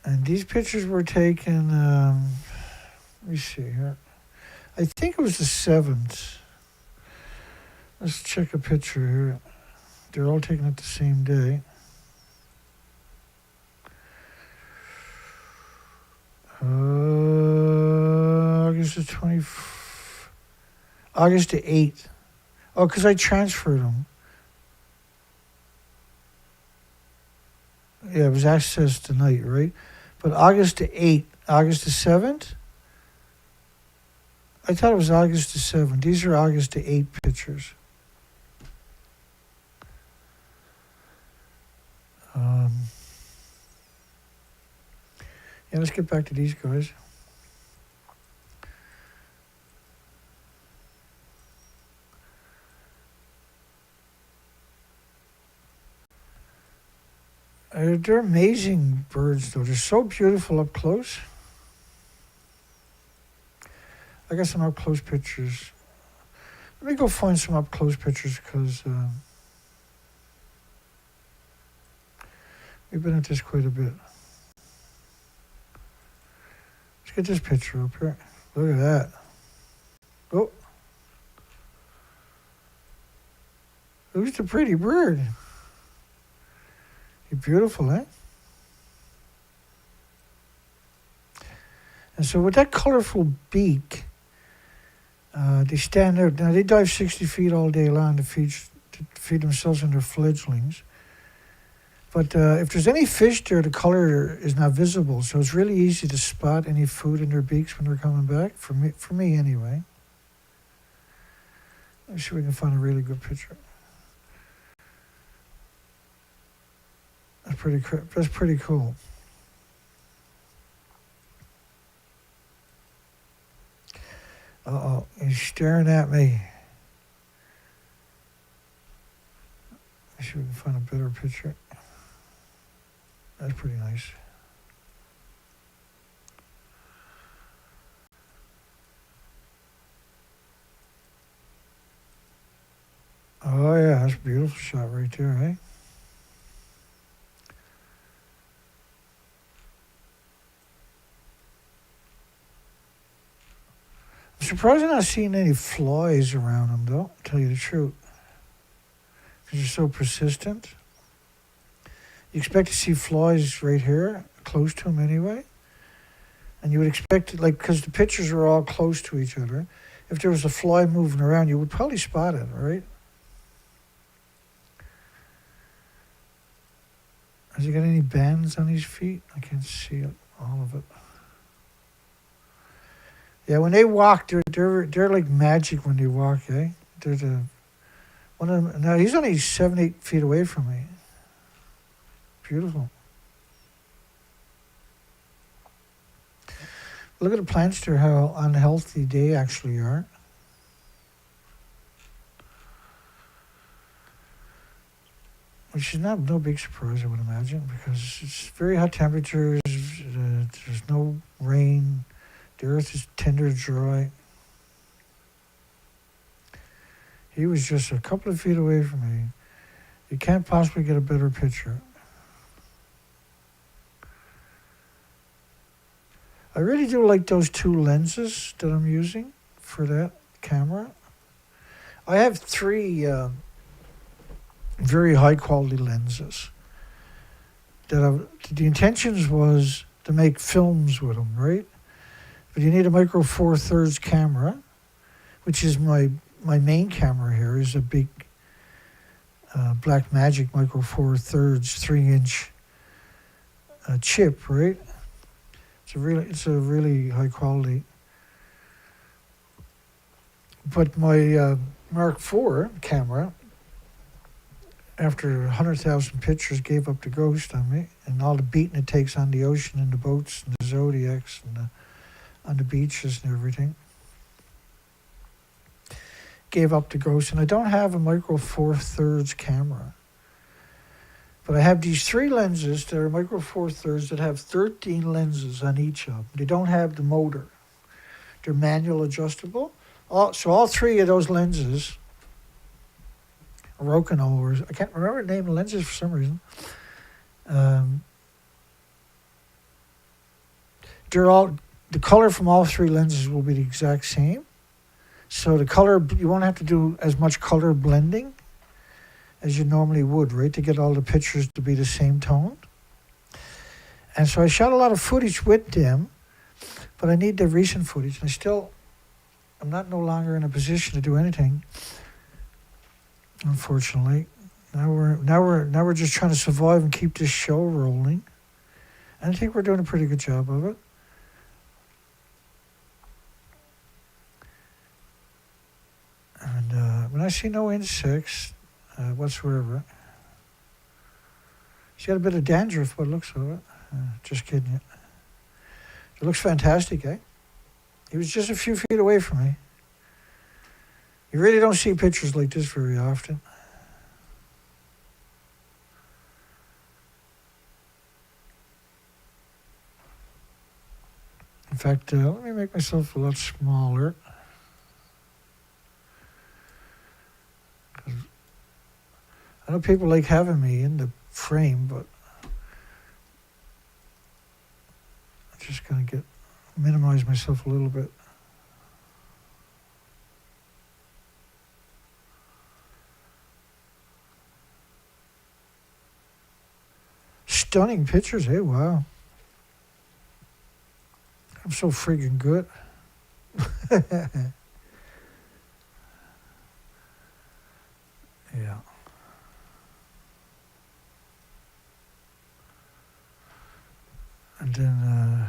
And these pictures were taken, let me see here. I think it was the 7th. Let's check a picture here. They're all taken at the same day. August the 24th. August the 8th. Oh, because I transferred them. Yeah, it was accessed tonight, right? But August the 8th. August the 7th? I thought it was August the 7th. These are August the 8th pictures. Yeah, let's get back to these guys. They're amazing birds, though. They're so beautiful up close. I got some up-close pictures. Let me go find some up-close pictures, because we've been at this quite a bit. Let's get this picture up here. Look at that. Oh. Who's the pretty bird? You're beautiful, eh? And so with that colorful beak, they stand out. Now, they dive 60 feet all day long to feed themselves and their fledglings. But if there's any fish there, the color is not visible, so it's really easy to spot any food in their beaks when they're coming back, for me anyway. Let's see if we can find a really good picture. That's pretty cool. Uh-oh, he's staring at me. Let's see if we can find a better picture. That's pretty nice. Oh yeah, that's a beautiful shot right there, eh? surprised I'm not seeing any flies around him, though, to tell you the truth. Because they're so persistent. You expect to see flies right here, close to him anyway. And you would expect, like, because the pictures are all close to each other, if there was a fly moving around, you would probably spot it, right? Has he got any bands on his feet? I can't see it, all of it. Yeah, when they walk, they're like magic when they walk, eh? They're the one of them. Now he's only 7-8 feet away from me. Beautiful. Look at the plants there, how unhealthy they actually are. Which is no big surprise, I would imagine, because it's very hot temperatures, there's no rain, the earth is tender dry. He was just a couple of feet away from me. You can't possibly get a better picture. I really do like those two lenses that I'm using for that camera. I have three very high quality lenses that the intentions was to make films with them, right? But you need a micro four thirds camera, which is my main camera here is a big Black Magic micro four thirds 3-inch chip, right? It's a really high quality. But my Mark IV camera, after 100,000 pictures, gave up the ghost on me, and all the beating it takes on the ocean and the boats and the Zodiacs and on the beaches and everything. Gave up the ghost, and I don't have a micro four thirds camera. But I have these three lenses that are micro four thirds that have 13 lenses on each of them. They don't have the motor. They're manual adjustable. So all three of those lenses, Rokino, or I can't remember the name of the lenses for some reason. The color from all three lenses will be the exact same. So the color, you won't have to do as much color blending as you normally would, right, to get all the pictures to be the same tone. And so I shot a lot of footage with them, but I need the recent footage. And I'm no longer in a position to do anything, unfortunately. Now we're just trying to survive and keep this show rolling. And I think we're doing a pretty good job of it. And when I see no insects whatsoever, she's got a bit of dandruff, but it looks of it. Just kidding you. It looks fantastic, eh? He was just a few feet away from me. You really don't see pictures like this very often. In fact, let me make myself a lot smaller. I know people like having me in the frame, but I'm just going to minimize myself a little bit. Stunning pictures, hey, wow. I'm so freaking good. Yeah. And then,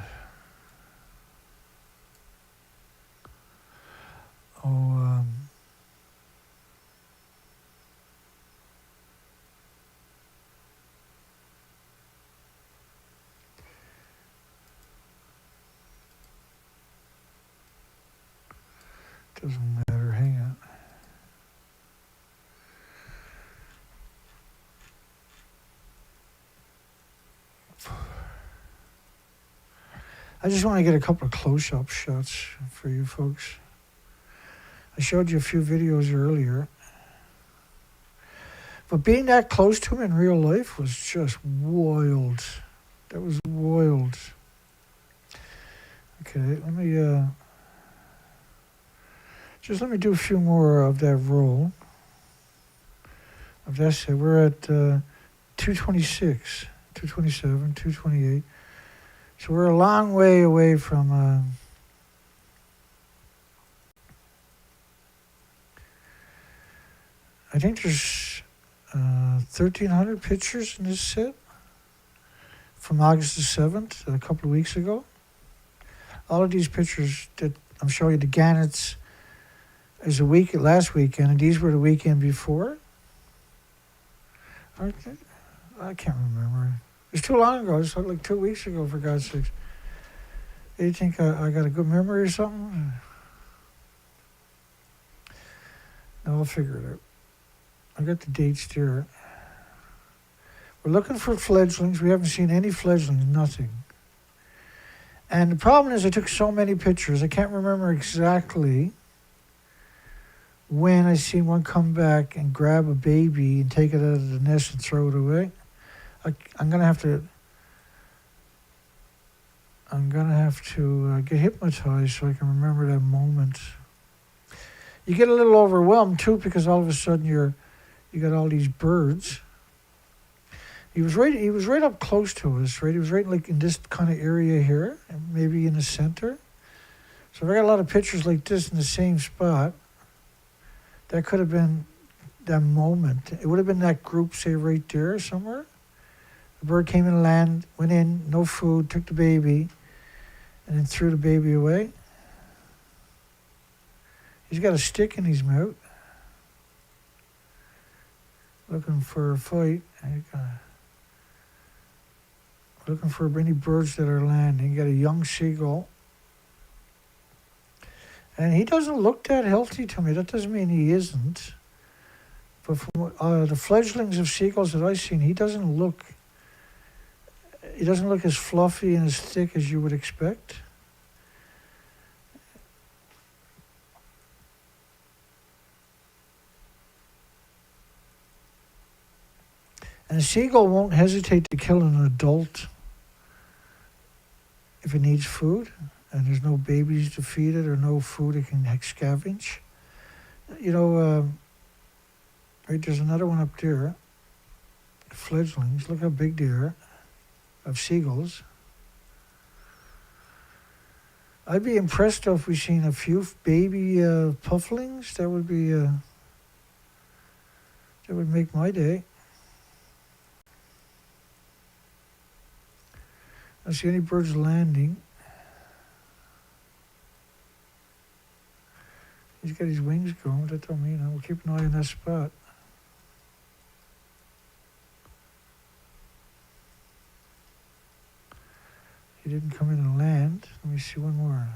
doesn't matter, hang on. I just want to get a couple of close-up shots for you folks. I showed you a few videos earlier. But being that close to him in real life was just wild. That was wild. Okay, let me Just let me do a few more of that roll. Of that set, we're at 226, 227, 228. So we're a long way away from... I think there's 1,300 pictures in this set from August the 7th, a couple of weeks ago. All of these pictures that I'm showing you, the gannets is last weekend, and these were the weekend before. Okay. I can't remember. It's too long ago. It's like 2 weeks ago, for God's sakes. You think I got a good memory or something? No, I'll figure it out. I got the dates there. We're looking for fledglings. We haven't seen any fledglings, nothing. And the problem is I took so many pictures. I can't remember exactly when I seen one come back and grab a baby and take it out of the nest and throw it away. I'm gonna have to get hypnotized so I can remember that moment. You get a little overwhelmed too, because all of a sudden you got all these birds. He was right up close to us, right? He was right like in this kind of area here, and maybe in the center. So if I got a lot of pictures like this in the same spot, that could have been that moment. It would have been that group, say right there somewhere. The bird came in land, went in, no food, took the baby, and then threw the baby away. He's got a stick in his mouth, looking for a fight. Looking for any birds that are landing. You got a young seagull. And he doesn't look that healthy to me. That doesn't mean he isn't. But from the fledglings of seagulls that I've seen, he doesn't look as fluffy and as thick as you would expect. And a seagull won't hesitate to kill an adult if it needs food and there's no babies to feed it or no food it can scavenge. You know, right, there's another one up there, fledglings. Look how big they are, of seagulls. I'd be impressed if we seen a few baby pufflings. That would be, that would make my day. I don't see any birds landing. He's got his wings going. That don't mean we'll keep an eye on that spot. He didn't come in and land. Let me see one more.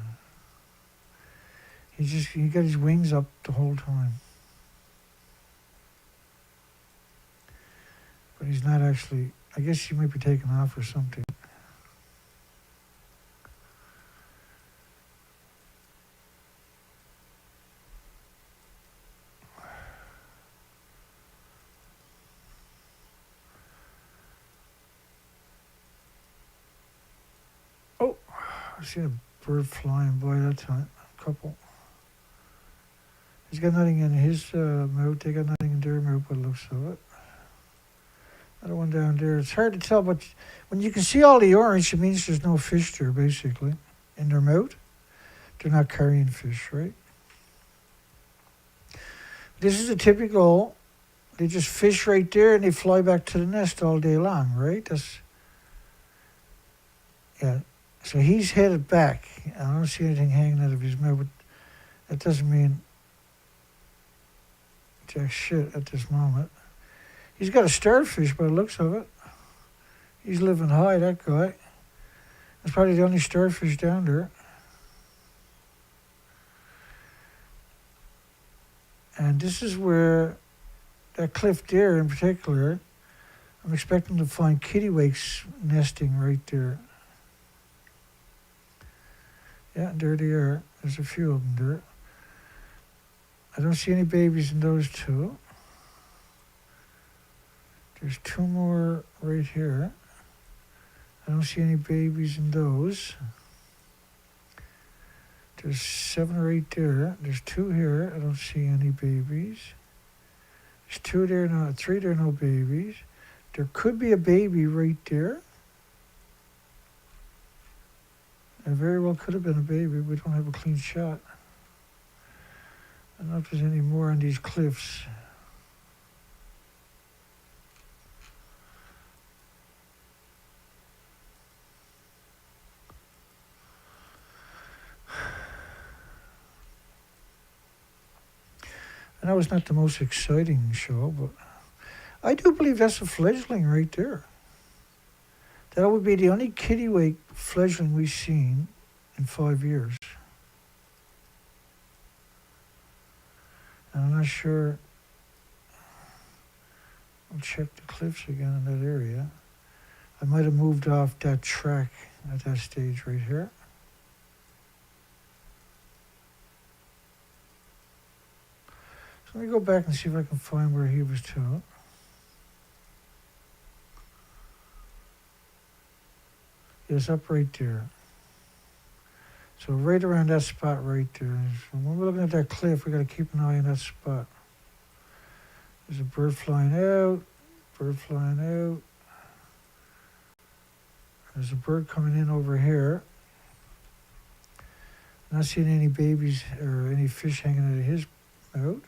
He got his wings up the whole time. But he's not actually, I guess he might be taking off or something. I seen a bird flying by that time, a couple. He's got nothing in his mouth, they got nothing in their mouth by the looks of it. Another one down there. It's hard to tell, but when you can see all the orange, it means there's no fish there, basically, in their mouth. They're not carrying fish, right? This is a typical, they just fish right there and they fly back to the nest all day long, right? Yeah. So he's headed back. I don't see anything hanging out of his mouth, but that doesn't mean jack shit at this moment. He's got a starfish by the looks of it. He's living high, that guy. That's probably the only starfish down there. And this is where, that cliff there in particular, I'm expecting to find kittiwakes nesting right there. Yeah, there they are. There's a few of them there. I don't see any babies in those two. There's two more right here. I don't see any babies in those. There's 7 or 8 there. There's 2 here. I don't see any babies. There's 2 there, 3 there, no babies. There could be a baby right there. There very well could have been a baby. We don't have a clean shot. I don't know if there's any more on these cliffs. I know it's not the most exciting show, but I do believe that's a fledgling right there. That would be the only kittiwake fledgling we've seen in 5 years. And I'm not sure. I'll check the cliffs again in that area. I might have moved off that track at that stage right here. So let me go back and see if I can find where he was to. Yes, up right there. So right around that spot right there. So when we're looking at that cliff, we got to keep an eye on that spot. There's a bird flying out, bird flying out. There's a bird coming in over here. Not seeing any babies or any fish hanging out of his mouth.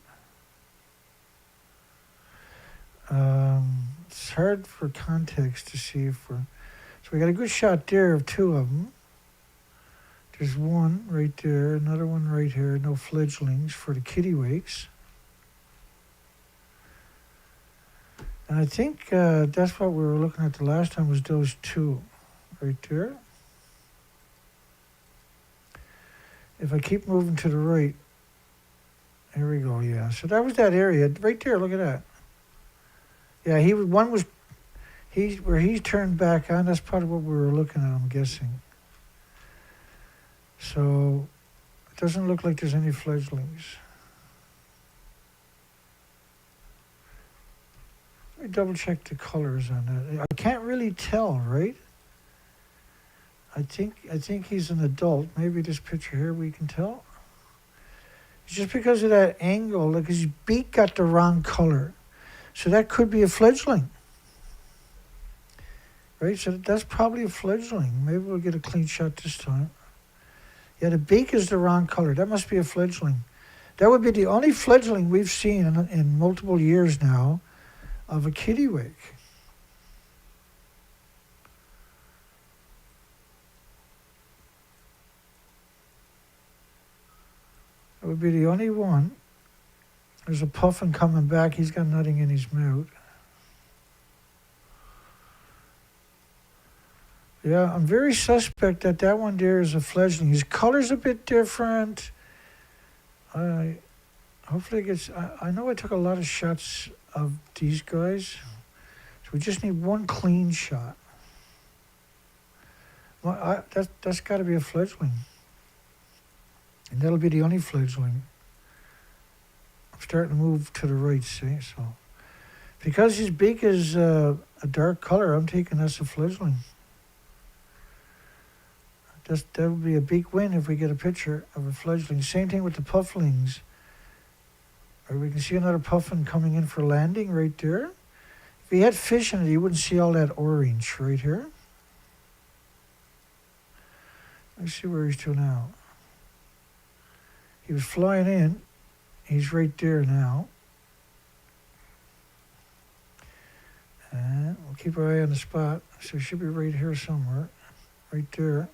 It's hard for context to see if we're... So we got a good shot there of 2 of them. There's 1 right there, another one right here. No fledglings for the kittiwakes. And I think that's what we were looking at the last time, was those 2 right there. If I keep moving to the right, here we go, yeah. So that was that area right there, look at that. Yeah, where he's turned back on, that's part of what we were looking at, I'm guessing. So it doesn't look like there's any fledglings. Let me double check the colors on that. I can't really tell, right? I think he's an adult. Maybe this picture here we can tell. It's just because of that angle, like his beak got the wrong color. So that could be a fledgling. Right, so that's probably a fledgling. Maybe we'll get a clean shot this time. Yeah, the beak is the wrong color. That must be a fledgling. That would be the only fledgling we've seen in multiple years now of a kittiwake. That would be the only one. There's a puffin coming back. He's got nothing in his mouth. Yeah, I'm very suspect that one there is a fledgling. His color's a bit different. Hopefully it gets... I know I took a lot of shots of these guys. So we just need 1 clean shot. Well, that's got to be a fledgling. And that'll be the only fledgling. I'm starting to move to the right, see? So, because his beak is a dark color, I'm taking that's a fledgling. That would be a big win if we get a picture of a fledgling. Same thing with the pufflings. Or we can see another puffin coming in for landing right there. If he had fish in it, you wouldn't see all that orange right here. Let's see where he's to now. He was flying in. He's right there now. And we'll keep our eye on the spot. So he should be right here somewhere. Right there.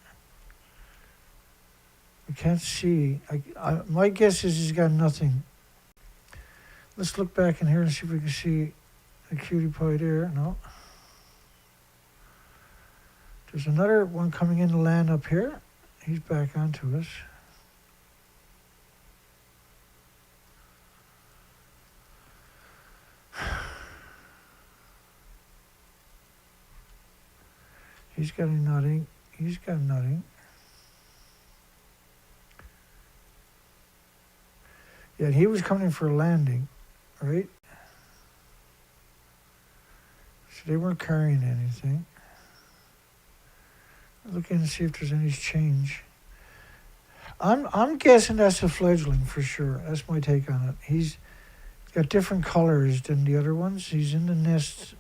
We can't see. My guess is he's got nothing. Let's look back in here and see if we can see a cutie pie there. No. There's another one coming in to land up here. He's back onto us. He's got nothing. He's got nothing. Yeah, he was coming for a landing, right? So they weren't carrying anything. Look in and see if there's any change. I'm guessing that's a fledgling for sure. That's my take on it. He's got different colors than the other ones. He's in the nest.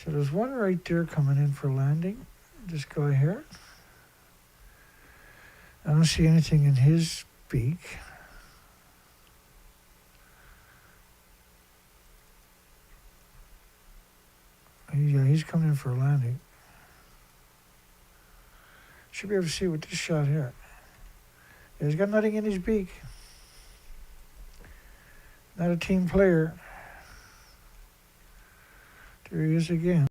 So there's one right there coming in for landing. This guy here. I don't see anything in his beak. Yeah, he's coming in for a landing. Should be able to see with this shot here. Yeah, he's got nothing in his beak. Not a team player. There he is again.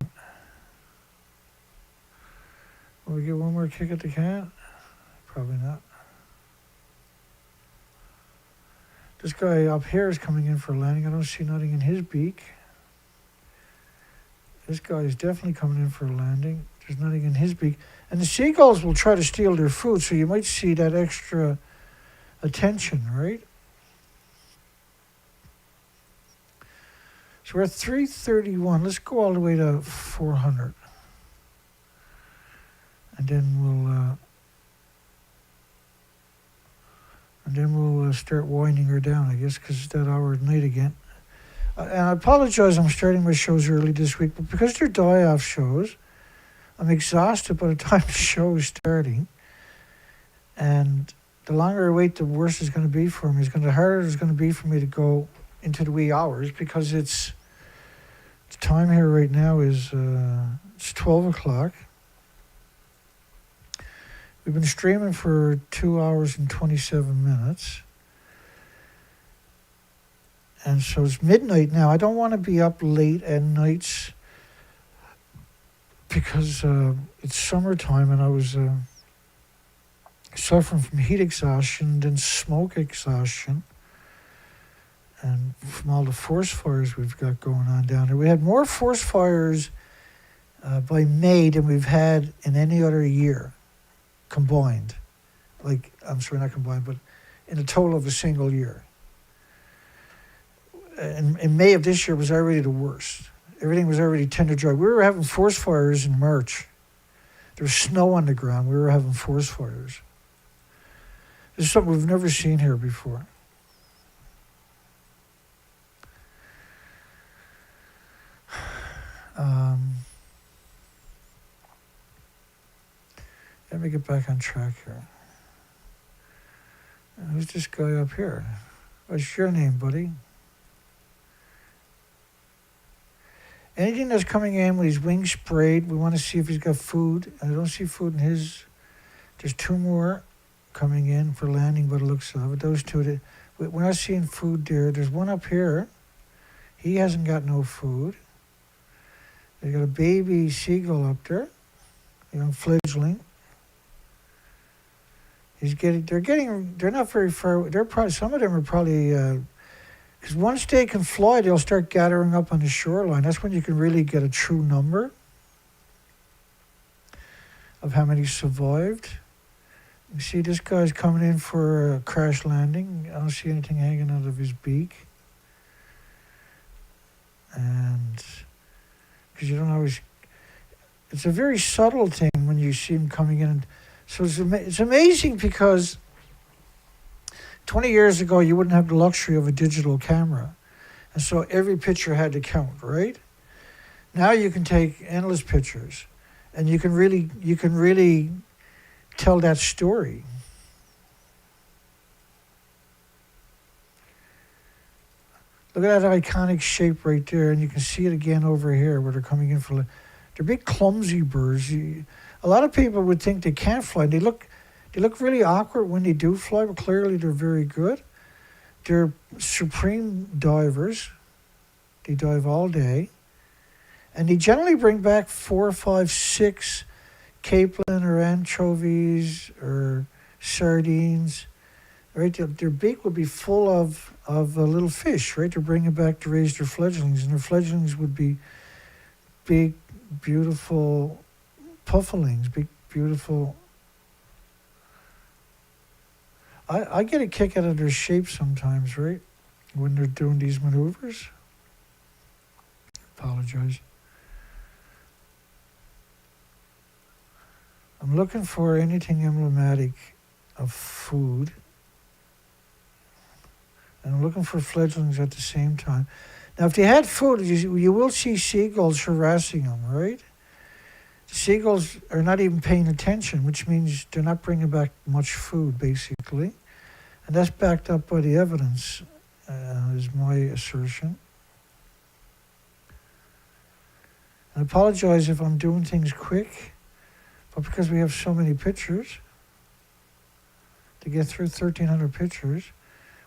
Will we get one more kick at the can? Probably not. This guy up here is coming in for a landing. I don't see nothing in his beak. This guy is definitely coming in for a landing. There's nothing in his beak. And the seagulls will try to steal their food, so you might see that extra attention, right? So we're at 331. Let's go all the way to 400. And then we'll start winding her down, I guess, because it's that hour at night again. And I apologize, I'm starting my shows early this week, but because they're die-off shows, I'm exhausted by the time the show is starting. And the longer I wait, the worse it's going to be for me. The harder it's going to be for me to go into the wee hours, because the time here right now is it's 12 o'clock. We've been streaming for 2 hours and 27 minutes. And so it's midnight now. I don't want to be up late at nights because it's summertime and I was suffering from heat exhaustion, then smoke exhaustion, and from all the forest fires we've got going on down there. We had more forest fires by May than we've had in any other year combined. I'm sorry, not combined, but in a total of a single year. And in May of this year was already the worst. Everything was already tender dry. We were having forest fires in March. There was snow on the ground. We were having forest fires. This is something we've never seen here before. Let me get back on track here. Who's this guy up here? What's your name, buddy? Anything that's coming in with his wings sprayed, we want to see if he's got food. I don't see food in his. There's two more coming in for landing, but it looks of it. Those two, we're not seeing food there. There's one up here. He hasn't got no food. They got a baby seagull up there, a young fledgling. They're not very far. They're probably, some of them are probably, because once they can fly, they'll start gathering up on the shoreline. That's when you can really get a true number of how many survived. You see this guy's coming in for a crash landing. I don't see anything hanging out of his beak. And because you don't always, it's a very subtle thing when you see him coming in. So it's amazing because 20 years ago, you wouldn't have the luxury of a digital camera. And so every picture had to count, right? Now you can take endless pictures and you can really tell that story. Look at that iconic shape right there, and you can see it again over here where they're coming in for. They're big, clumsy birds. A lot of people would think they can't fly. They look really awkward when they do fly, but clearly they're very good. They're supreme divers. They dive all day, and they generally bring back 4, 5, 6 capelin or anchovies or sardines. Right, their beak would be full of little fish. Right, they're bringing back to raise their fledglings, and their fledglings would be big, beautiful puffalings, big, beautiful I get a kick out of their shape sometimes, right? When they're doing these maneuvers. Apologize. I'm looking for anything emblematic of food. And I'm looking for fledglings at the same time. Now, if they had food, you will see seagulls harassing them, right? The seagulls are not even paying attention, which means they're not bringing back much food, basically. And that's backed up by the evidence, is my assertion. I apologize if I'm doing things quick, but because we have so many pictures, to get through 1,300 pictures,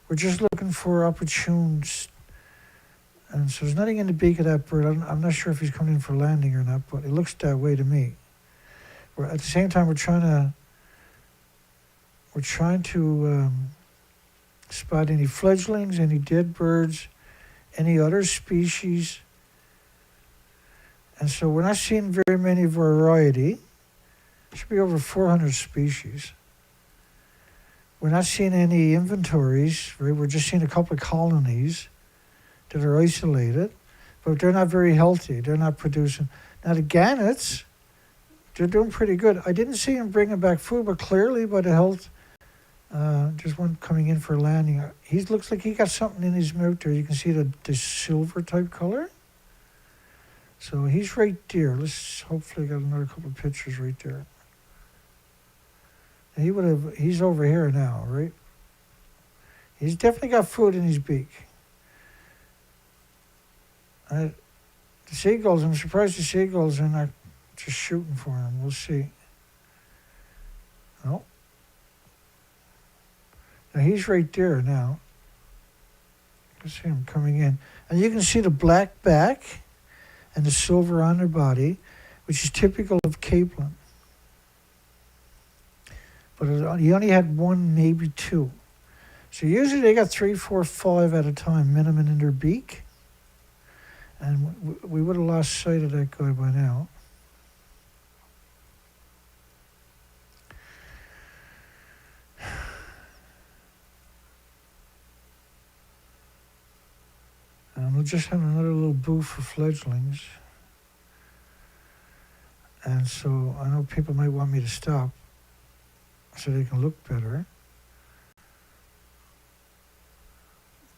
we're just looking for opportunes. And so there's nothing in the beak of that bird. I'm not sure if he's coming in for landing or not, but it looks that way to me. At the same time, we're trying to spot any fledglings, any dead birds, any other species. And so we're not seeing very many variety. There should be over 400 species. We're not seeing any inventories, right? We're just seeing a couple of colonies that are isolated, but they're not very healthy. They're not producing. Now the gannets, they're doing pretty good. I didn't see them bringing back food, but clearly by the health, there's one coming in for landing. He looks like he got something in his mouth there. You can see the silver type color. So he's right there. Let's hopefully get another couple of pictures right there. And he's over here now, right? He's definitely got food in his beak. The seagulls, I'm surprised the seagulls are not just shooting for him. We'll see. No. Now he's right there now. You can see him coming in. And you can see the black back and the silver on their body, which is typical of capelin. But he only had one, maybe two. So usually they got 3, 4, 5 at a time minimum in their beak. And we would have lost sight of that guy by now. And we'll just have another little booth for fledglings. And so I know people might want me to stop so they can look better.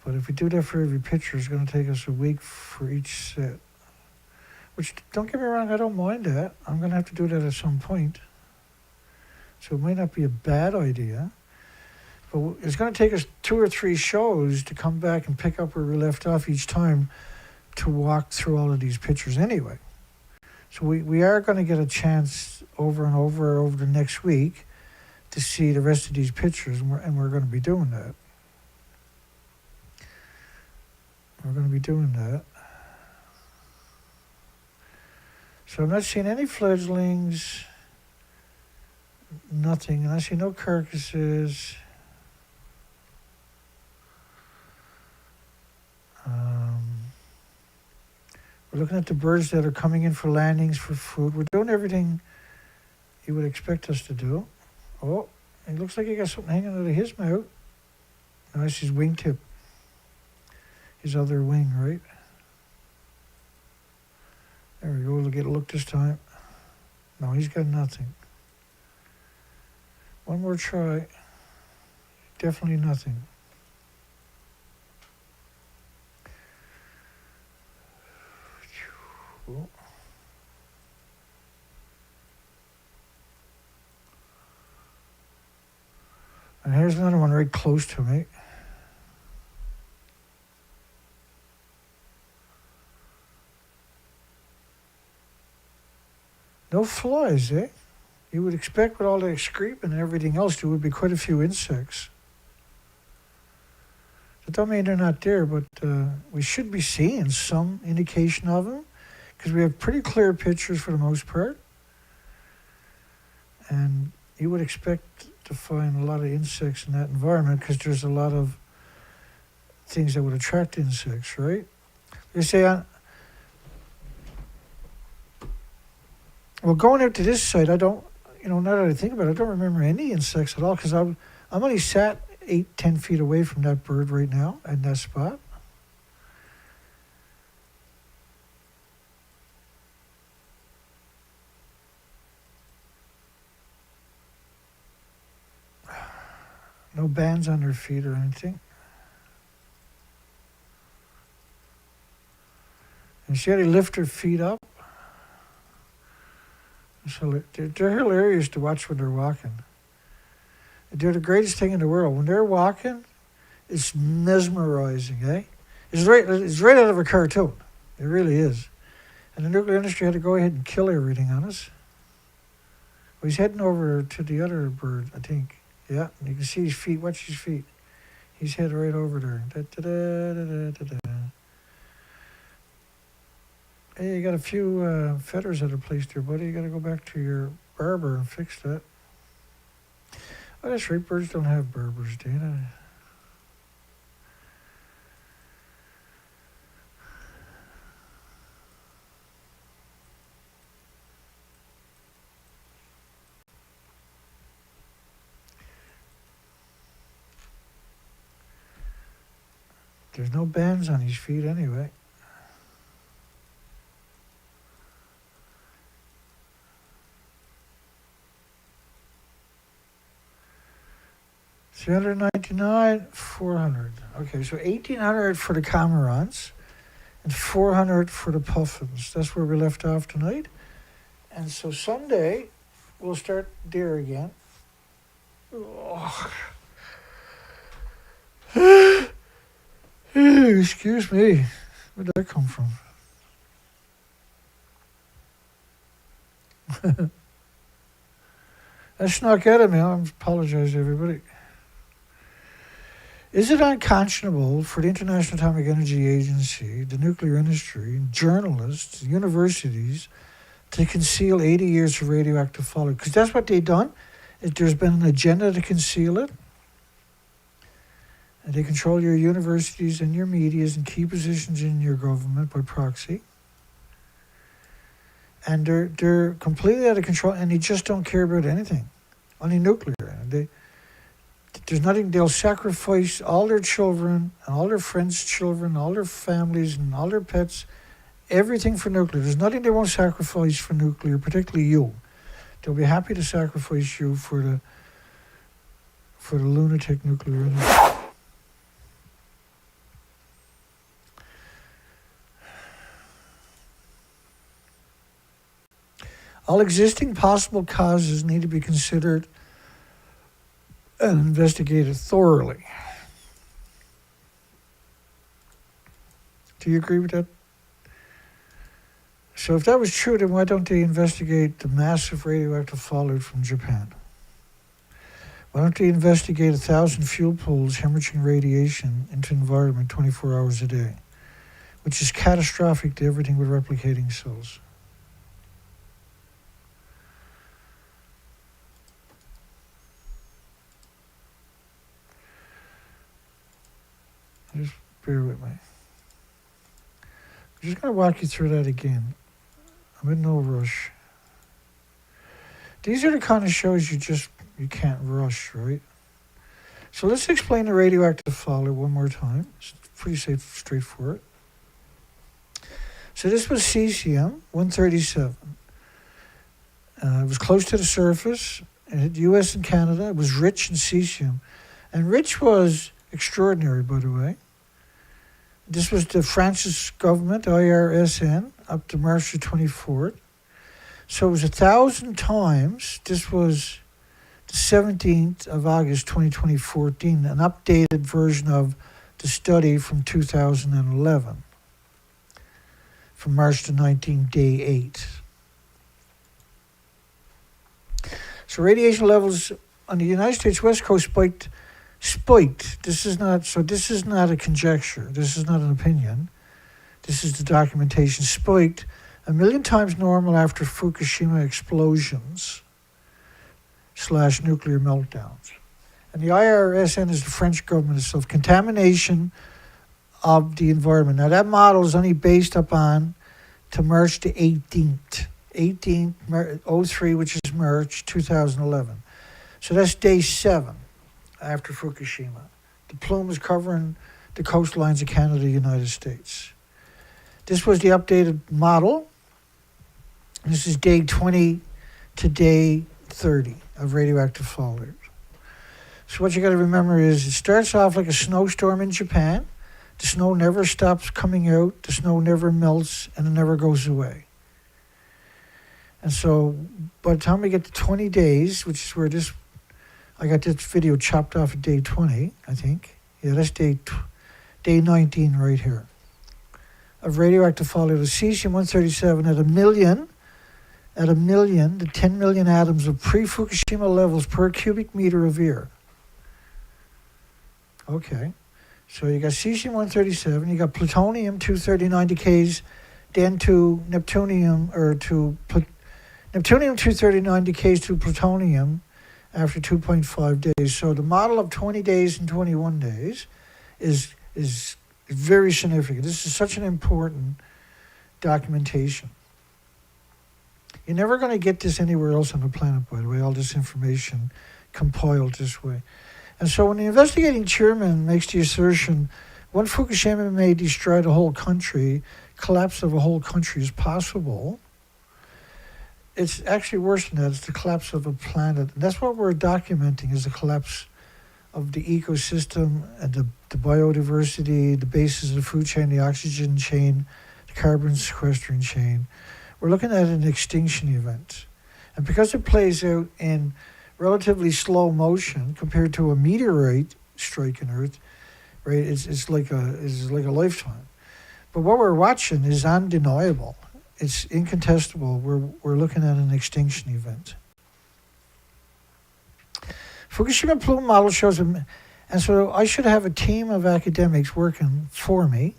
But if we do that for every picture, it's going to take us a week for each set. Which, don't get me wrong, I don't mind that. I'm going to have to do that at some point. So it might not be a bad idea. But it's going to take us 2 or 3 shows to come back and pick up where we left off each time to walk through all of these pictures anyway. So we are going to get a chance over and over the next week to see the rest of these pictures, and we're going to be doing that. We're going to be doing that. So I'm not seeing any fledglings, nothing, and I see no carcasses. We're looking at the birds that are coming in for landings for food. We're doing everything you would expect us to do. Oh, it looks like he got something hanging out of his mouth. Nice, his wingtip. His other wing, right? There we go, we'll get a look this time. No, he's got nothing. One more try. Definitely nothing. Cool. And here's another one right close to me. No flies, eh? You would expect with all the excrement and everything else, there would be quite a few insects. That don't mean they're not there, but we should be seeing some indication of them because we have pretty clear pictures for the most part. And you would expect to find a lot of insects in that environment because there's a lot of things that would attract insects, right? They say, well, going out to this site, I don't, now that I think about it, I don't remember any insects at all because I'm only sat 8-10 feet away from that bird right now in that spot. No bands on their feet or anything. And see how they lift their feet up? So they're hilarious to watch when they're walking. They're the greatest thing in the world. When they're walking, it's mesmerizing, eh? It's right out of a cartoon. It really is. And the nuclear industry had to go ahead and kill everything on us. Well, he's heading over to the other bird, I think. Yeah, and you can see his feet. Watch his feet. He's headed right over there. Hey, you got a few feathers that are placed there, buddy. You got to go back to your barber and fix that. Oh, that's right. Birds don't have barbers, Dana. There's no bands on his feet anyway. $399, $400. Okay, so $1,800 for the Camerons and $400 for the Puffins. That's where we left off tonight. And so Sunday, we'll start there again. Oh. Excuse me. Where'd that come from? That snuck out of me. I apologize, everybody. Is it unconscionable for the International Atomic Energy Agency, the nuclear industry, journalists, universities to conceal 80 years of radioactive fallout? Because that's what they've done. There's been an agenda to conceal it. And they control your universities and your medias and key positions in your government by proxy. And they're completely out of control, and they just don't care about anything, only nuclear. There's nothing. They'll sacrifice all their children and all their friends' children, all their families and all their pets, everything for nuclear. There's nothing they won't sacrifice for nuclear, particularly you. They'll be happy to sacrifice you for the lunatic nuclear industry. All existing possible causes need to be considered and investigated thoroughly. Do you agree with that? So if that was true, then why don't they investigate the massive radioactive fallout from Japan? Why don't they investigate 1,000 fuel pools hemorrhaging radiation into the environment 24 hours a day, which is catastrophic to everything with replicating cells? Just bear with me. I'm just going to walk you through that again. I'm in no rush. These are the kind of shows you can't rush, right? So let's explain the radioactive fallout one more time. It's pretty straightforward. So this was cesium 137. It was close to the surface. It hit the U.S. and Canada. It was rich in cesium. And rich was extraordinary, by the way. This was the France's government, IRSN, up to March the 24th. So it was 1,000 times. This was the 17th of August 2014, an updated version of the study from 2011, from March the 19th, day 8. So radiation levels on the United States West Coast spiked. This is not a conjecture. This is not an opinion. This is the documentation. Spiked 1 million times normal after Fukushima explosions / nuclear meltdowns. And the IRSN is the French government itself. Contamination of the environment. Now that model is only based upon to March the 18th. 03, which is March 2011. So that's day 7. after Fukushima. The plume is covering the coastlines of Canada, the United States. This was the updated model. This is day 20 to day 30 of radioactive fallout. So what you got to remember is it starts off like a snowstorm in Japan. The snow never stops coming out. The snow never melts, and it never goes away. And so by the time we get to 20 days, which is where I got this video chopped off at day 20, I think. Yeah, that's day 19 right here. Of radioactive fallout of cesium-137 at a million, the 10 million atoms of pre-Fukushima levels per cubic meter of air. Okay, so you got cesium-137, you got plutonium-239 decays, then to Neptunium-239 decays to plutonium after 2.5 days. So the model of 20 days and 21 days is very significant. This is such an important documentation. You're never going to get this anywhere else on the planet, by the way, all this information compiled this way. And so when the investigating chairman makes the assertion, one Fukushima may destroy the whole country, collapse of a whole country is possible, it's actually worse than that. It's the collapse of a planet. And that's what we're documenting, is the collapse of the ecosystem and the biodiversity, the basis of the food chain, the oxygen chain, the carbon sequestering chain. We're looking at an extinction event. And because it plays out in relatively slow motion compared to a meteorite striking Earth, right, it's like a lifetime. But what we're watching is undeniable. It's incontestable. We're looking at an extinction event. Fukushima plume model shows and so I should have a team of academics working for me,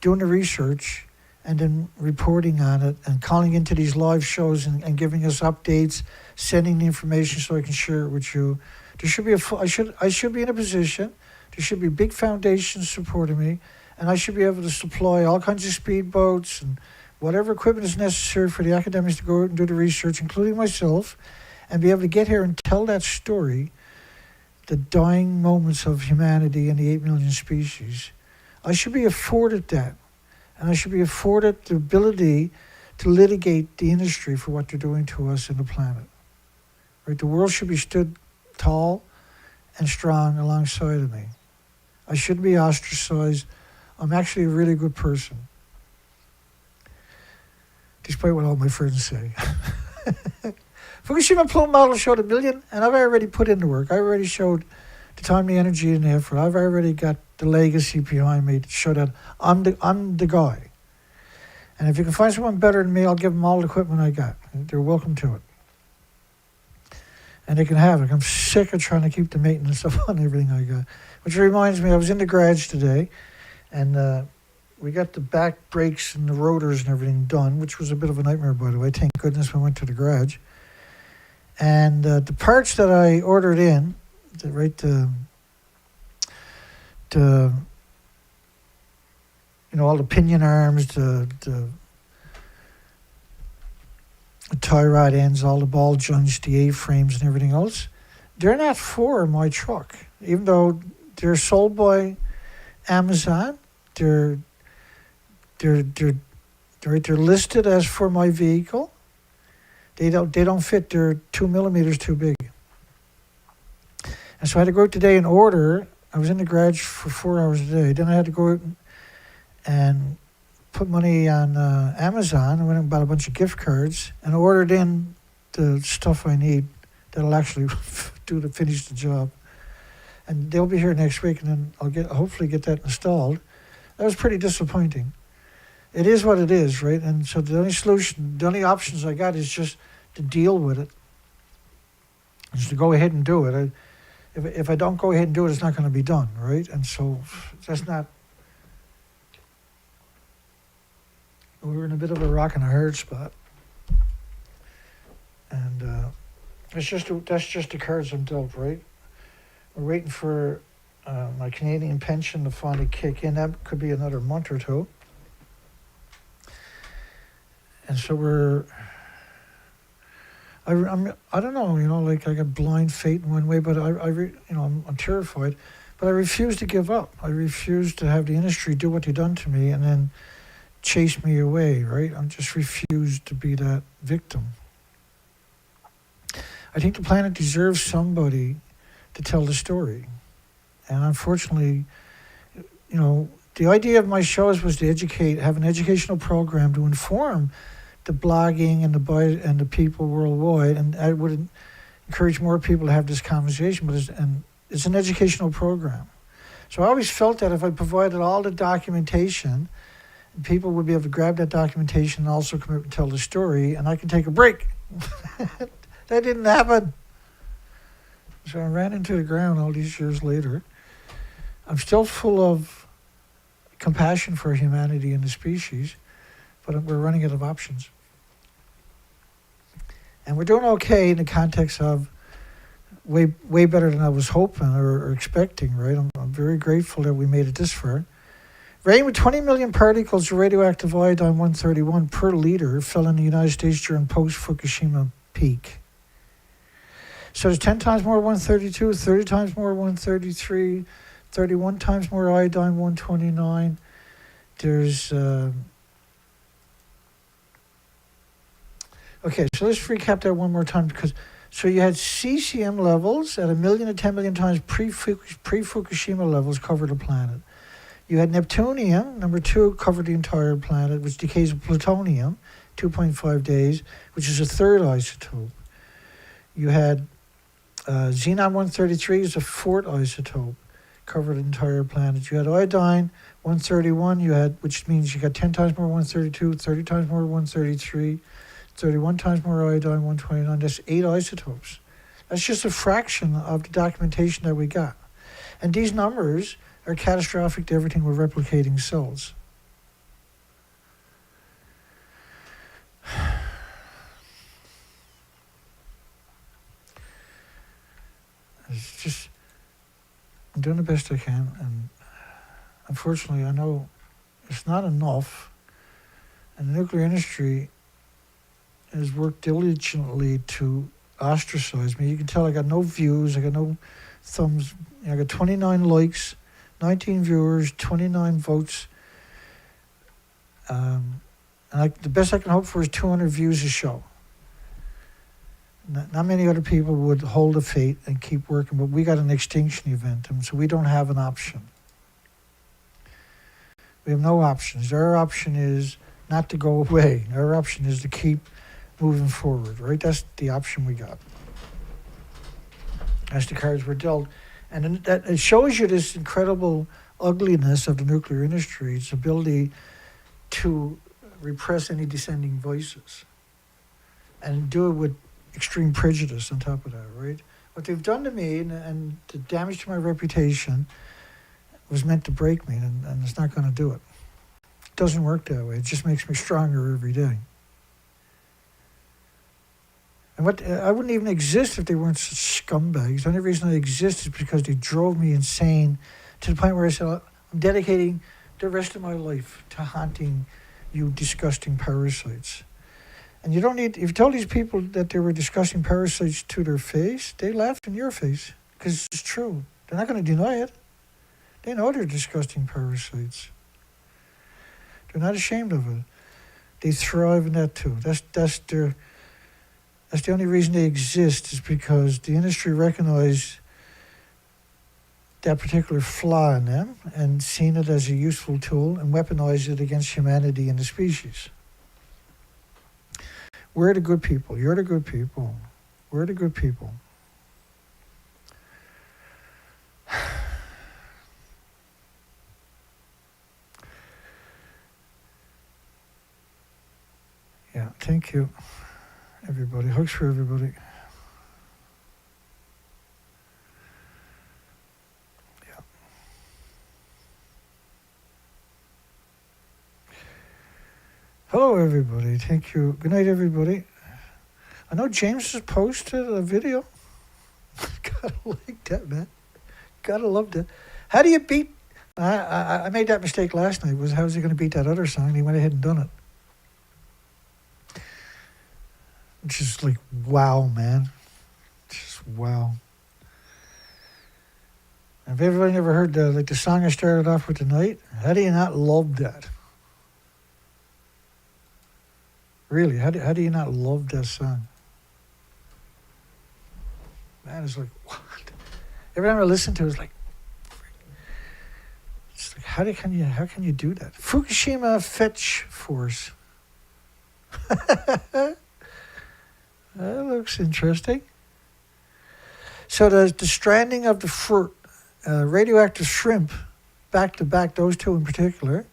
doing the research, and then reporting on it and calling into these live shows and giving us updates, sending the information so I can share it with you. There should be I should be in a position. There should be big foundations supporting me, and I should be able to supply all kinds of speedboats and whatever equipment is necessary for the academics to go out and do the research, including myself, and be able to get here and tell that story, the dying moments of humanity and the 8 million species. I should be afforded that. And I should be afforded the ability to litigate the industry for what they're doing to us and the planet. Right? The world should be stood tall and strong alongside of me. I shouldn't be ostracized. I'm actually a really good person, despite what all my friends say. Fukushima plume model showed 1 million, and I've already put in the work. I already showed the time, the energy, and the effort. I've already got the legacy behind me to show that I'm the guy. And if you can find someone better than me, I'll give them all the equipment I got. They're welcome to it. And they can have it. I'm sick of trying to keep the maintenance up on everything I got. Which reminds me, I was in the garage today, and we got the back brakes and the rotors and everything done, which was a bit of a nightmare, by the way. Thank goodness we went to the garage. And the parts that I ordered in, all the pinion arms, the tie rod ends, all the ball joints, the A-frames and everything else, they're not for my truck. Even though they're sold by Amazon, they're listed as for my vehicle. They don't fit. They're 2 millimeters too big. And so I had to go out today and order. I was in the garage for 4 hours a day. Then I had to go out and put money on Amazon. I went and bought a bunch of gift cards and ordered in the stuff I need that'll actually finish the job. And they'll be here next week, and then I'll hopefully get that installed. That was pretty disappointing. It is what it is, right? And so the only options I got is just to deal with it. Just to go ahead and do it. If I don't go ahead and do it, it's not going to be done, right? And so that's not... We're in a bit of a rock and a hard spot. And that's just the cards I'm dealt, right? We're waiting for my Canadian pension to finally kick in. That could be another month or two. And so I don't know, like I got blind faith in one way, but I'm terrified, but I refuse to give up. I refuse to have the industry do what they've done to me and then chase me away, right? I just refuse to be that victim. I think the planet deserves somebody to tell the story. And unfortunately, the idea of my shows was to have an educational program to inform the blogging and the people worldwide, and I would encourage more people to have this conversation. But it's an educational program, so I always felt that if I provided all the documentation, people would be able to grab that documentation and also come up and tell the story, and I can take a break. That didn't happen, so I ran into the ground all these years later. I'm still full of compassion for humanity and the species, but we're running out of options. And we're doing okay in the context of way better than I was hoping or expecting, right? I'm very grateful that we made it this far. Rain with 20 million particles of radioactive iodine-131 per liter fell in the United States during post-Fukushima peak. So there's 10 times more 132, 30 times more 133, 31 times more iodine-129. There's... Okay, so let's recap that one more time. So you had cesium levels at 1 million to 10 million times pre-Fukushima levels cover the planet. You had neptunium, number 2, covered the entire planet, which decays with plutonium, 2.5 days, which is a third isotope. You had xenon-133 is a fourth isotope, covered the entire planet. You had iodine-131, which means you got 10 times more 132, 30 times more 133, 31 times more iodine-129. That's 8 isotopes. That's just a fraction of the documentation that we got. And these numbers are catastrophic to everything with replicating cells. It's just, I'm doing the best I can, and unfortunately I know it's not enough, and the nuclear industry has worked diligently to ostracize me. You can tell I got no views, I got no thumbs. I got 29 likes, 19 viewers, 29 votes. And the best I can hope for is 200 views a show. Not many other people would hold the fate and keep working, but we got an extinction event, and so we don't have an option. We have no options. Our option is not to go away. Our option is to keep moving forward, right? That's the option we got. That's the cards we're dealt. And that it shows you this incredible ugliness of the nuclear industry, its ability to repress any dissenting voices and do it with extreme prejudice on top of that, right? What they've done to me and the damage to my reputation was meant to break me, and it's not going to do it. It doesn't work that way. It just makes me stronger every day. And I wouldn't even exist if they weren't such scumbags. The only reason I exist is because they drove me insane to the point where I said, I'm dedicating the rest of my life to haunting you disgusting parasites. And you don't need, if you tell these people that they were disgusting parasites to their face, they laugh in your face because it's true. They're not going to deny it. They know they're disgusting parasites. They're not ashamed of it. They thrive in that too. That's the only reason they exist, is because the industry recognized that particular flaw in them and seen it as a useful tool and weaponized it against humanity and the species. We're the good people. You're the good people. We're the good people. Yeah, thank you, everybody. Hugs for everybody. Yeah. Hello, everybody. Thank you. Good night, everybody. I know James has posted a video. Gotta like that, man. Gotta love that. How do you beat... I made that mistake last night. Was how's he going to beat that other song? He went ahead and done it. I'm just like, wow, man. Just wow. Have everybody ever heard the song I started off with tonight? How do you not love that? Really, how do you not love that song? Man, it's like, what? Every time I listen to it, it's like how can you do that? Fukushima Fetch Force. That looks interesting. So the stranding of the fruit, radioactive shrimp, back to back, those two in particular.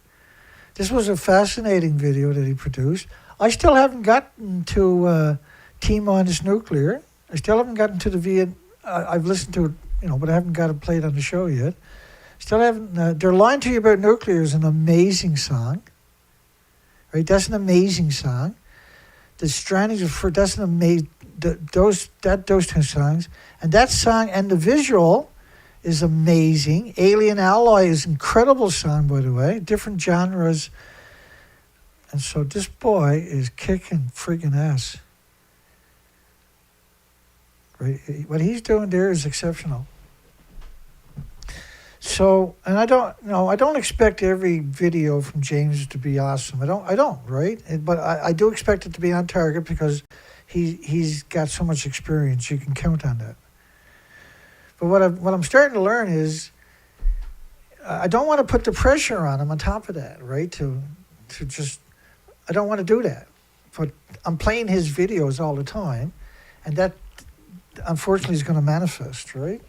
This was a fascinating video that he produced. I still haven't gotten to T-minus nuclear. I still haven't gotten to the I've listened to it, but I haven't got it played on the show yet. Still haven't. They're Lying to You About Nuclear is an amazing song. Right, that's an amazing song. The stranding of fruit, that's an amazing. Those two songs, and that song and the visual is amazing. Alien Alloy is an incredible song, by the way. Different genres. And so this boy is kicking freaking ass. Right? What he's doing there is exceptional. So, and I don't expect every video from James to be awesome. I don't, right? But I do expect it to be on target because he's got so much experience. You can count on that. But what I'm starting to learn is I don't want to put the pressure on him on top of that, right? To just, I don't want to do that. But I'm playing his videos all the time, and that unfortunately is going to manifest, right?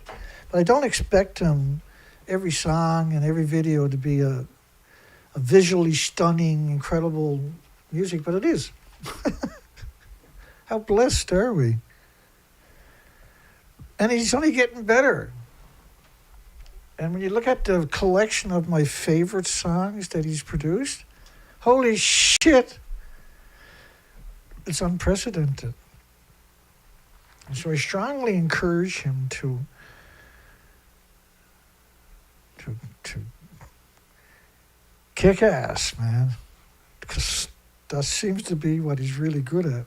But I don't expect him every song and every video to be a visually stunning, incredible music, but it is. How blessed are we? And he's only getting better. And when you look at the collection of my favorite songs that he's produced, holy shit, it's unprecedented. And so I strongly encourage him to kick ass, man, because that seems to be what he's really good at.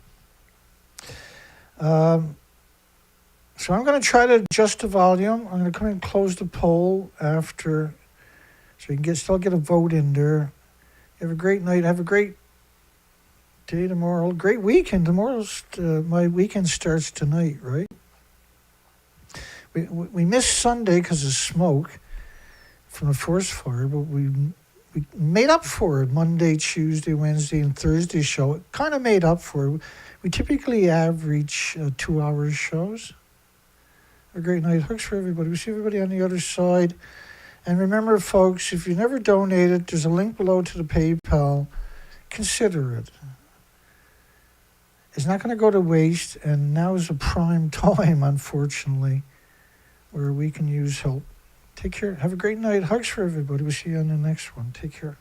So I'm going to try to adjust the volume. I'm going to come and close the poll after, so you can still get a vote in there. Have a great night. Have a great day tomorrow. Great weekend. Tomorrow's my weekend starts tonight, right? We missed Sunday because of smoke from the forest fire, but we made up for it Monday, Tuesday, Wednesday, and Thursday show. It kind of made up for it. We typically average 2 hours shows. A great night. Hugs for everybody. We see everybody on the other side. And remember, folks, if you never donated, there's a link below to the PayPal. Consider it. It's not going to go to waste, and now is a prime time, unfortunately, where we can use help. Take care. Have a great night. Hugs for everybody. We'll see you on the next one. Take care.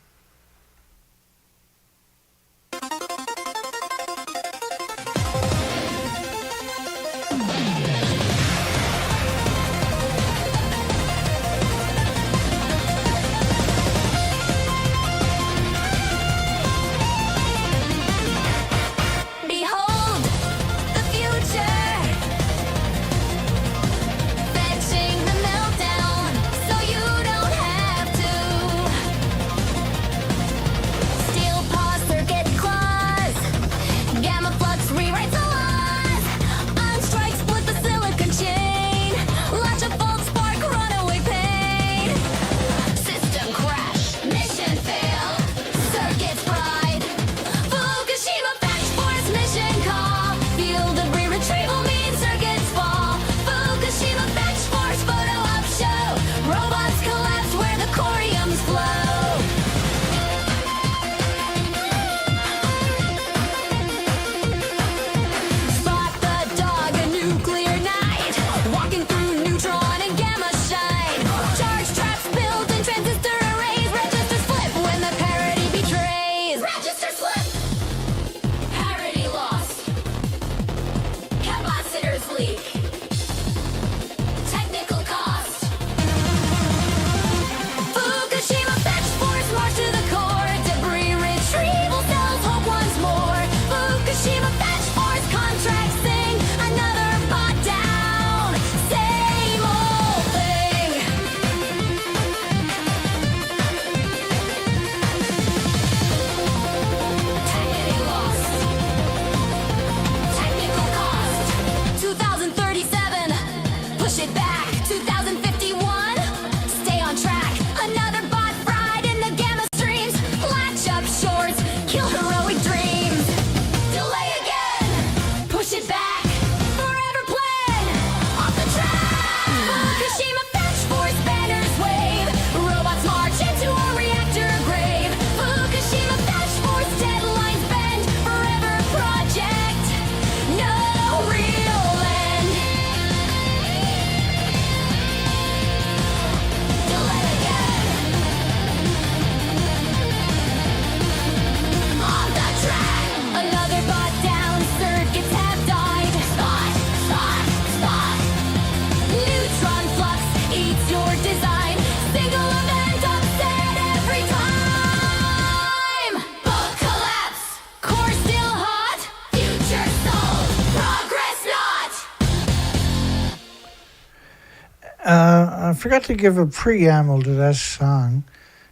forgot to give a preamble to that song.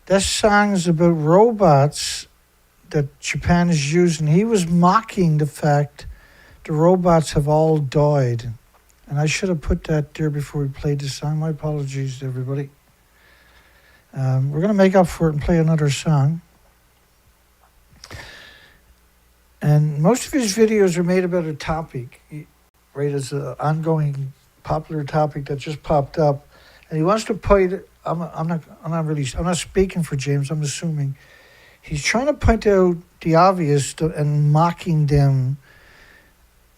That song is about robots that Japan is using. He was mocking the fact the robots have all died. And I should have put that there before we played the song. My apologies to everybody. We're going to make up for it and play another song. And most of his videos are made about a topic, right? It's an ongoing popular topic that just popped up. And he wants to point, I'm not speaking for James, I'm assuming. He's trying to point out the obvious and mocking them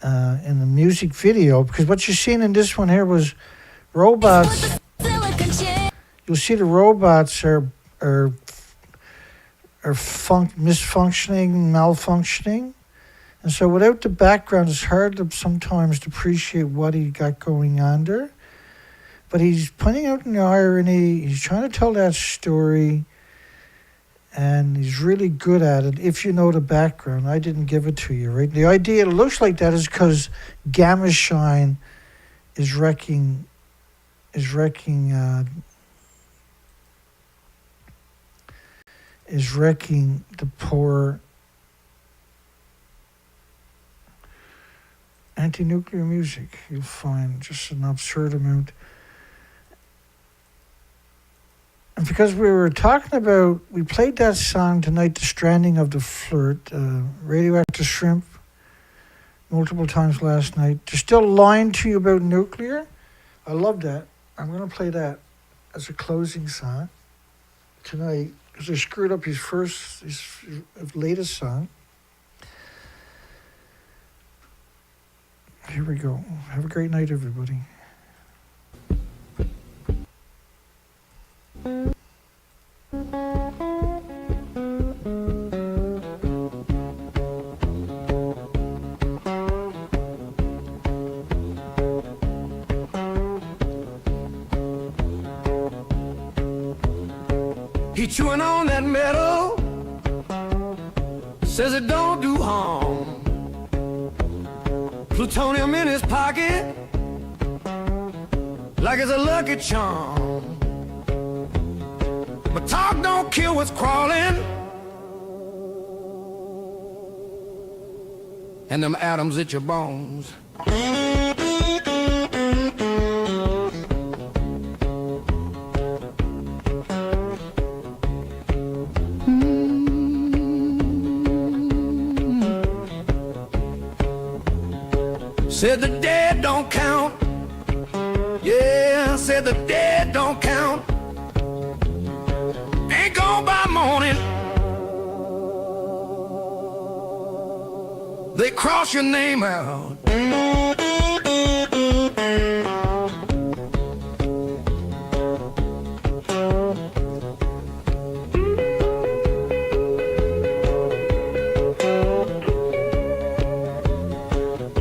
in the music video, because what you're seeing in this one here was robots. You'll see the robots are misfunctioning, malfunctioning. And so without the background, it's hard to sometimes to appreciate what he got going on there. But he's pointing out an irony. He's trying to tell that story. And he's really good at it if you know the background. I didn't give it to you, right? The idea it looks like that is because gamma shine is wrecking the poor anti-nuclear music. You'll find just an absurd amount. And because we were talking about, we played that song tonight, The Stranding of the Flirt, Radioactive Shrimp, multiple times last night. They're still lying to you about nuclear. I love that. I'm going to play that as a closing song tonight, because I screwed up his latest song. Here we go. Have a great night, everybody. He chewing on that metal, says it don't do harm. Plutonium in his pocket, like it's a lucky charm. But talk don't kill what's crawling, and them atoms at your bones. Said the dead don't count. Yeah, said the dead don't count. Ain't gone by morning. They cross your name out.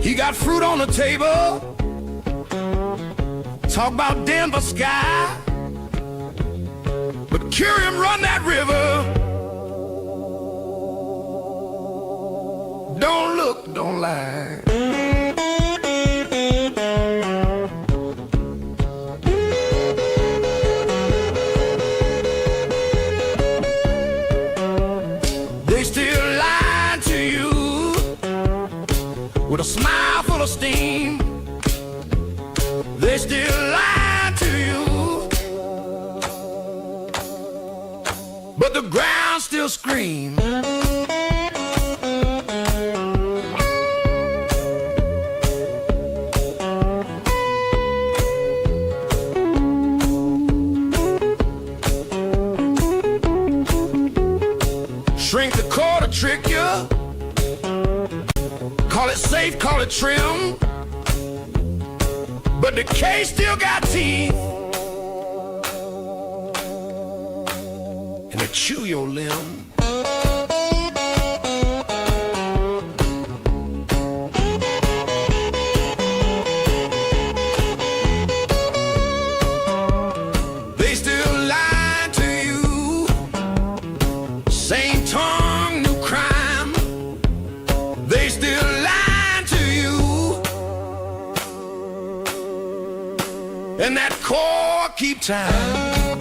He got fruit on the table. Talk about Denver sky. But Curium run that river. Don't look, don't lie. They still lie to you with a smile full of steam. They still lie to you, but the ground still screams. Shrink the core to trick you. Call it safe, call it trim. But the case still got teeth, and they chew your limb. They still lie to you. Same tongue, new crime. They still lie to you. And that core keep time.